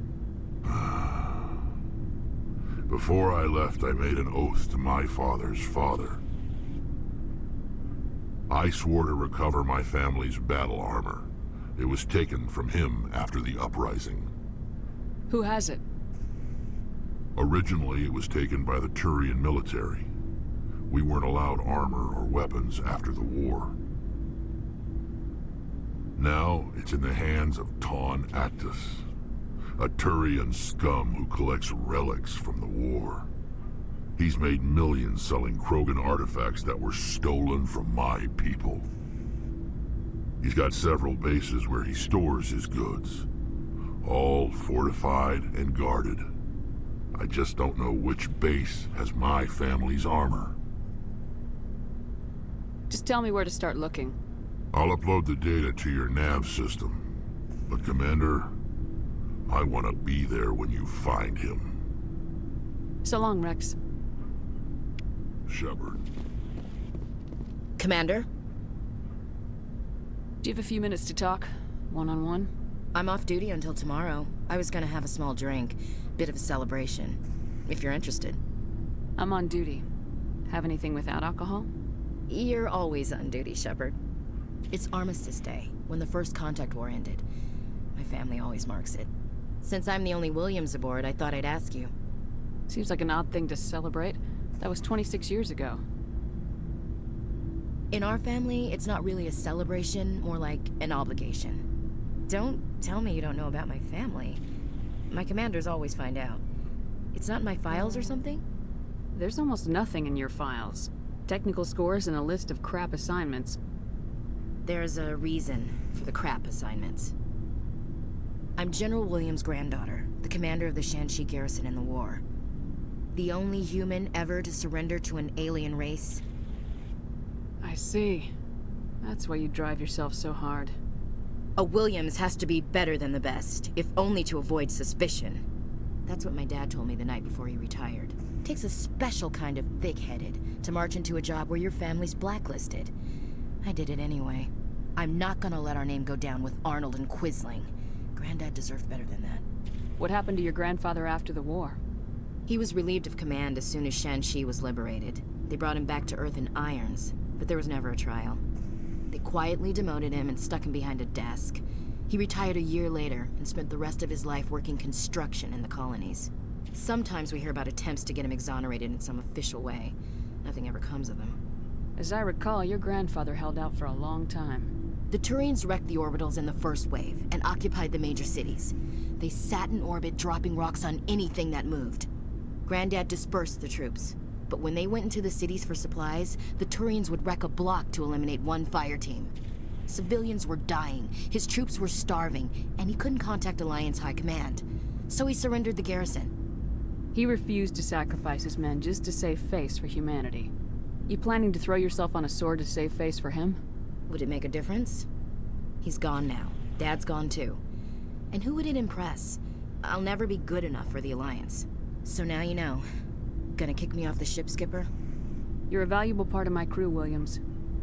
Before I left, I made an oath to my father's father. I swore to recover my family's battle armor. It was taken from him after the uprising. Who has it? Originally, it was taken by the Turian military. We weren't allowed armor or weapons after the war. Now, it's in the hands of Taun Actus, a Turian scum who collects relics from the war. He's made millions selling Krogan artifacts that were stolen from my people. He's got several bases where he stores his goods, all fortified and guarded. I just don't know which base has my family's armor. Just tell me where to start looking. I'll upload the data to your nav system. But Commander, I want to be there when you find him. So long, Rex. Shepard. Commander? Do you have a few minutes to talk? One-on-one? I'm off duty until tomorrow. I was gonna have a small drink. Bit of a celebration. If you're interested. I'm on duty. Have anything without alcohol? You're always on duty, Shepard. It's Armistice Day, when the first contact war ended. My family always marks it. Since I'm the only Williams aboard, I thought I'd ask you. Seems like an odd thing to celebrate. That was 26 years ago. In our family, it's not really a celebration, more like an obligation. Don't tell me you don't know about my family. My commanders always find out. It's not in my files or something? There's almost nothing in your files. Technical scores and a list of crap assignments. There's a reason for the crap assignments. I'm General Williams' granddaughter, the commander of the Shanxi garrison in the war. The only human ever to surrender to an alien race. I see. That's why you drive yourself so hard. A Williams has to be better than the best, if only to avoid suspicion. That's what my dad told me the night before he retired. Takes a special kind of thick-headed to march into a job where your family's blacklisted. I did it anyway. I'm not gonna let our name go down with Arnold and Quisling. Granddad deserved better than that. What happened to your grandfather after the war? He was relieved of command as soon as Shanxi was liberated. They brought him back to Earth in irons, but there was never a trial. They quietly demoted him and stuck him behind a desk. He retired a year later and spent the rest of his life working construction in the colonies. Sometimes we hear about attempts to get him exonerated in some official way. Nothing ever comes of him. As I recall, your grandfather held out for a long time. The Turians wrecked the orbitals in the first wave and occupied the major cities. They sat in orbit, dropping rocks on anything that moved. Granddad dispersed the troops, but when they went into the cities for supplies, the Turians would wreck a block to eliminate one fire team. Civilians were dying, his troops were starving, and he couldn't contact Alliance High Command. So he surrendered the garrison. He refused to sacrifice his men just to save face for humanity. You planning to throw yourself on a sword to save face for him? Would it make a difference? He's gone now. Dad's gone too. And who would it impress? I'll never be good enough for the Alliance. So now you know. Gonna kick me off the ship, Skipper? You're a valuable part of my crew, Williams.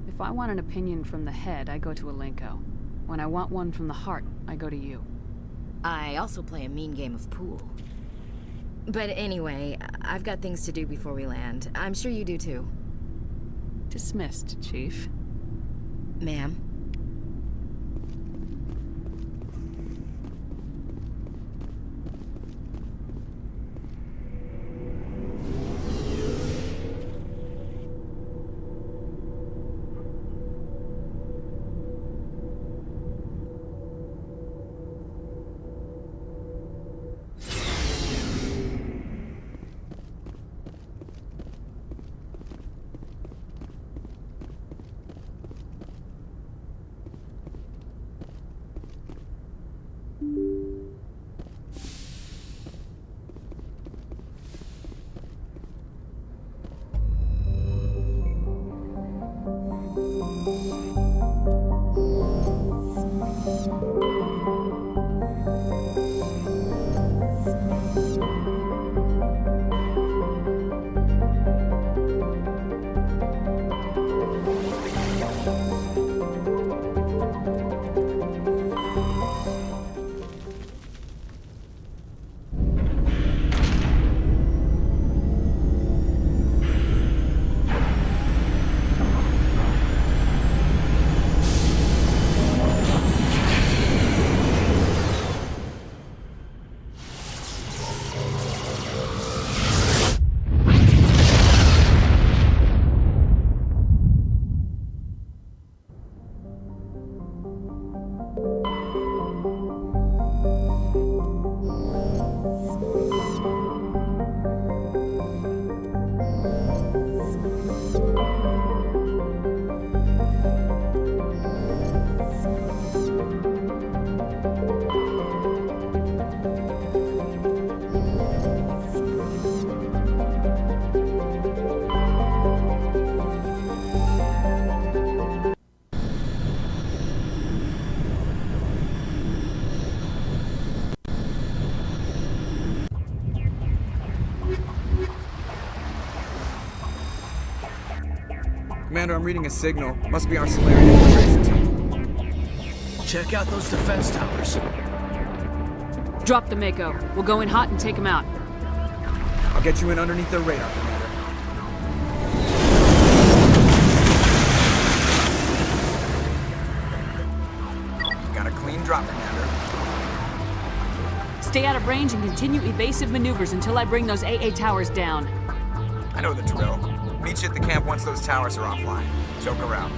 If I want an opinion from the head, I go to Alenko. When I want one from the heart, I go to you. I also play a mean game of pool. But anyway, I've got things to do before we land. I'm sure you do too. Dismissed, Chief. Ma'am? Commander, I'm reading a signal. Must be our Solarian infiltration team. Check out those defense towers. Drop the Mako. We'll go in hot and take them out. I'll get you in underneath their radar, Commander. Got a clean drop, Commander. Stay out of range and continue evasive maneuvers until I bring those AA towers down. I know the drill. Meet you at the camp once those towers are offline. Joke around.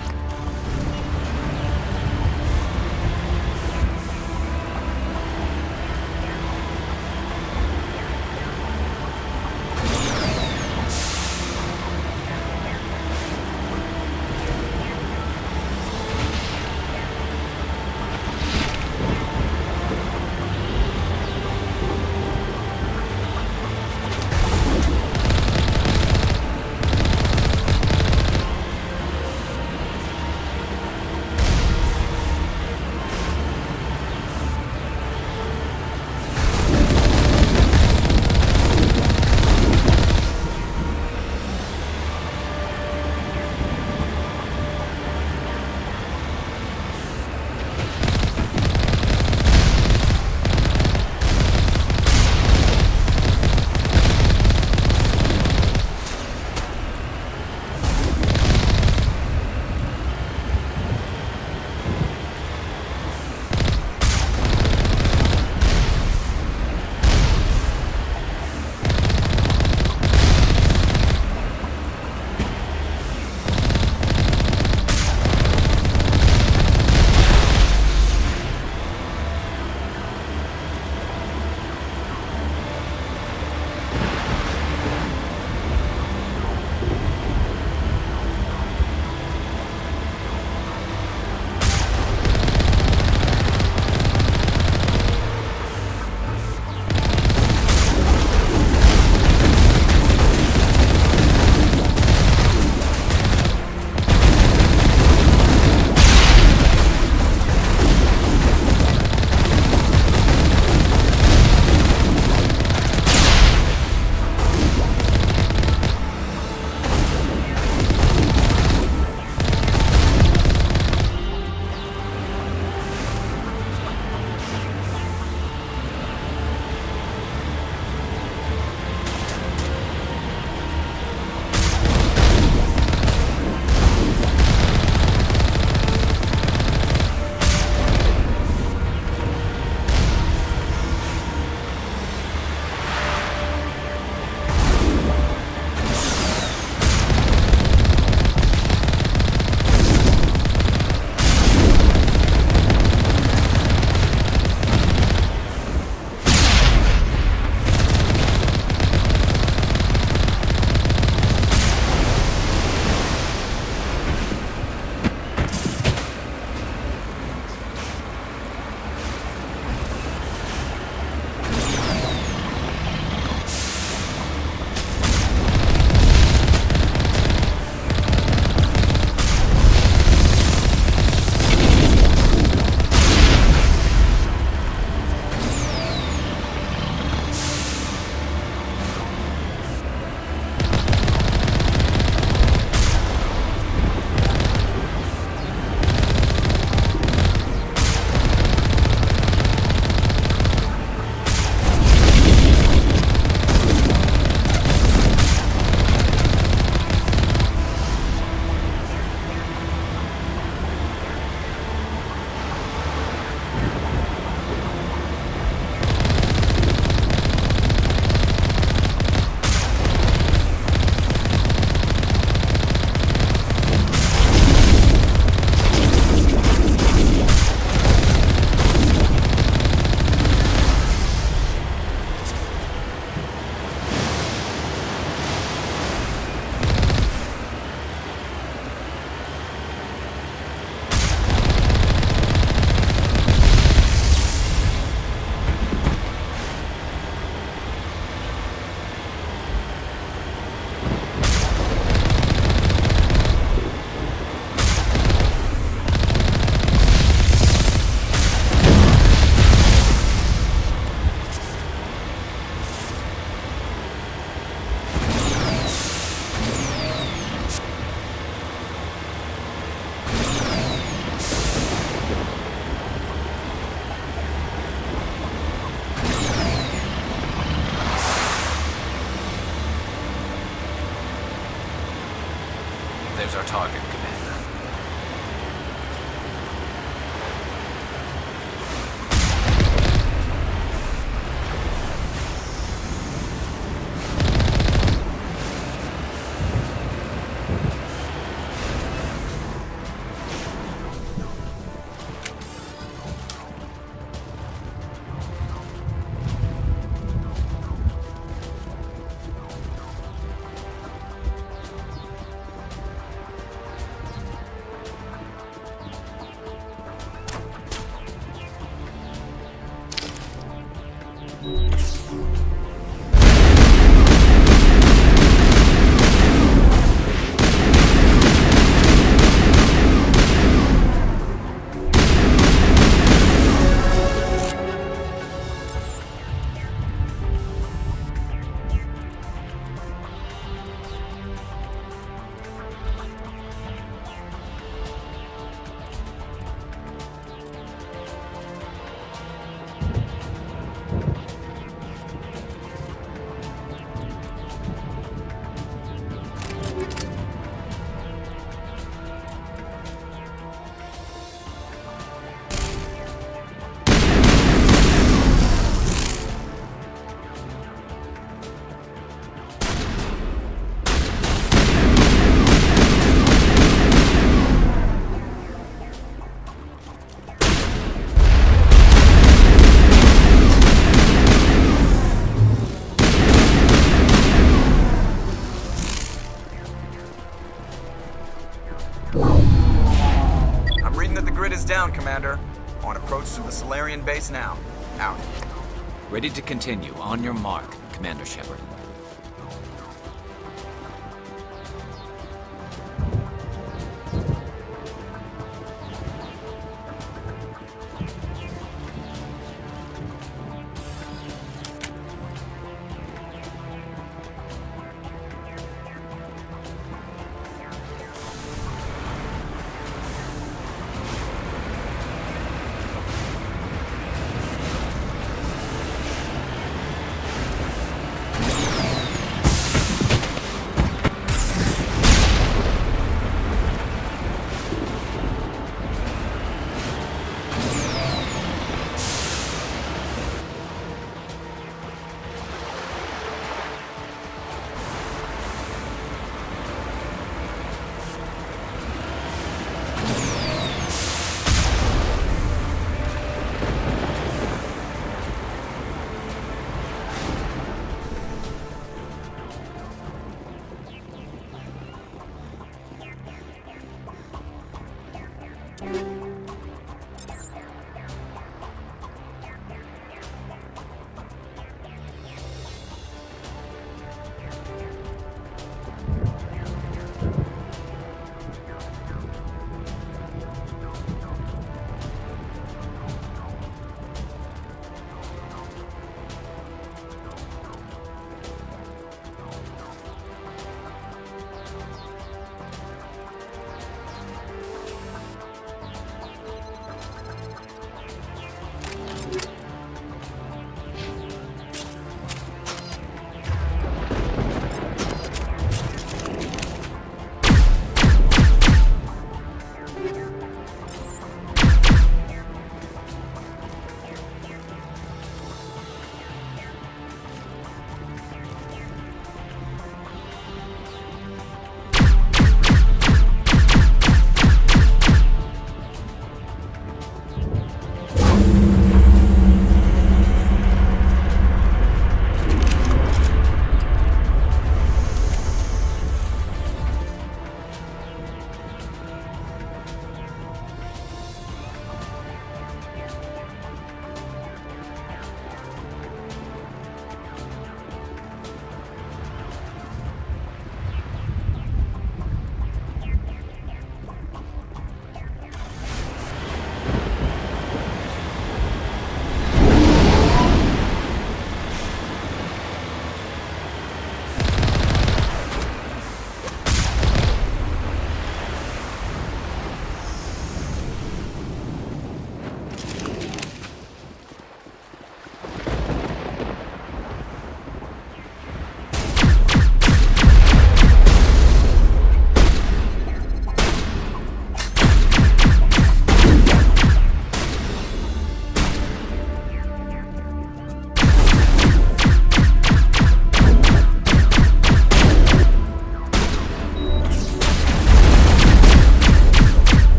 is our target, Commander. I'm reading that the grid is down, Commander. On approach to the Solarian base now. Out. Ready to continue. On your mark, Commander Shepard.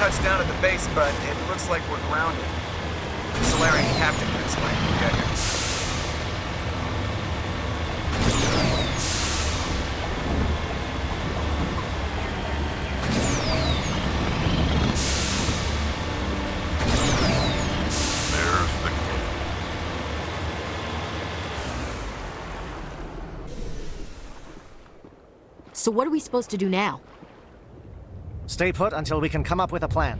touched down at the base, but it looks like we're grounded. The Solarian captain can explain when we get here. There's the So what are we supposed to do now? Stay put until we can come up with a plan.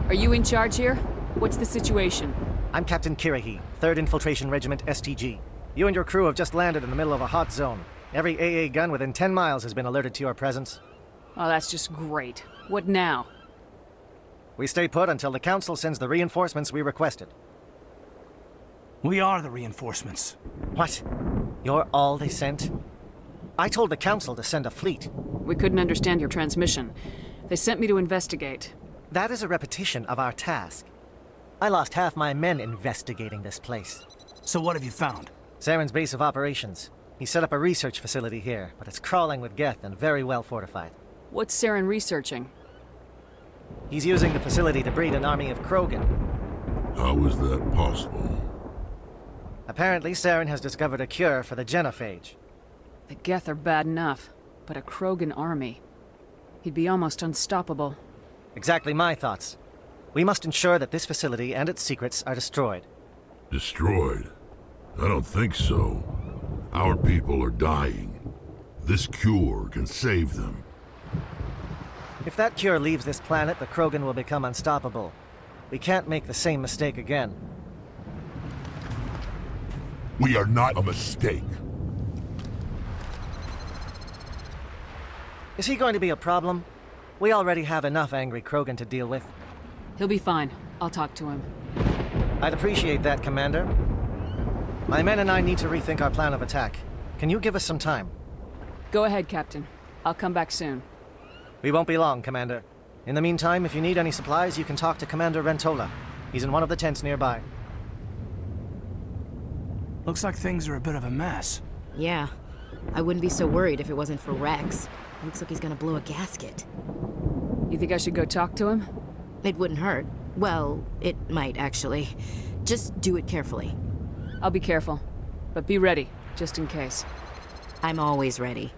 Are you in charge here? What's the situation? I'm Captain Kirahi, 3rd Infiltration Regiment STG. You and your crew have just landed in the middle of a hot zone. Every AA gun within 10 miles has been alerted to your presence. Oh, that's just great. What now? We stay put until the Council sends the reinforcements we requested. We are the reinforcements. What? You're all they sent? I told the Council to send a fleet. We couldn't understand your transmission. They sent me to investigate. That is a repetition of our task. I lost half my men investigating this place. So what have you found? Saren's base of operations. He set up a research facility here, but it's crawling with Geth and very well fortified. What's Saren researching? He's using the facility to breed an army of Krogan. How is that possible? Apparently, Saren has discovered a cure for the genophage. The Geth are bad enough, but a Krogan army. He'd be almost unstoppable. Exactly my thoughts. We must ensure that this facility and its secrets are destroyed. Destroyed? I don't think so. Our people are dying. This cure can save them. If that cure leaves this planet, the Krogan will become unstoppable. We can't make the same mistake again. We are not a mistake. Is he going to be a problem? We already have enough angry Krogan to deal with. He'll be fine. I'll talk to him. I'd appreciate that, Commander. My men and I need to rethink our plan of attack. Can you give us some time? Go ahead, Captain. I'll come back soon. We won't be long, Commander. In the meantime, if you need any supplies, you can talk to Commander Rentola. He's in one of the tents nearby. Looks like things are a bit of a mess. Yeah. I wouldn't be so worried if it wasn't for Rex. Looks like he's gonna blow a gasket. You think I should go talk to him? It wouldn't hurt. Well, it might, actually. Just do it carefully. I'll be careful. But be ready, just in case. I'm always ready.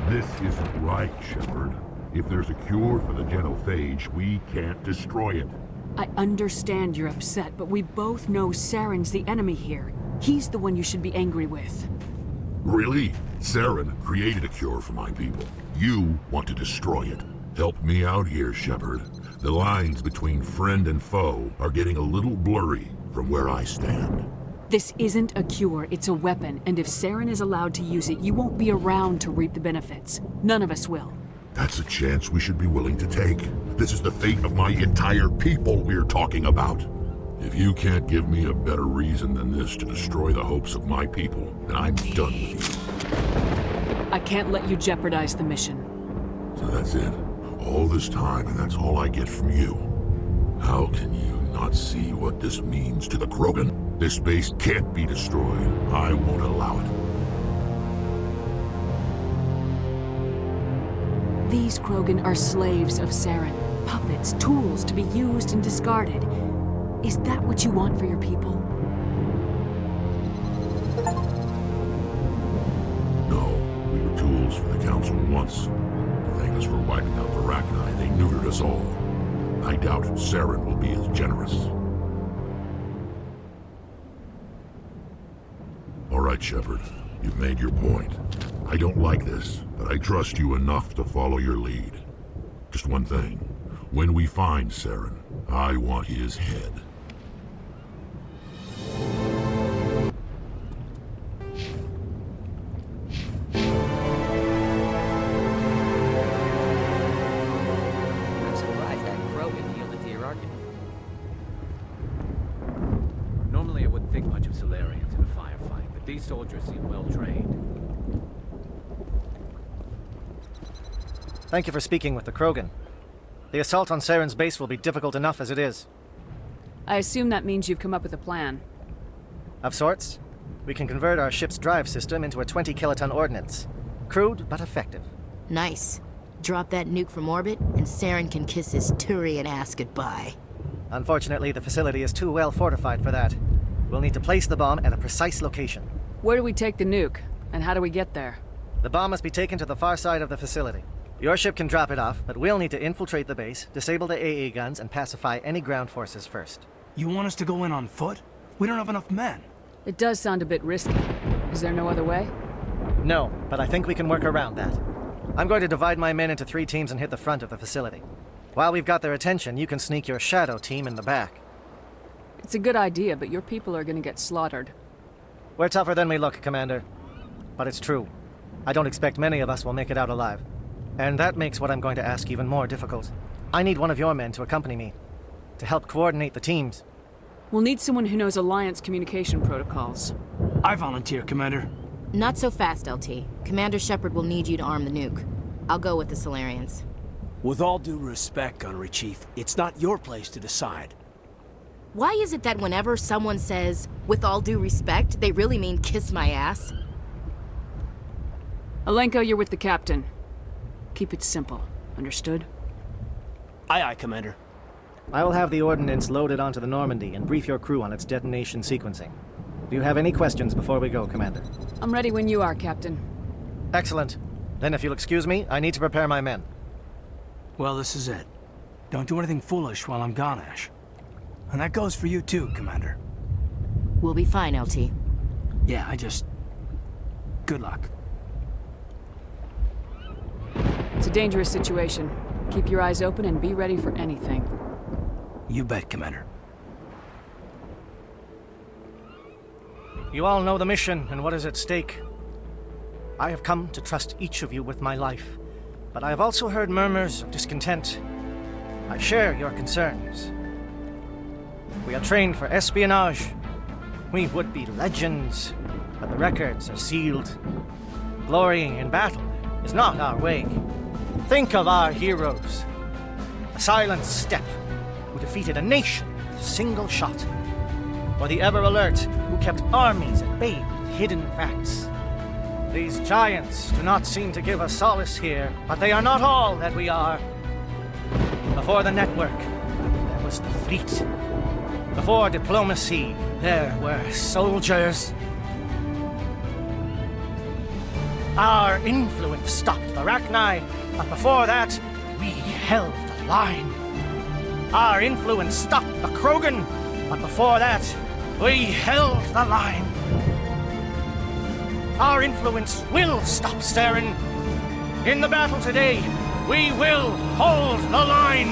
This isn't right, Shepard. If there's a cure for the genophage, we can't destroy it. I understand you're upset, but we both know Saren's the enemy here. He's the one you should be angry with. Really? Saren created a cure for my people. You want to destroy it. Help me out here, Shepard. The lines between friend and foe are getting a little blurry from where I stand. This isn't a cure, it's a weapon, and if Saren is allowed to use it, you won't be around to reap the benefits. None of us will. That's a chance we should be willing to take. This is the fate of my entire people we're talking about. If you can't give me a better reason than this to destroy the hopes of my people, then I'm done with you. I can't let you jeopardize the mission. So that's it. All this time, and that's all I get from you. How can you not see what this means to the Krogan? This base can't be destroyed. I won't allow it. These Krogan are slaves of Saren. Puppets, tools to be used and discarded. Is that what you want for your people? No, we were tools for the Council once. To thank us for wiping out the Arachni, they neutered us all. I doubt Saren will be as generous. All right, Shepard. You've made your point. I don't like this, but I trust you enough to follow your lead. Just one thing. When we find Saren, I want his head. I'm surprised that Krogan yielded to your argument. soldiers seem well trained. Thank you for speaking with the Krogan. The assault on Saren's base will be difficult enough as it is. I assume that means you've come up with a plan. Of sorts. We can convert our ship's drive system into a 20-kiloton ordnance. Crude, but effective. Nice. Drop that nuke from orbit, and Saren can kiss his Turian ass goodbye. Unfortunately, the facility is too well fortified for that. We'll need to place the bomb at a precise location. Where do we take the nuke? And how do we get there? The bomb must be taken to the far side of the facility. Your ship can drop it off, but we'll need to infiltrate the base, disable the AA guns, and pacify any ground forces first. You want us to go in on foot? We don't have enough men. It does sound a bit risky. Is there no other way? No, but I think we can work around that. I'm going to divide my men into 3 teams and hit the front of the facility. While we've got their attention, you can sneak your shadow team in the back. It's a good idea, but your people are gonna get slaughtered. We're tougher than we look, Commander. But it's true. I don't expect many of us will make it out alive. And that makes what I'm going to ask even more difficult. I need one of your men to accompany me, to help coordinate the teams. We'll need someone who knows Alliance communication protocols. I volunteer, Commander. Not so fast, LT. Commander Shepard will need you to arm the nuke. I'll go with the Solarians. With all due respect, Gunnery Chief, it's not your place to decide. Why is it that whenever someone says, with all due respect, they really mean kiss my ass? Alenko, you're with the captain. Keep it simple. Understood? Aye, aye, Commander. I will have the ordnance loaded onto the Normandy and brief your crew on its detonation sequencing. Do you have any questions before we go, Commander? I'm ready when you are, Captain. Excellent. Then if you'll excuse me, I need to prepare my men. Well, this is it. Don't do anything foolish while I'm gone, Ash. And that goes for you too, Commander. We'll be fine, LT. Yeah, good luck. It's a dangerous situation. Keep your eyes open and be ready for anything. You bet, Commander. You all know the mission and what is at stake. I have come to trust each of you with my life, but I have also heard murmurs of discontent. I share your concerns. We are trained for espionage. We would be legends, but the records are sealed. Glorying in battle is not our way. Think of our heroes. A silent step who defeated a nation with a single shot. Or the ever-alert who kept armies at bay with hidden facts. These giants do not seem to give us solace here, but they are not all that we are. Before the network, there was the fleet. Before diplomacy, there were soldiers. Our influence stopped the Rachni, but before that, we held the line. Our influence stopped the Krogan, but before that, we held the line. Our influence will stop Saren. In the battle today, we will hold the line.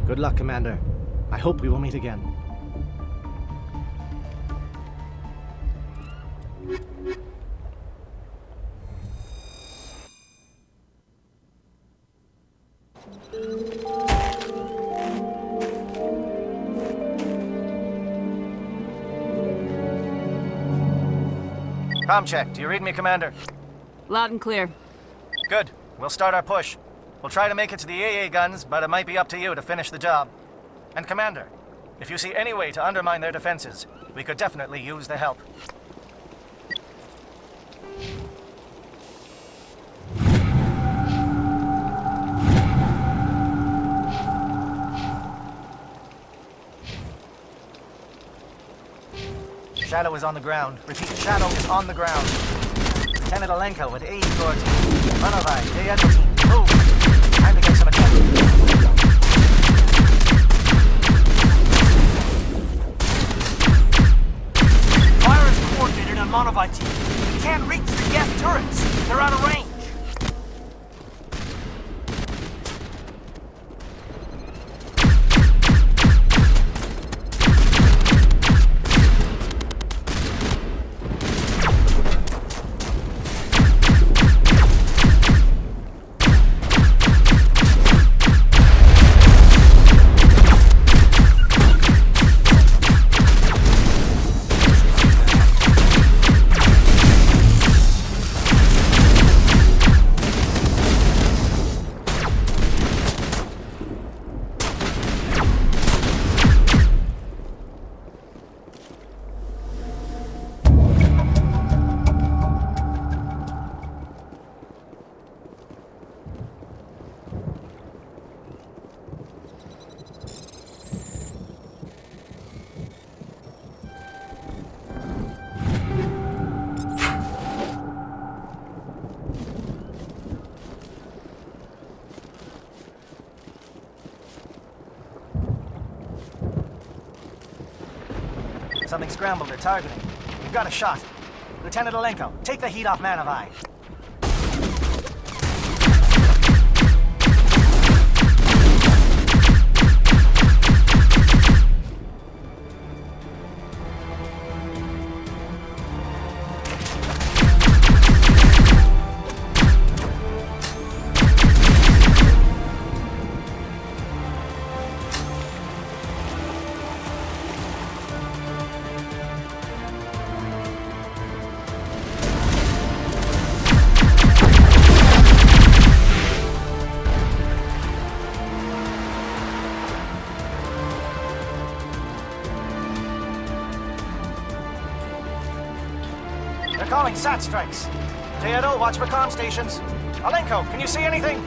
Good luck, Commander. I hope we will meet again. Comm check. Do you read me, Commander? Loud and clear. Good. We'll start our push. We'll try to make it to the AA guns, but it might be up to you to finish the job. And Commander, if you see any way to undermine their defenses, we could definitely use the help. Shadow is on the ground. Repeat, Shadow is on the ground. Lieutenant Alenko with AE Corps team. Runovai, Dayeto team. Move! Time to get some attention. Fire is coordinated on Monovite team. We can't reach the Geth turrets. They're out of range. Something scrambled their targeting. We've got a shot. Lieutenant Alenko, take the heat off Man of Eye. Calling SAT strikes. J.Edo, watch for comm stations. Alenko, can you see anything?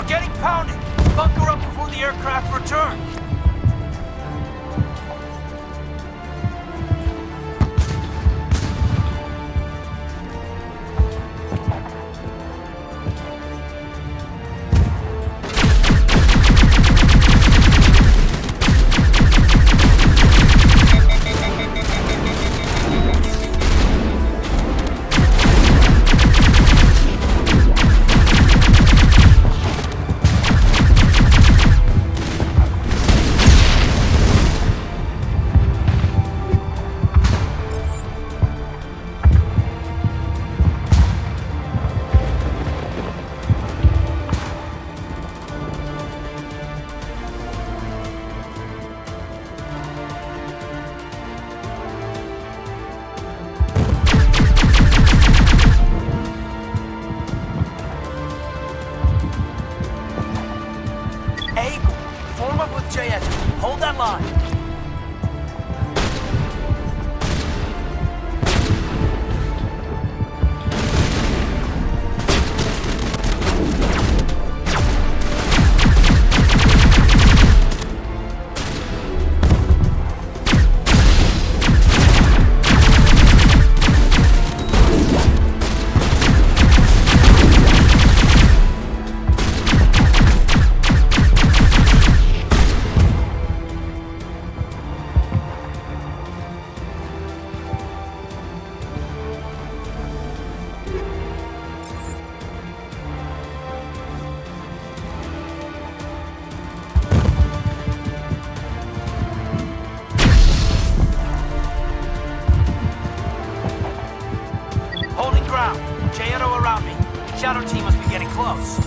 Getting pounded! Bunker up before the aircraft return! Hold that line. J.Edo around me. Shadow team must be getting close.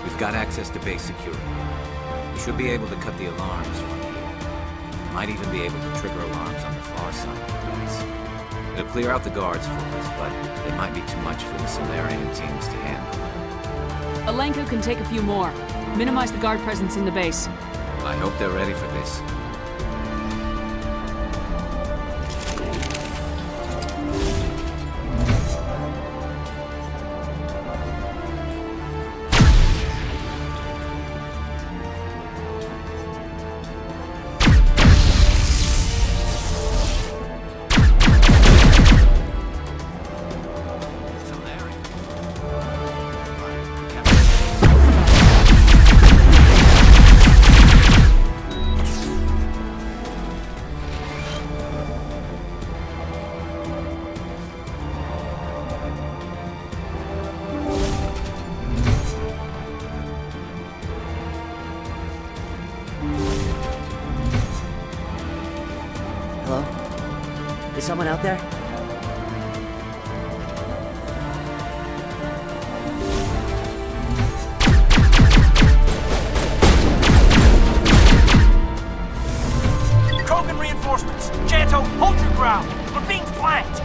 We've got access to base security. We should be able to cut the alarms from here. Might even be able to trigger alarms on the far side of the base. It'll clear out the guards for us, but they might be too much for the Solarian teams to handle. Alenko can take a few more. Minimize the guard presence in the base. I hope they're ready for this. someone out there? Krogan reinforcements! Janto, hold your ground! We're being flanked!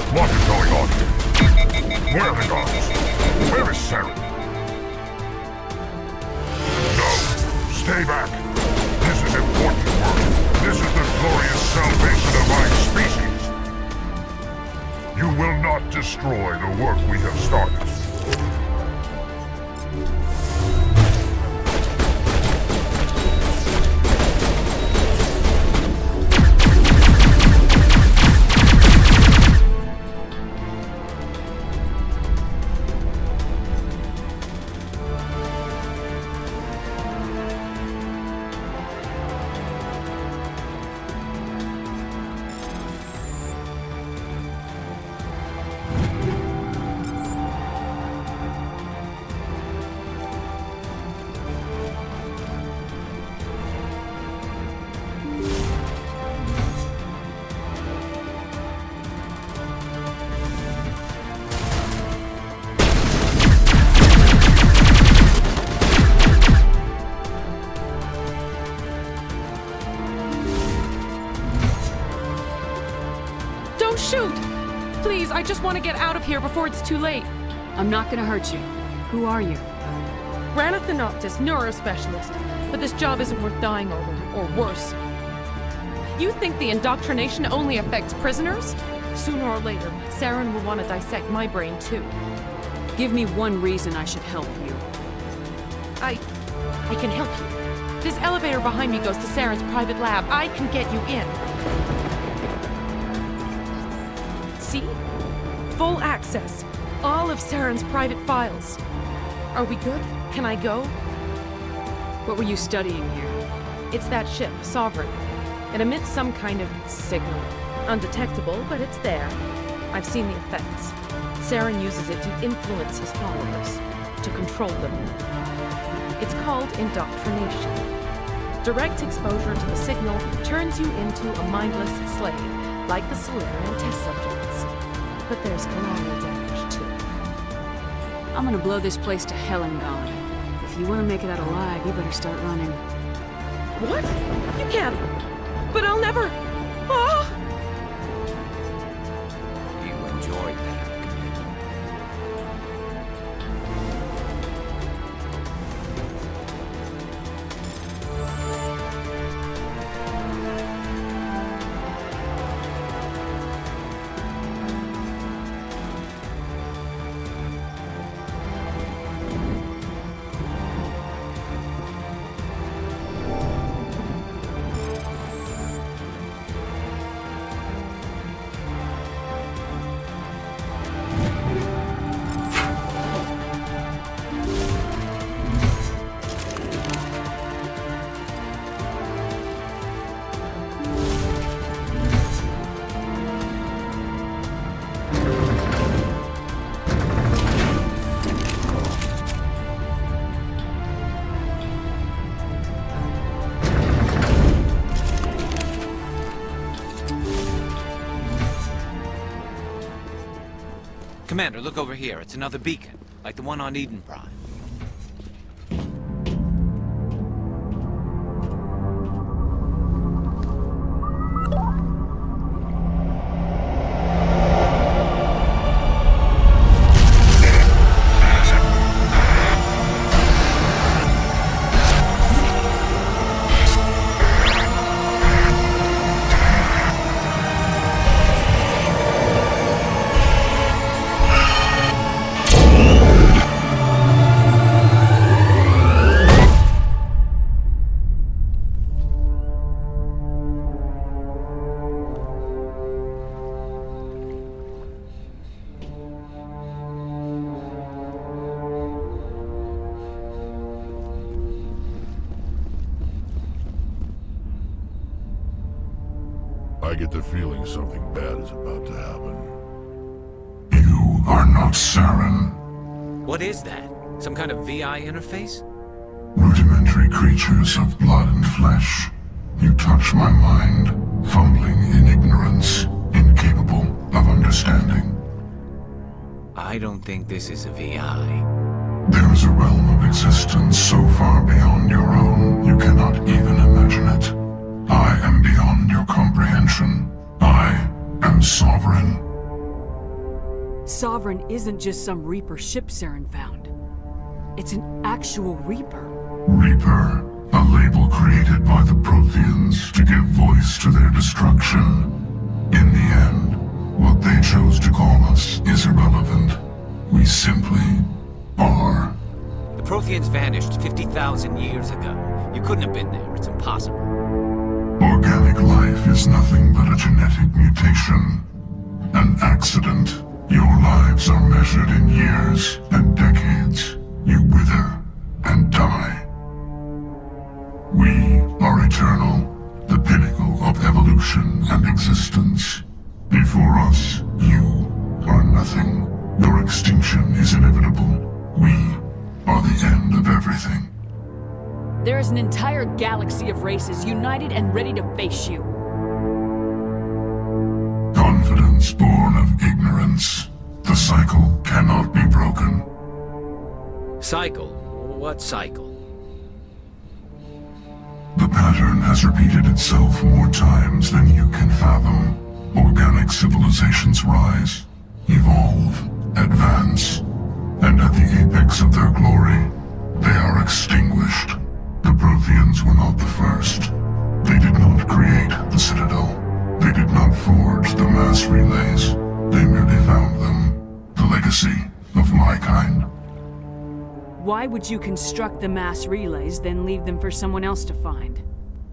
What is going on here? Where are the guards? Where is Saren? No, stay back. This is important work. This is the glorious salvation of my species. You will not destroy the work we have started. Shoot! Please, I just want to get out of here before it's too late. I'm not gonna hurt you. Who are you? Ranathanoptis, neurospecialist. But this job isn't worth dying over, or worse. You think the indoctrination only affects prisoners? Sooner or later, Saren will want to dissect my brain too. Give me one reason I should help you. I can help you. This elevator behind me goes to Saren's private lab. I can get you in. See? Full access. All of Saren's private files. Are we good? Can I go? What were you studying here? It's that ship, Sovereign. It emits some kind of signal. Undetectable, but it's there. I've seen the effects. Saren uses it to influence his followers, to control them. It's called indoctrination. Direct exposure to the signal turns you into a mindless slave, like the Solarian test subjects. But there's collateral damage, too. I'm gonna blow this place to hell and gone. If you want to make it out alive, you better start running. What? You can't. But I'll never. Ah! You enjoyed that, Commander. Commander, look over here. It's another beacon, like the one on Eden Prime. I get the feeling something bad is about to happen. You are not Saren. What is that? Some kind of VI interface? Rudimentary creatures of blood and flesh. You touch my mind, fumbling in ignorance, incapable of understanding. I don't think this is a VI. There is a realm of existence so far beyond your own, you cannot even imagine it. I am beyond your comprehension. I am Sovereign. Sovereign isn't just some Reaper ship Saren found. It's an actual Reaper. Reaper, a label created by the Protheans to give voice to their destruction. In the end, what they chose to call us is irrelevant. We simply are. The Protheans vanished 50,000 years ago. You couldn't have been there. It's impossible. Organic life is nothing but a genetic mutation. An accident. Your lives are measured in years and decades. You wither and die. We are eternal, the pinnacle of evolution and existence. Before us, you are nothing. Your extinction is inevitable. We are the end of everything. There is an entire galaxy of races united and ready to face you. Confidence born of ignorance. The cycle cannot be broken. Cycle? What cycle? The pattern has repeated itself more times than you can fathom. Organic civilizations rise, evolve, advance, and at the apex of their glory, they are extinguished. The Protheans were not the first. They did not create the Citadel. They did not forge the mass relays. They merely found them, the legacy of my kind. Why would you construct the mass relays, then leave them for someone else to find?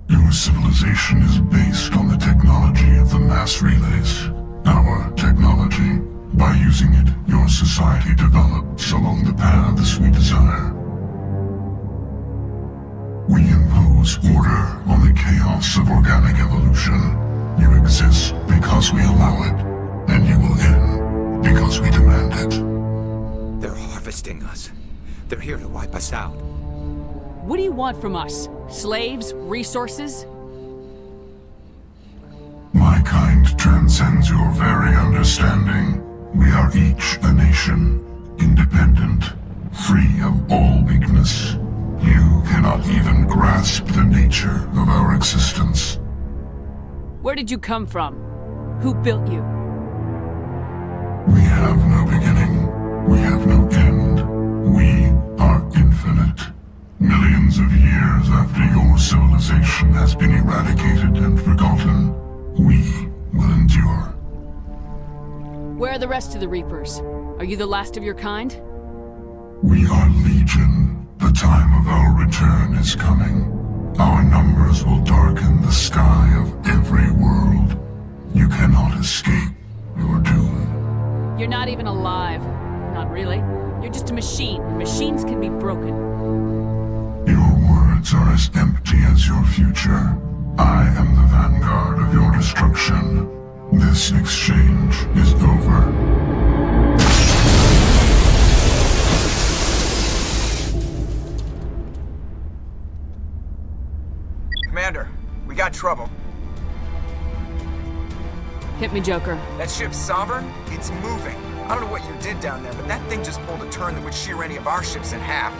Your civilization is based on the technology of the mass relays. Our technology. By using it, your society develops along the paths we desire. We impose order on the chaos of organic evolution. You exist because we allow it, and you will end because we demand it. They're harvesting us. They're here to wipe us out. What do you want from us? Slaves? Resources? My kind transcends your very understanding. We are each a nation, independent, free of all weakness. You cannot even grasp the nature of our existence. Where did you come from? Who built you? We have no beginning. We have no end. We are infinite. Millions of years after your civilization has been eradicated and forgotten, we will endure. Where are the rest of the Reapers? Are you the last of your kind? We are Legion. The time of our return is coming. Our numbers will darken the sky of every world. You cannot escape your doom. You're not even alive. Not really. You're just a machine, and machines can be broken. Your words are as empty as your future. I am the vanguard of your destruction. This exchange is over. Commander, we got trouble. Hit me, Joker. That ship's Sovereign? It's moving. I don't know what you did down there, but that thing just pulled a turn that would shear any of our ships in half.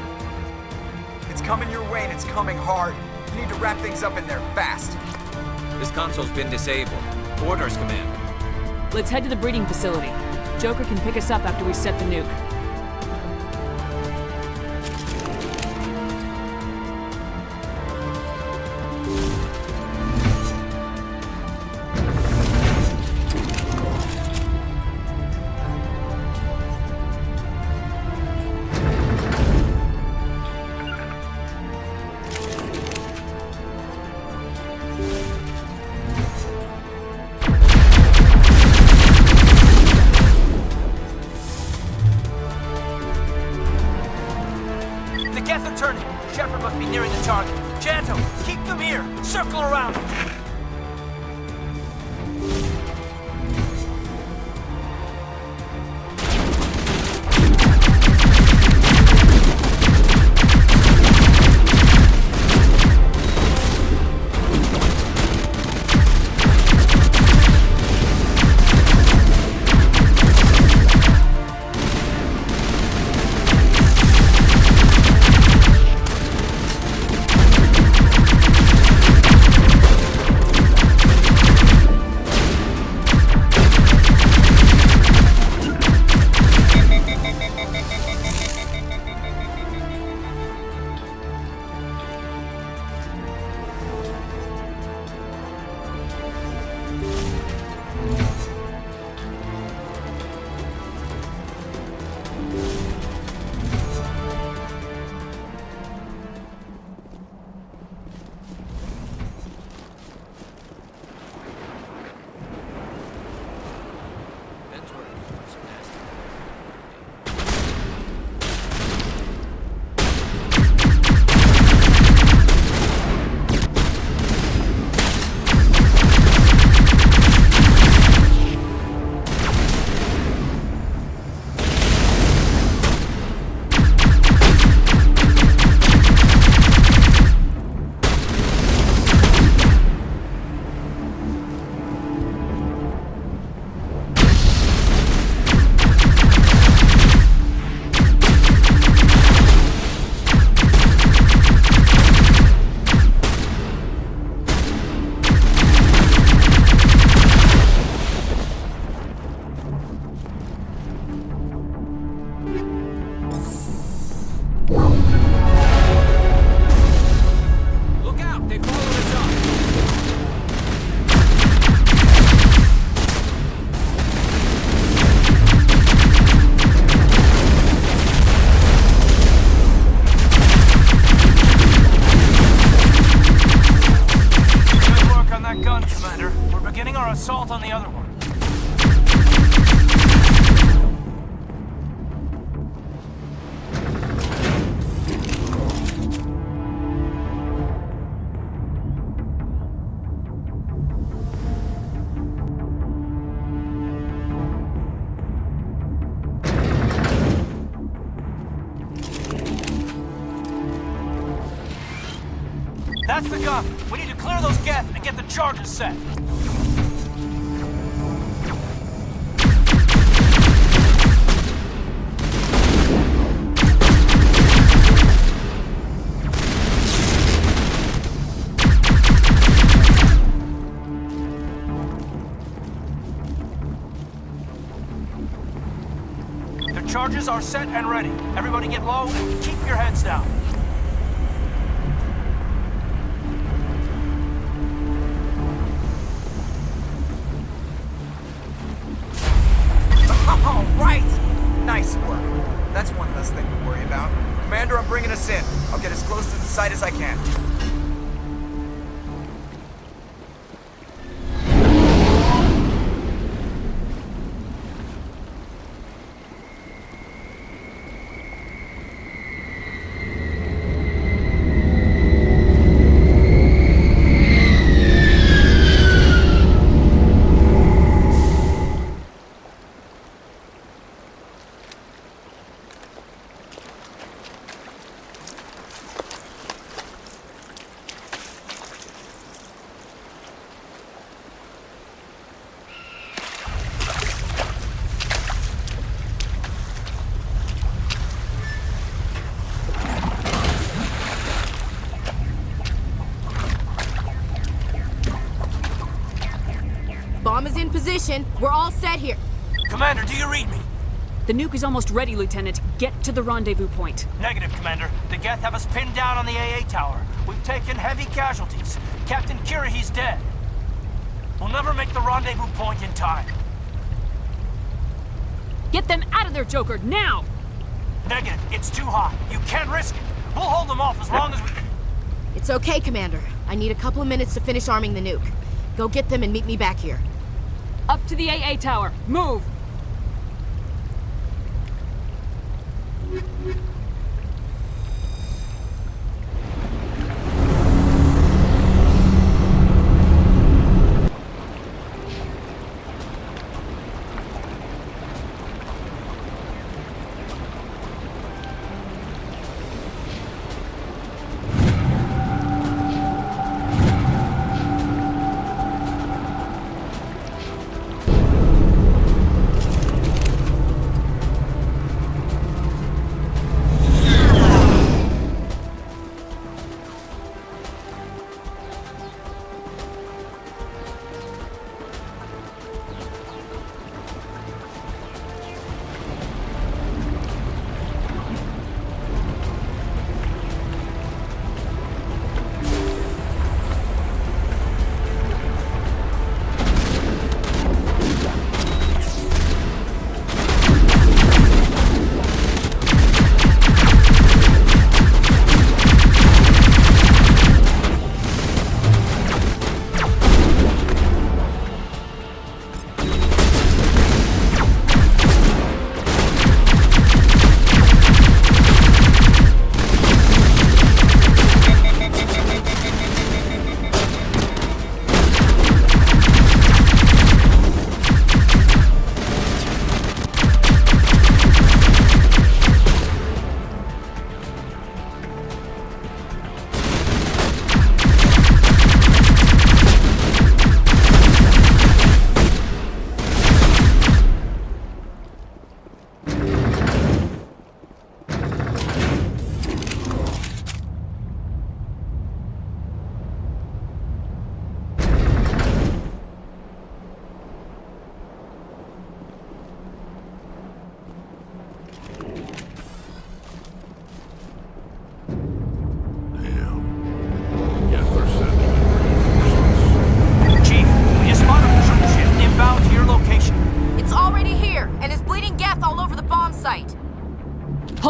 It's coming your way and it's coming hard. You need to wrap things up in there fast. This console's been disabled. Orders, Commander. Let's head to the breeding facility. Joker can pick us up after we set the nuke. That's the gun. We need to clear those Geth and get the charges set. The charges are set and ready. Everybody get low and keep your heads down. All right! Nice work. That's one less thing to worry about. Commander, I'm bringing us in. I'll get as close to the site as I can. Bomb is in position. We're all set here. Commander, do you read me? The nuke is almost ready, Lieutenant. Get to the rendezvous point. Negative, Commander. The Geth have us pinned down on the AA tower. We've taken heavy casualties. Captain Kirahi's dead. We'll never make the rendezvous point in time. Get them out of there, Joker, now! Negative. It's too hot. You can't risk it. We'll hold them off as long as we... It's okay, Commander. I need a couple of minutes to finish arming the nuke. Go get them and meet me back here. Up to the AA tower. Move!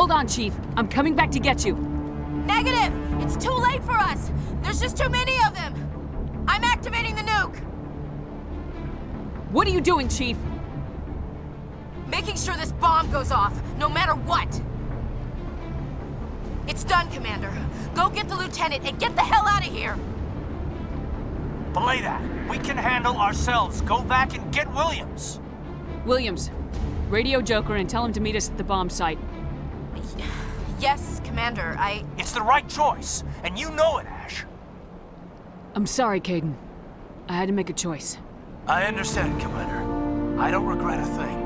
Hold on, Chief. I'm coming back to get you. Negative! It's too late for us! There's just too many of them! I'm activating the nuke! What are you doing, Chief? Making sure this bomb goes off, no matter what! It's done, Commander. Go get the Lieutenant and get the hell out of here! Belay that. We can handle ourselves. Go back and get Williams. Williams, radio Joker and tell him to meet us at the bomb site. Yes, Commander, It's the right choice, and you know it, Ash. I'm sorry, Caden. I had to make a choice. I understand, Commander. I don't regret a thing.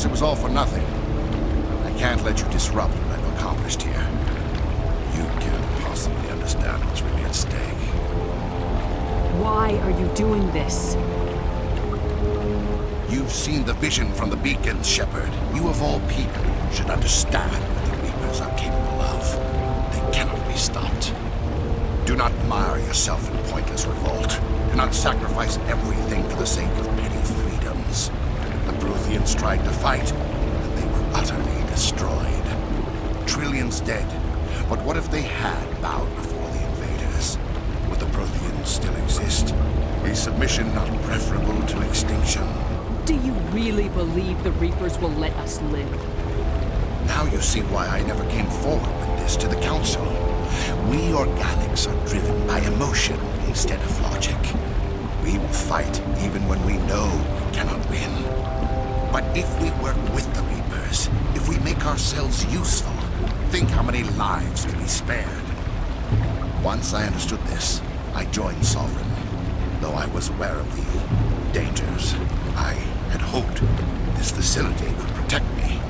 It was all for nothing. I can't let you disrupt what I've accomplished here. You can't possibly understand what's really at stake. Why are you doing this? You've seen the vision from the beacons, Shepard. You of all people should understand what the Reapers are capable of. They cannot be stopped. Do not mire yourself in pointless revolt. Do not sacrifice everything for the sake of petty freedoms. The Protheans tried to fight, and they were utterly destroyed. Trillions dead, but what if they had bowed before the invaders? Would the Protheans still exist? Is submission not preferable to extinction? Do you really believe the Reapers will let us live? Now you see why I never came forward with this to the Council. We organics are driven by emotion instead of logic. We will fight even when we know we cannot win. But if we work with the Reapers, if we make ourselves useful, think how many lives could be spared. Once I understood this, I joined Sovereign. Though I was aware of the dangers, I had hoped this facility could protect me.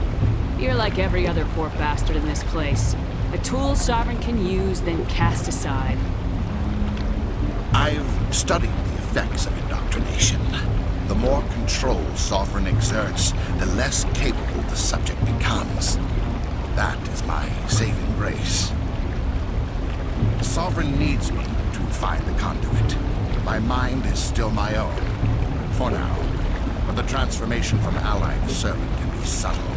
You're like every other poor bastard in this place. A tool Sovereign can use, then cast aside. I've studied the effects of indoctrination. The more control Sovereign exerts, the less capable the subject becomes. That is my saving grace. Sovereign needs me to find the conduit. My mind is still my own, for now. But the transformation from ally to servant can be subtle.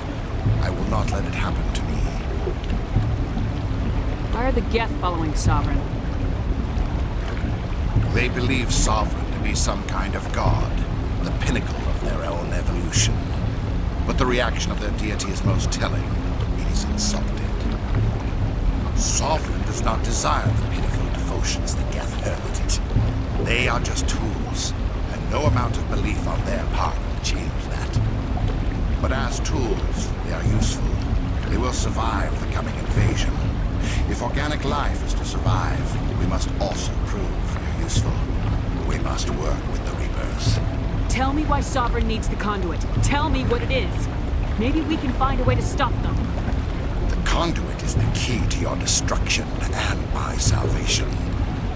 I will not let it happen to me. Why are the Geth following Sovereign? They believe Sovereign to be some kind of god, the pinnacle of their own evolution. But the reaction of their deity is most telling. It is insulted. Sovereign does not desire the pinnacle to devotions the Geth hurled at it. They are just tools, and no amount of belief on their part will change that. But as tools, they are useful. They will survive the coming invasion. If organic life is to survive, we must also prove they're useful. We must work with the Reapers. Tell me why Sovereign needs the conduit. Tell me what it is. Maybe we can find a way to stop them. The conduit is the key to your destruction and my salvation.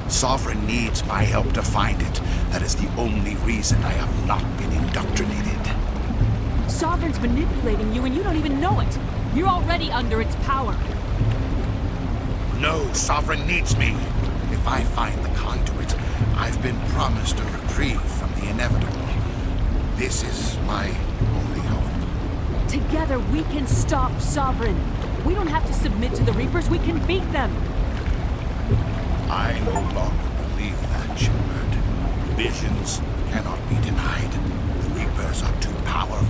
Sovereign needs my help to find it. That is the only reason I have not been indoctrinated. Sovereign's manipulating you and you don't even know it. You're already under its power. No, Sovereign needs me. If I find the conduit, I've been promised a reprieve from the inevitable. This is my only hope. Together we can stop Sovereign. We don't have to submit to the Reapers, we can beat them. I no longer believe that, Shepard. Visions cannot be denied. The Reapers are too powerful.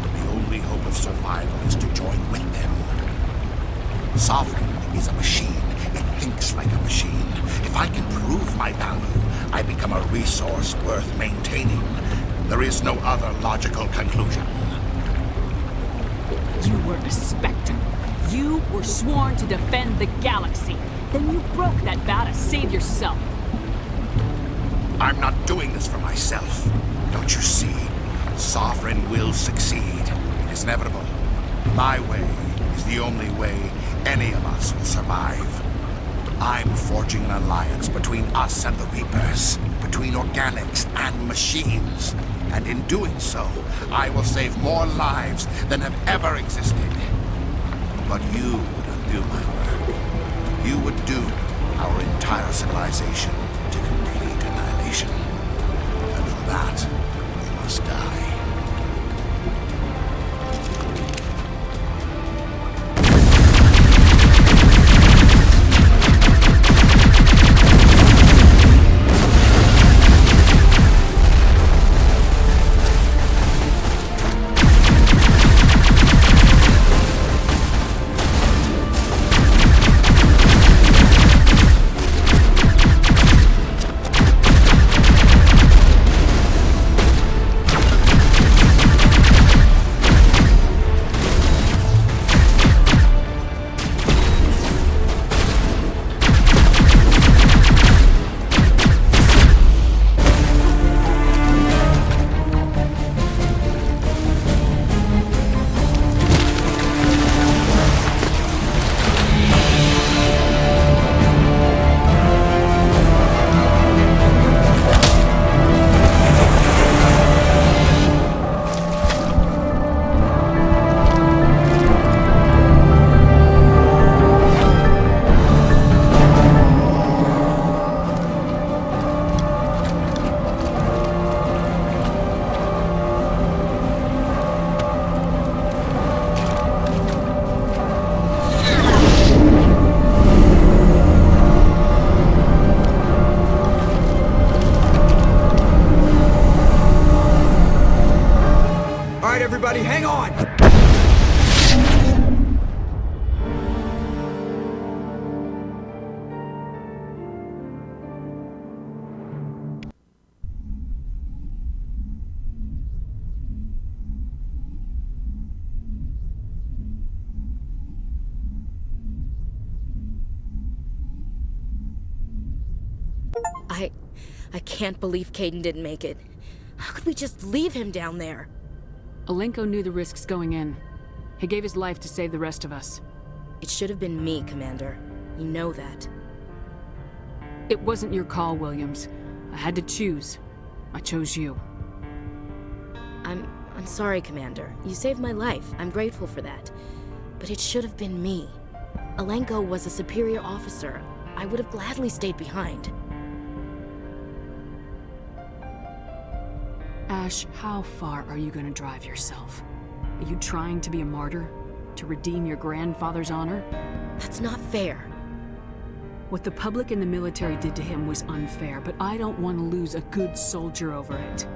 The only hope of survival is to join with them. Sovereign is a machine. It thinks like a machine. If I can prove my value, I become a resource worth maintaining. There is no other logical conclusion. You were a Spectre. You were sworn to defend the galaxy. Then you broke that vow to save yourself. I'm not doing this for myself. Don't you see? Sovereign will succeed. It is inevitable. My way is the only way any of us will survive. I'm forging an alliance between us and the Reapers, between organics and machines. And in doing so, I will save more lives than have ever existed. But you would undo my work. You would doom our entire civilization to complete annihilation. And for that, we must die. Everybody, hang on! I can't believe Caden didn't make it. How could we just leave him down there? Alenko knew the risks going in. He gave his life to save the rest of us. It should have been me, Commander. You know that. It wasn't your call, Williams. I had to choose. I chose you. I'm sorry, Commander. You saved my life. I'm grateful for that. But it should have been me. Alenko was a superior officer. I would have gladly stayed behind. Ash, how far are you going to drive yourself? Are you trying to be a martyr? To redeem your grandfather's honor? That's not fair. What the public and the military did to him was unfair, but I don't want to lose a good soldier over it.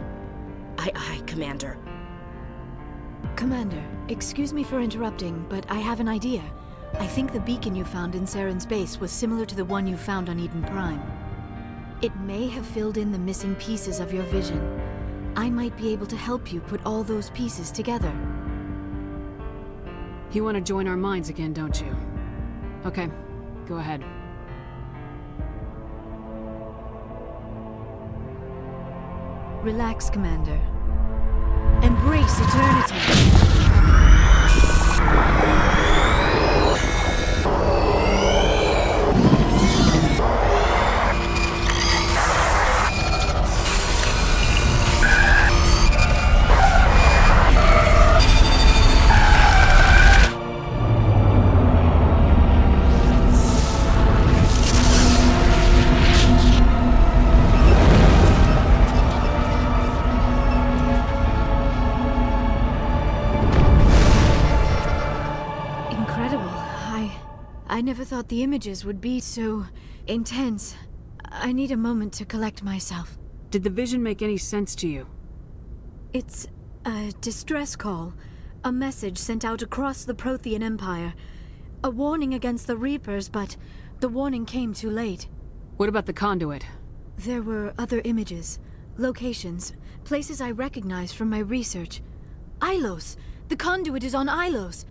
Aye, Commander. Commander, excuse me for interrupting, but I have an idea. I think the beacon you found in Saren's base was similar to the one you found on Eden Prime. It may have filled in the missing pieces of your vision. I might be able to help you put all those pieces together. You want to join our minds again, don't you? Okay, go ahead. Relax, Commander. Embrace eternity. I never thought the images would be so intense. I need a moment to collect myself. Did the vision make any sense to you? It's a distress call. A message sent out across the Prothean Empire. A warning against the Reapers, but the warning came too late. What about the conduit? There were other images, locations, places I recognized from my research. Ilos! The conduit is on Ilos!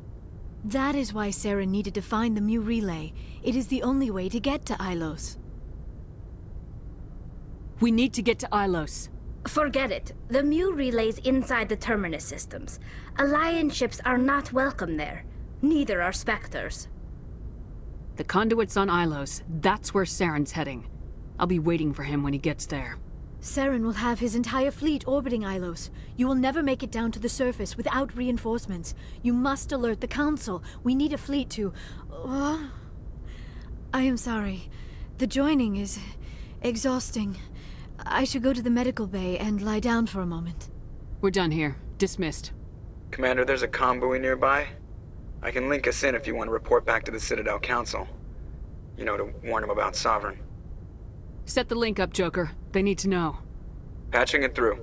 That is why Saren needed to find the Mu relay. It is the only way to get to Ilos. We need to get to Ilos. Forget it. The Mu relay's inside the Terminus systems. Alliance ships are not welcome there. Neither are Spectres. The conduit's on Ilos. That's where Saren's heading. I'll be waiting for him when he gets there. Saren will have his entire fleet orbiting Ilos. You will never make it down to the surface without reinforcements. You must alert the Council. We need a fleet to... I am sorry. The joining is exhausting. I should go to the medical bay and lie down for a moment. We're done here. Dismissed. Commander, there's a convoy nearby. I can link us in if you want to report back to the Citadel Council. You know, to warn them about Sovereign. Set the link up, Joker. They need to know. Patching it through.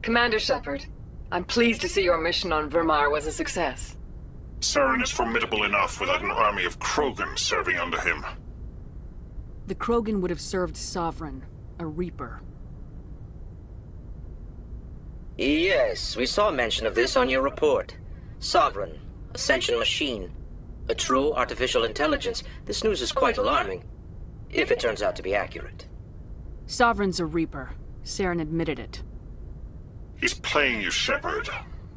Commander Shepard, I'm pleased to see your mission on Vermar was a success. Saren is formidable enough without an army of Krogan serving under him. The Krogan would have served Sovereign, a Reaper. Yes, we saw mention of this on your report. Sovereign, Ascension machine, a true artificial intelligence. This news is quite alarming, if it turns out to be accurate. Sovereign's a Reaper. Saren admitted it. He's playing you, Shepard.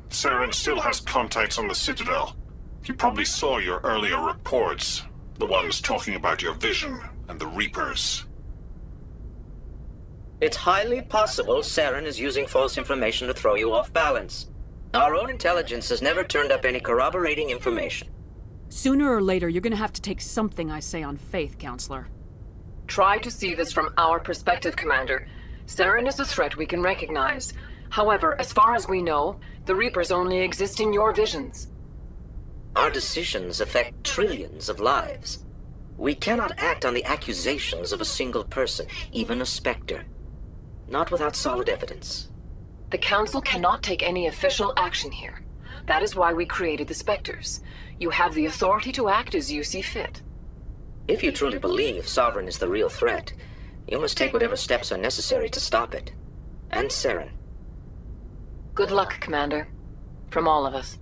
Saren still has contacts on the Citadel. He probably saw your earlier reports, the ones talking about your vision and the Reapers. It's highly possible Saren is using false information to throw you off balance. Our own intelligence has never turned up any corroborating information. Sooner or later, you're gonna have to take something I say on faith, Counselor. Try to see this from our perspective, Commander. Saren is a threat we can recognize. However, as far as we know, the Reapers only exist in your visions. Our decisions affect trillions of lives. We cannot act on the accusations of a single person, even a Spectre. Not without solid evidence. The Council cannot take any official action here. That is why we created the Spectres. You have the authority to act as you see fit. If you truly believe Sovereign is the real threat, you must take whatever steps are necessary to stop it. And Saren. Good luck, Commander. From all of us.